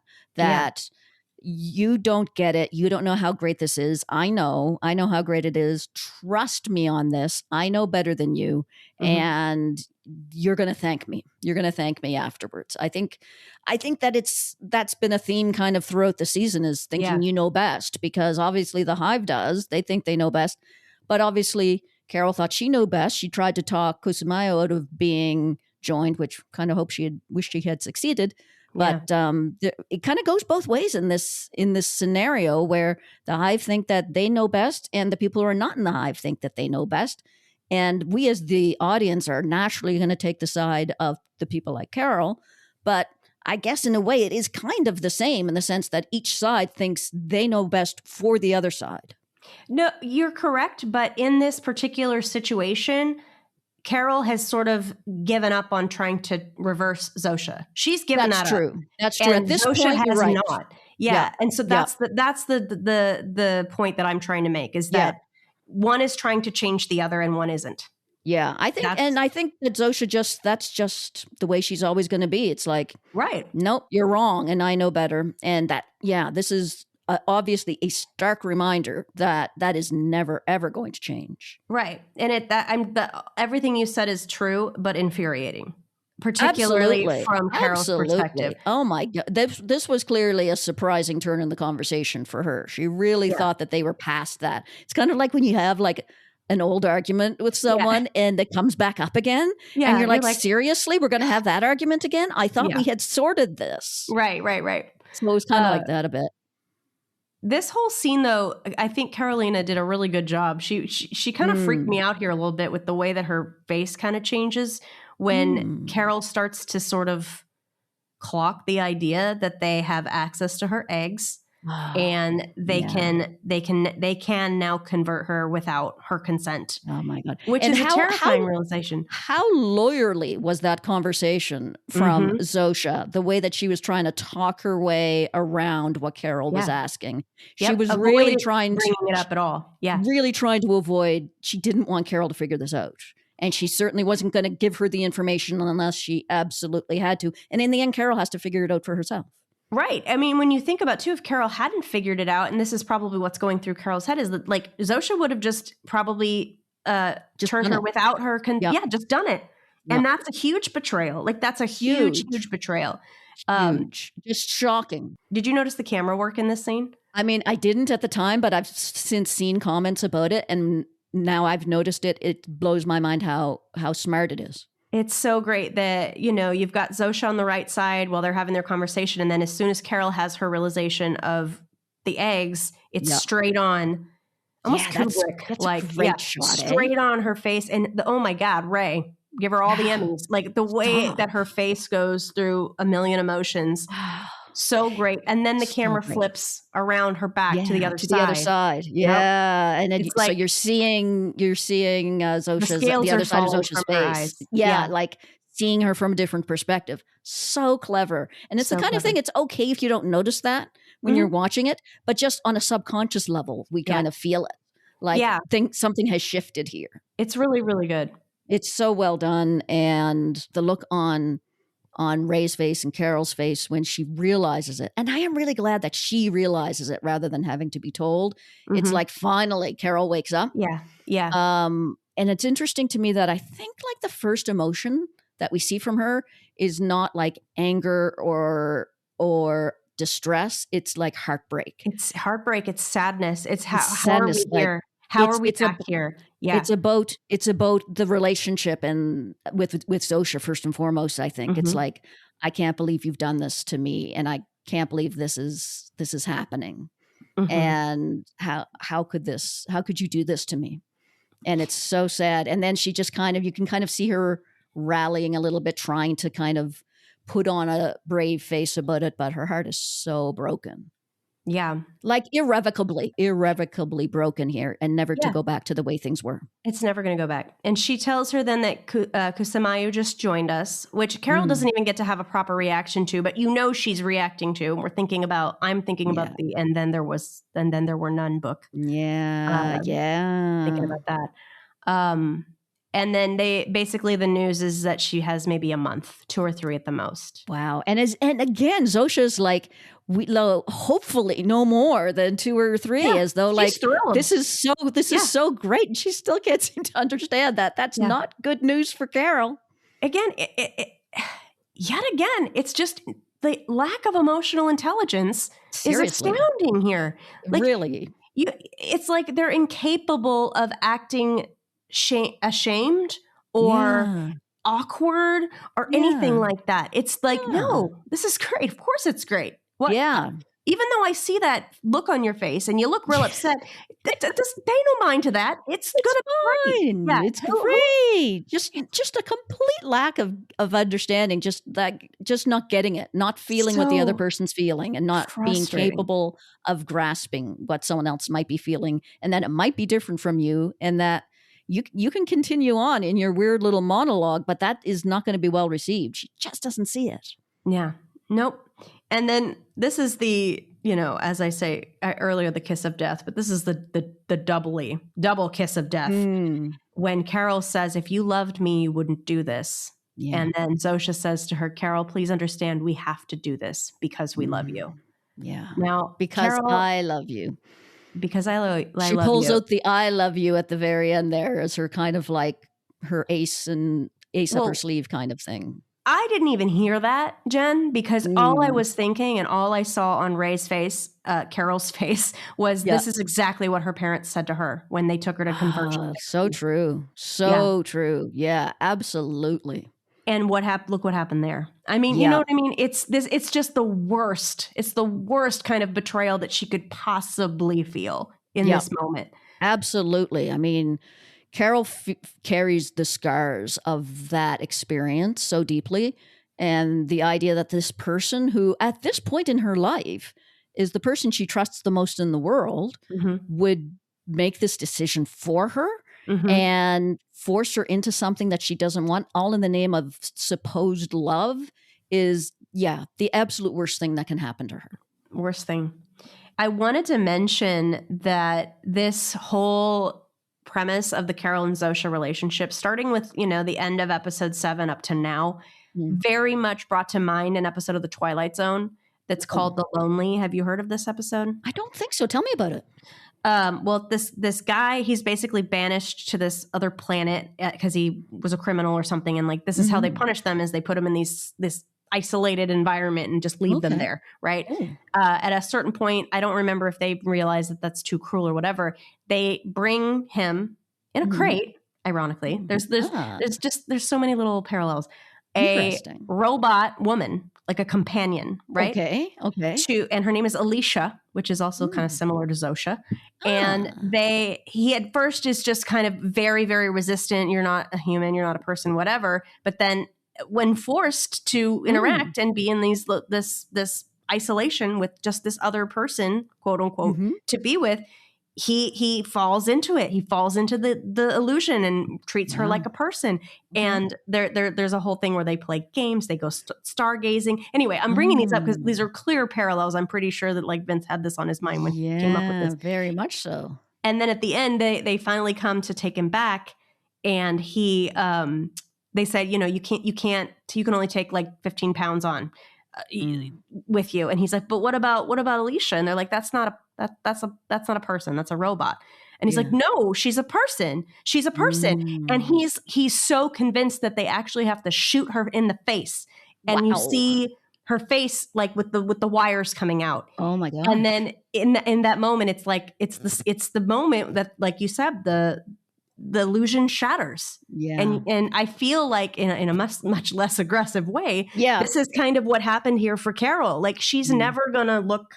you don't get it. You don't know how great this is. I know how great it is. Trust me on this. I know better than you. And you're going to thank me. You're going to thank me afterwards. I think that's been a theme kind of throughout the season is thinking you know best, because obviously the hive does. They think they know best. But obviously Carol thought she knew best. She tried to talk Kusumayo out of being joined, which kind of wished she had succeeded. But it kind of goes both ways in this scenario where the hive think that they know best and the people who are not in the hive think that they know best. And we as the audience are naturally going to take the side of the people like Carol. But I guess in a way it is kind of the same in the sense that each side thinks they know best for the other side. No, you're correct. But in this particular situation, Carol has sort of given up on trying to reverse Zosha. She's given that true. up. That's true. And At this Zosha point, has you're right. not. Yeah. And so that's the point that I'm trying to make is that one is trying to change the other and one isn't. Yeah, I think that Zosha that's just the way she's always going to be. It's like, right. Nope, you're wrong. And I know better. And this is obviously a stark reminder that is never, ever going to change. Right. And everything you said is true, but infuriating, particularly from Carol's perspective. Oh my God. This was clearly a surprising turn in the conversation for her. She really thought that they were past that. It's kind of like when you have like an old argument with someone and it comes back up again. Yeah, and you're like, seriously, we're going to have that argument again? I thought we had sorted this. Right. So it was kind of like that a bit. This whole scene, though, I think Carolina did a really good job. She kind of freaked me out here a little bit with the way that her face kind of changes when Carol starts to sort of clock the idea that they have access to her eggs. And they can now convert her without her consent. Oh my God. Which is a terrifying realization. How lawyerly was that conversation from Zosha, the way that she was trying to talk her way around what Carol was asking. She was really trying to bring it up at all. Yeah. Really trying to avoid, she didn't want Carol to figure this out. And she certainly wasn't going to give her the information unless she absolutely had to. And in the end, Carol has to figure it out for herself. Right. I mean, when you think about, too, if Carol hadn't figured it out, and this is probably what's going through Carol's head, is that, like, Zosha would have just probably turned her without her. Just done it. Yep. And that's a huge betrayal. Like, that's a huge betrayal. Huge. Just shocking. Did you notice the camera work in this scene? I mean, I didn't at the time, but I've since seen comments about it. And now I've noticed it. It blows my mind how smart it is. It's so great that, you've got Zosha on the right side while they're having their conversation. And then as soon as Carol has her realization of the eggs, it's straight on. Almost Kubrick. That's like, a great shot, straight on her face. And oh my God, Ray, give her all the Emmys. Like the way that her face goes through a million emotions. So great. And then the camera flips around her back to the other side. Yeah. And then so you're seeing Zosha's, the other side of Zosha's face. Yeah. Like seeing her from a different perspective. So clever. And it's the kind of thing, it's okay if you don't notice that when you're watching it, but just on a subconscious level, we kind of feel it. Like think something has shifted here. It's really, really good. It's so well done. And the look on Ray's face and Carol's face when she realizes it. And I am really glad that she realizes it rather than having to be told. It's like finally Carol wakes up. Yeah. And it's interesting to me that I think like the first emotion that we see from her is not like anger or distress. It's like heartbreak. It's heartbreak. It's sadness. It's how are we here? How are we back here? Yeah. It's about the relationship and with Zosha first and foremost, I think. It's like, I can't believe you've done this to me and I can't believe this is happening. And how could you do this to me? And it's so sad. And then she just you can kind of see her rallying a little bit, trying to kind of put on a brave face about it, but her heart is so broken. Yeah. Like irrevocably broken here and never to go back to the way things were. It's never going to go back. And she tells her then that Kusamayu just joined us, which Carol doesn't even get to have a proper reaction to, but she's reacting to. I'm thinking about the and then there were none book. Yeah. Thinking about that. And then the news is that she has maybe a month, 2 or 3 at the most. Wow. And again, Zosha's like, hopefully no more than 2 or 3, as though like thrilled. This is so great. And she still can't seem to understand that. That's not good news for Carol. Again, yet again, it's just the lack of emotional intelligence is astounding here. Like, really, it's like they're incapable of acting ashamed or awkward or anything like that. It's like, no, this is great. Of course it's great. What? Yeah. even though I see that look on your face and you look real upset, pay no mind to that. It's gonna be great. Fine. Yeah. It's great. Just a complete lack of understanding, just not getting it, not feeling what the other So person's feeling, and not being frustrating. capable of grasping what someone else might be feeling, and that it might be different from you, and that you can continue on in your weird little monologue, but that is not going to be well received. She just doesn't see it. Yeah. Nope. And then this is the, as I say earlier, the kiss of death, but this is the double kiss of death. When Carol says, if you loved me, you wouldn't do this. Yeah. And then Zosha says to her, Carol, please understand we have to do this because we love you. Yeah. Now, because Carol, I love you. Because I love you. She pulls out the I love you at the very end there as her kind of like her ace up her sleeve kind of thing. I didn't even hear that, Jen, because all I was thinking and all I saw on Ray's face, Carol's face, was this is exactly what her parents said to her when they took her to conversion. So true. So true. Yeah, absolutely. And look what happened there. I mean, you know what I mean? It's just the worst. It's the worst kind of betrayal that she could possibly feel in this moment. Absolutely. I mean, Carol carries the scars of that experience so deeply. And the idea that this person who at this point in her life is the person she trusts the most in the world would make this decision for her and force her into something that she doesn't want, all in the name of supposed love, is, the absolute worst thing that can happen to her. Worst thing. I wanted to mention that this whole premise of the Carol and Zosha relationship, starting with, the end of episode 7 up to now, very much brought to mind an episode of The Twilight Zone that's called The Lonely. Have you heard of this episode? I don't think so. Tell me about it. Well, this guy, he's basically banished to this other planet because he was a criminal or something. And like, this is how they punish them, is they put him in this isolated environment and just leave them there. Right. At a certain point, I don't remember if they realize that that's too cruel or whatever. They bring him in a crate. Ironically, there's so many little parallels. A robot woman, like a companion, right? Okay. And her name is Alicia, which is also kind of similar to Zosha. And he at first is just kind of very, very resistant. You're not a human, you're not a person, whatever. But then when forced to interact and be in this isolation with just this other person, quote unquote, to be with, he falls into it. He falls into the illusion and treats her like a person. And there's a whole thing where they play games. They go stargazing. Anyway, I'm bringing these up because these are clear parallels. I'm pretty sure that like Vince had this on his mind when he came up with this. Very much so. And then at the end, they finally come to take him back, and they said, you can only take like 15 pounds on with you. And he's like, but what about Alicia? And they're like, that's not a person. That's a robot. And he's like, no, she's a person. She's a person. And he's so convinced that they actually have to shoot her in the face. And you see her face like with the wires coming out. Oh my God. And then in that moment, it's like, it's the moment that, like you said, the illusion shatters. And I feel like in a much less aggressive way, this is kind of what happened here for Carol. Like, she's never gonna look,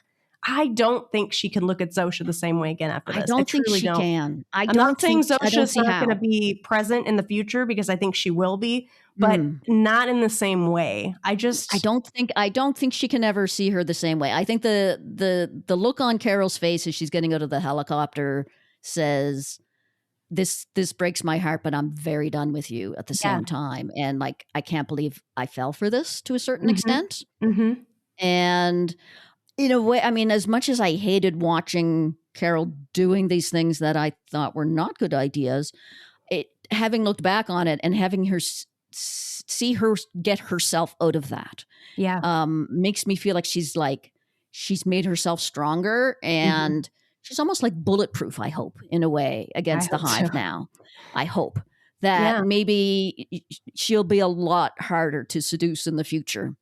I don't think she can look at Zosha the same way again after this. I don't think she can. I'm not saying Zosha's not going to be present in the future, because I think she will be, but not in the same way. I don't think she can ever see her the same way. I think the look on Carol's face as she's getting out of the helicopter says, this breaks my heart, but I'm very done with you at the same time. And like, I can't believe I fell for this to a certain extent. And in a way, I mean, as much as I hated watching Carol doing these things that I thought were not good ideas, having looked back on it and having her see her get herself out of that, makes me feel like she's made herself stronger, and she's almost like bulletproof, I hope, in a way, against the hive now. I hope that maybe she'll be a lot harder to seduce in the future.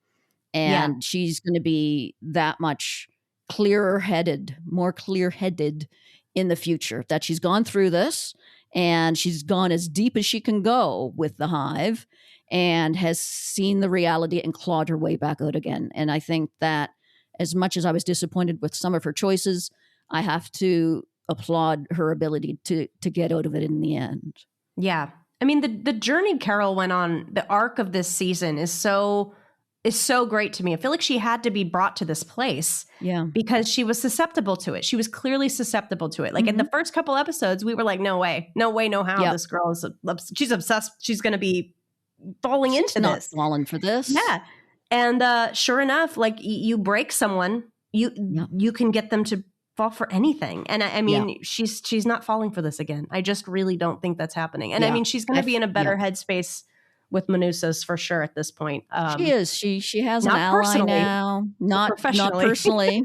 And she's going to be that much more clear-headed in the future, that she's gone through this and she's gone as deep as she can go with the hive and has seen the reality and clawed her way back out again. And I think that as much as I was disappointed with some of her choices, I have to applaud her ability to get out of it in the end. Yeah. I mean, the journey Carol went on, the arc of this season is so great to me. I feel like she had to be brought to this place because she was susceptible to it. She was clearly susceptible to it. Like in the first couple episodes, we were like, no way, no how this girl is, she's obsessed. She's going to be falling into not this. Falling for this. Yeah. And sure enough, like you break someone, you can get them to fall for anything. And I mean, she's not falling for this again. I just really don't think that's happening. And I mean, she's going to be in a better headspace with Manusas for sure at this point. She is. She has an ally now. Not personally,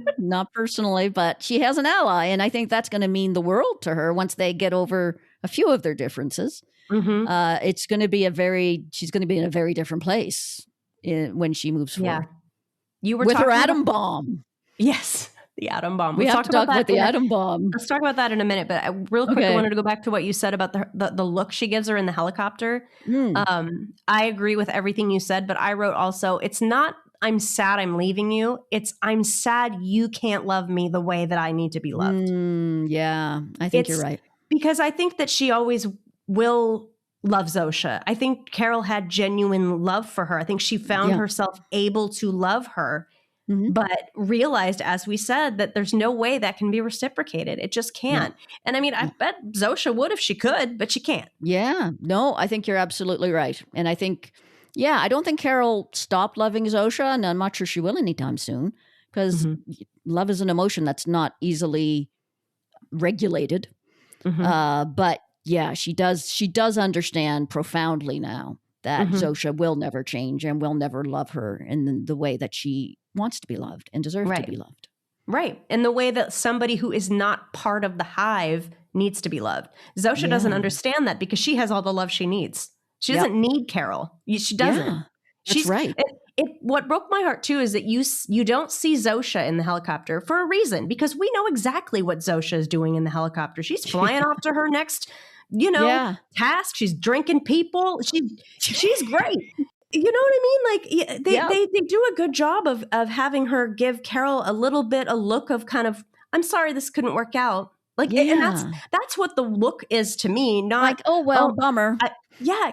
but she has an ally. And I think that's going to mean the world to her once they get over a few of their differences. It's going to be she's going to be in a very different place when she moves forward. You were with her atom bomb. Yes. The atom bomb. We have to talk about the atom bomb. Let's talk about that in a minute. But real quick, I wanted to go back to what you said about the look she gives her in the helicopter. I agree with everything you said, but I wrote also, it's not, I'm sad I'm leaving you. It's, I'm sad you can't love me the way that I need to be loved. Yeah, I think you're right. Because I think that she always will love Zosha. I think Carol had genuine love for her. I think she found herself able to love her. But realized, as we said, that there's no way that can be reciprocated. It just can't. And I mean, I bet Zosha would if she could, but she can't. Yeah. No, I think you're absolutely right. And I think, I don't think Carol stopped loving Zosha, and I'm not sure she will anytime soon, because love is an emotion that's not easily regulated. But yeah, she does understand profoundly now that Zosha will never change and will never love her in the way that she wants to be loved and deserves to be loved. Right. And the way that somebody who is not part of the hive needs to be loved. Zosha doesn't understand that because she has all the love she needs. She doesn't need Carol. She doesn't. Yeah, that's right. What broke my heart too is that you don't see Zosha in the helicopter for a reason, because we know exactly what Zosha is doing in the helicopter. She's flying off to her next task. She's drinking people. She's great. You know what I mean? Like they do a good job of having her give Carol a look of kind of, I'm sorry this couldn't work out. Like, and that's what the look is to me. Not like, oh, well, bummer.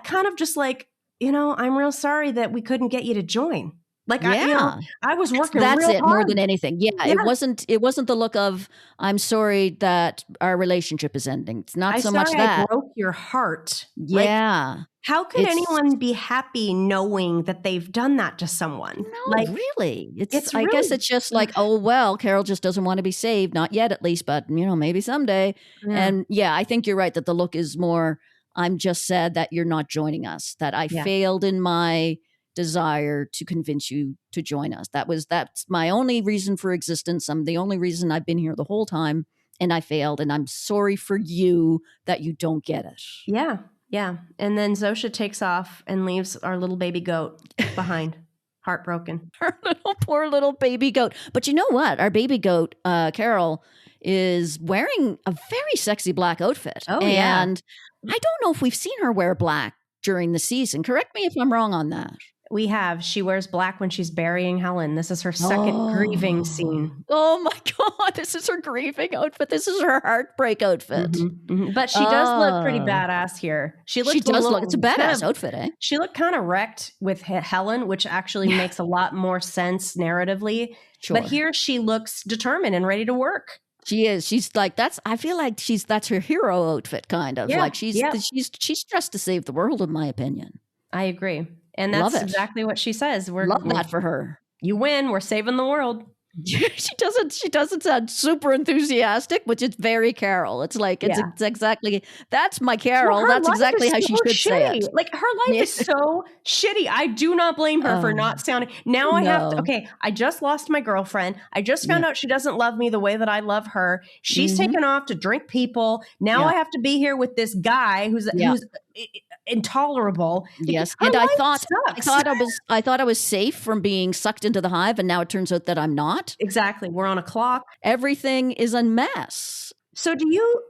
Kind of just like, I'm real sorry that we couldn't get you to join. Like, I was working That's real it hard. more than anything. Yeah, it wasn't the look of, I'm sorry that our relationship is ending. It's not so much that. I broke your heart. Yeah. Like, how could anyone be happy knowing that they've done that to someone? No, like, really. I guess it's just like, oh, well, Carol just doesn't want to be saved. Not yet, at least, but, maybe someday. Yeah. And I think you're right that the look is more, I'm just sad that you're not joining us, that I failed in my desire to convince you to join us. That's my only reason for existence. I'm the only reason I've been here the whole time, and I failed, and I'm sorry for you that you don't get it. Yeah. Yeah. And then Zosha takes off and leaves our little baby goat behind, heartbroken. Our poor little baby goat. But you know what? Our baby goat, Carol, is wearing a very sexy black outfit. Oh, and I don't know if we've seen her wear black during the season. Correct me if I'm wrong on that. We have. She wears black when she's burying Helen. This is her second grieving scene. Oh my God. This is her grieving outfit. This is her heartbreak outfit. But she does look pretty badass here. She does look. It's a badass outfit, eh? She looked kind of wrecked with Helen, which actually makes a lot more sense narratively. Sure. But here she looks determined and ready to work. She is. She's like, I feel like that's her hero outfit, kind of. Like she's dressed to save the world, in my opinion. I agree. And that's exactly what she says. Love that for her. You win. We're saving the world. She doesn't sound super enthusiastic, which is very Carol. It's like, it's exactly, that's my Carol. Well, that's exactly how she should say it. Like, her life is so shitty. I do not blame her for not sounding. Now I have to, I just lost my girlfriend. I just found out she doesn't love me the way that I love her. She's taken off to drink people. Now I have to be here with this guy who's intolerable. Yes. And I thought I was safe from being sucked into the hive, and now it turns out that I'm not. Exactly. We're on a clock. Everything is a mess. So do you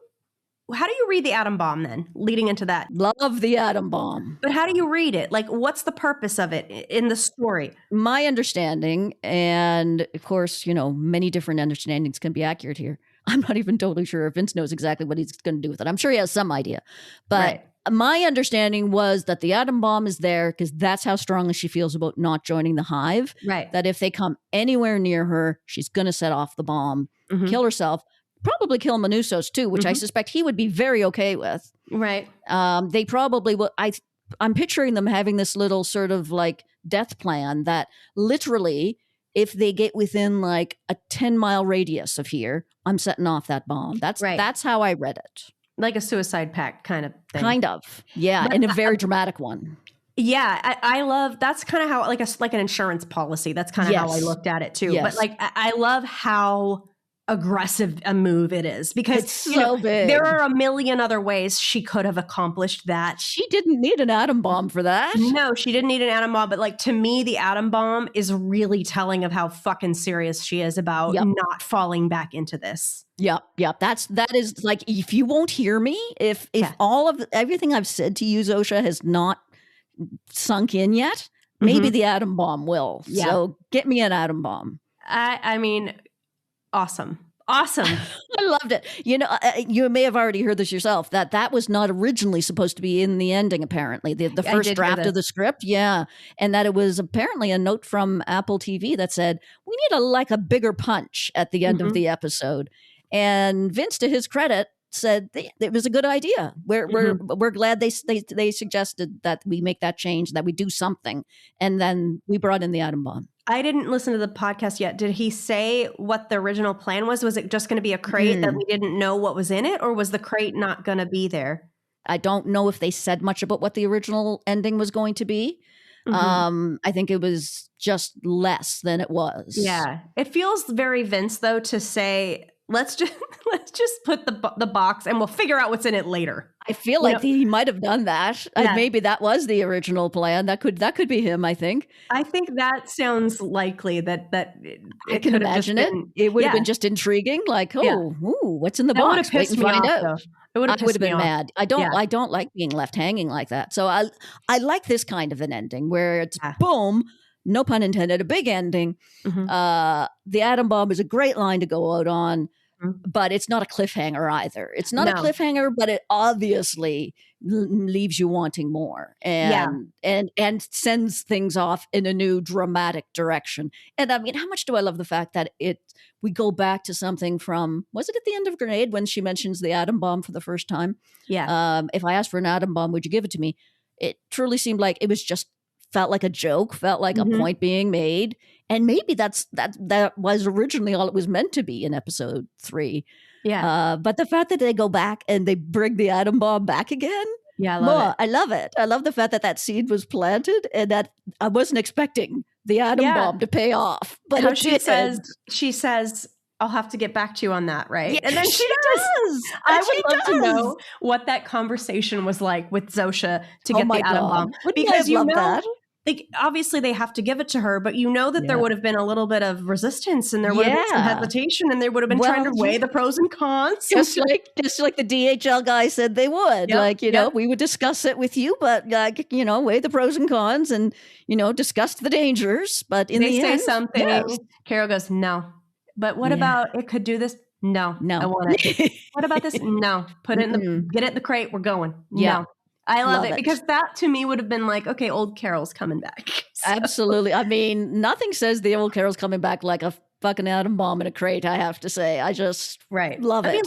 how do you read the atom bomb then, leading into that? Love the atom bomb. But how do you read it? Like, what's the purpose of it in the story? My understanding, and of course, many different understandings can be accurate here. I'm not even totally sure if Vince knows exactly what he's going to do with it. I'm sure he has some idea. But my understanding was that the atom bomb is there because that's how strongly she feels about not joining the hive. Right. That if they come anywhere near her, she's going to set off the bomb, kill herself, probably kill Manusos too, which I suspect he would be very okay with. Right. They probably will. I'm picturing them having this little sort of like death plan that literally, if they get within like a 10-mile radius of here, I'm setting off that bomb. That's how I read it. Like a suicide pact kind of thing. Kind of. Yeah. And a very dramatic one. Yeah. I love, that's kind of how, like an insurance policy. That's kind of how I looked at it too. Yes. But like, I love how aggressive a move it is, because it's so big. There are a million other ways she could have accomplished that. She didn't need an atom bomb for that. No, she didn't need an atom bomb. But like, to me, the atom bomb is really telling of how fucking serious she is about not falling back into this. Yep. That is like, if you won't hear me, if all of everything I've said to you, Zosha, has not sunk in yet, maybe the atom bomb will. Yeah. So get me an atom bomb. I mean, awesome. I loved it. You may have already heard this yourself, that was not originally supposed to be in the ending, apparently. The first draft of the script. Yeah. And that it was apparently a note from Apple TV that said, we need a bigger punch at the end of the episode. And Vince, to his credit, said it was a good idea. We're glad they suggested that we make that change, that we do something. And then we brought in the atom bomb. I didn't listen to the podcast yet. Did he say what the original plan was? Was it just going to be a crate that we didn't know what was in it? Or was the crate not going to be there? I don't know if they said much about what the original ending was going to be. I think it was just less than it was. Yeah. It feels very Vince, though, to say, let's just put the box and we'll figure out what's in it later. I feel like he might have done that. Yeah. Maybe that was the original plan. That could be him, I think. I think that sounds likely that I can imagine it. It would have been just intriguing. Like, what's in the box? Wait and find out. It would have been mad. I don't like being left hanging like that. So I like this kind of an ending where it's boom, no pun intended, a big ending. The atom bomb is a great line to go out on. But it's not a cliffhanger either. It's not a cliffhanger, but it obviously leaves you wanting more and sends things off in a new dramatic direction. And I mean, how much do I love the fact that we go back to something from, was it at the end of Grenade when she mentions the atom bomb for the first time? Yeah. If I asked for an atom bomb, would you give it to me? It truly seemed like it was just felt like a joke, felt like a point being made. And maybe that was originally all it was meant to be in episode 3. Yeah. But the fact that they go back and they bring the atom bomb back again. Yeah, I love it. I love the fact that seed was planted and that I wasn't expecting the atom bomb to pay off. But how she says, I'll have to get back to you on that, right? Yeah, and then she does. I would love to know what that conversation was like with Zosha to get the atom bomb. Because that. Like, obviously they have to give it to her, but that there would have been a little bit of resistance and there would have been some hesitation and they would have been trying to weigh the pros and cons. Just like the DHL guy said they would. We would discuss it with you, but weigh the pros and cons and, discuss the dangers. But in the end, they say something. Carol goes, no. But what about it could do this? No. I want it. What about this? No. Put it get it in the crate. We're going. Yeah. No. I love it because that to me would have been like, okay, old Carol's coming back. So. Absolutely. I mean, nothing says the old Carol's coming back like a fucking atom bomb in a crate, I have to say. I just love it. I mean,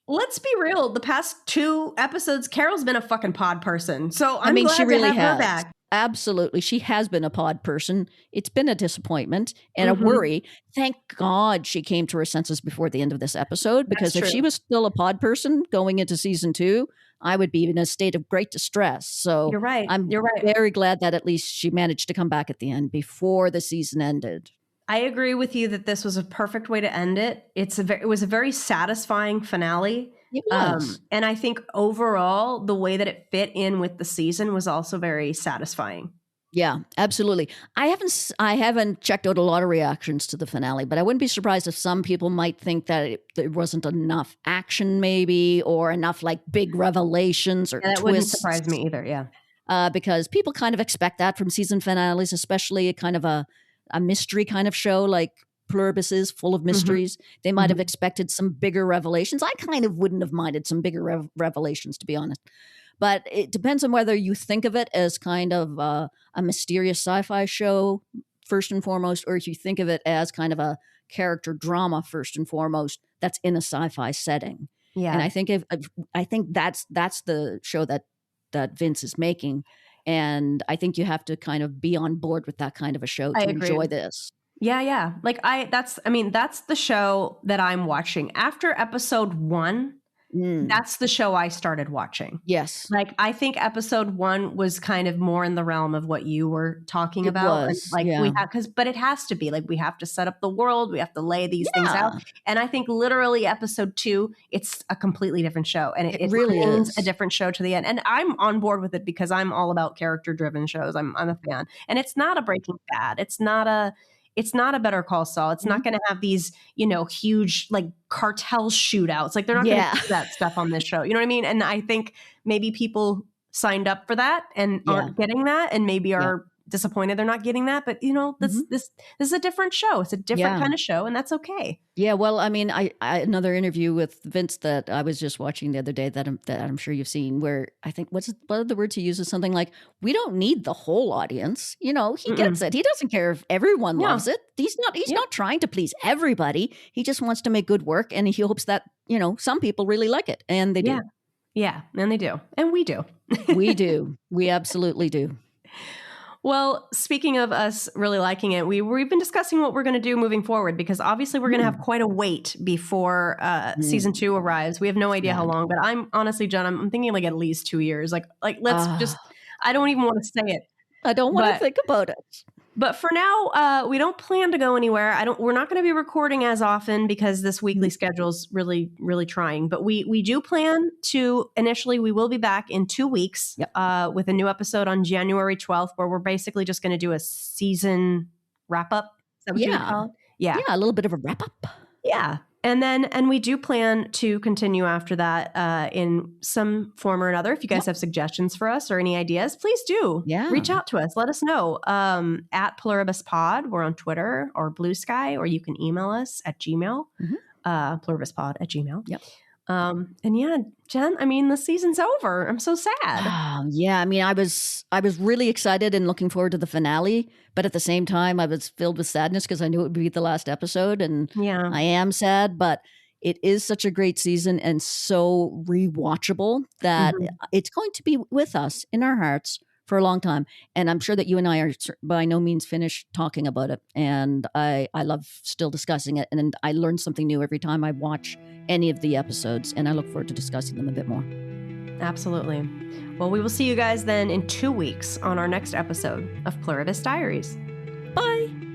let's be real. The past 2 episodes, Carol's been a fucking pod person. So I'm glad she really to have her back. Absolutely. She has been a pod person. It's been a disappointment and a worry. Thank God she came to her senses before the end of this episode, because if she was still a pod person going into season 2, I would be in a state of great distress. So you're right. I'm very glad that at least she managed to come back at the end before the season ended. I agree with you that this was a perfect way to end it. It was a very satisfying finale. It was. And I think overall, the way that it fit in with the season was also very satisfying. Yeah, absolutely. I haven't checked out a lot of reactions to the finale, but I wouldn't be surprised if some people might think that there wasn't enough action, maybe, or enough like big revelations or That wouldn't surprise twists. me either. Yeah. Because people kind of expect that from season finales, especially a kind of a mystery kind of show like Pluribus is, full of mysteries. They might have expected some bigger revelations. I kind of wouldn't have minded some bigger revelations, to be honest. But it depends on whether you think of it as kind of a mysterious sci-fi show, first and foremost, or if you think of it as kind of a character drama, first and foremost, that's in a sci-fi setting. Yeah. And I think I think that's the show that Vince is making. And I think you have to kind of be on board with that kind of a show to enjoy this. Yeah. Like that's the show that I'm watching. After episode 1, that's the show I started watching. Yes. Like, I think episode 1 was kind of more in the realm of what you were talking about. Was, and yeah. we have, but it has to be like, we have to set up the world. We have to lay these things out. And I think literally episode 2, it's a completely different show. And it really is a different show to the end. And I'm on board with it because I'm all about character driven shows. I'm a fan. And it's not a Breaking Bad. It's not a Better Call Saul. It's not going to have these, huge like cartel shootouts. Like, they're not going to do that stuff on this show. You know what I mean? And I think maybe people signed up for that and aren't getting that, and maybe are disappointed they're not getting that. But this is a different show. It's a different kind of show, and that's okay. Yeah. Well, I mean, I another interview with Vince that I was just watching the other day that I'm sure you've seen, where I think what are the words he uses? Something like, "We don't need the whole audience." He gets it. He doesn't care if everyone loves it. He's not trying to please everybody. He just wants to make good work, and he hopes that some people really like it, and they do. Yeah, and they do, and we do. We do. We absolutely do. Well, speaking of us really liking it, we've been discussing what we're going to do moving forward, because obviously we're going to have quite a wait before season 2 arrives. We have no idea how long, but I'm honestly, Jen, I'm thinking like at least 2 years. Like let's just, I don't even want to say it. I don't want to think about it. But for now, we don't plan to go anywhere. We're not going to be recording as often because this weekly schedule is really, really trying. But we do plan to, initially, we will be back in 2 weeks with a new episode on January 12th, where we're basically just going to do a season wrap up. Is that what you would call it? Yeah, a little bit of a wrap up. Yeah. And we do plan to continue after that in some form or another. If you guys have suggestions for us or any ideas, please do reach out to us. Let us know at Pluribus Pod. We're on Twitter or Blue Sky, or you can email us at Gmail, pluribuspod@gmail. Yep. And yeah, Jen, I mean, the season's over. I'm so sad. Yeah, I mean, I was really excited and looking forward to the finale, but at the same time, I was filled with sadness because I knew it would be the last episode, and I am sad, but it is such a great season and so rewatchable that it's going to be with us in our hearts for a long time. And I'm sure that you and I are by no means finished talking about it. And I love still discussing it. And I learn something new every time I watch any of the episodes. And I look forward to discussing them a bit more. Absolutely. Well, we will see you guys then in 2 weeks on our next episode of Pluribus Diaries. Bye.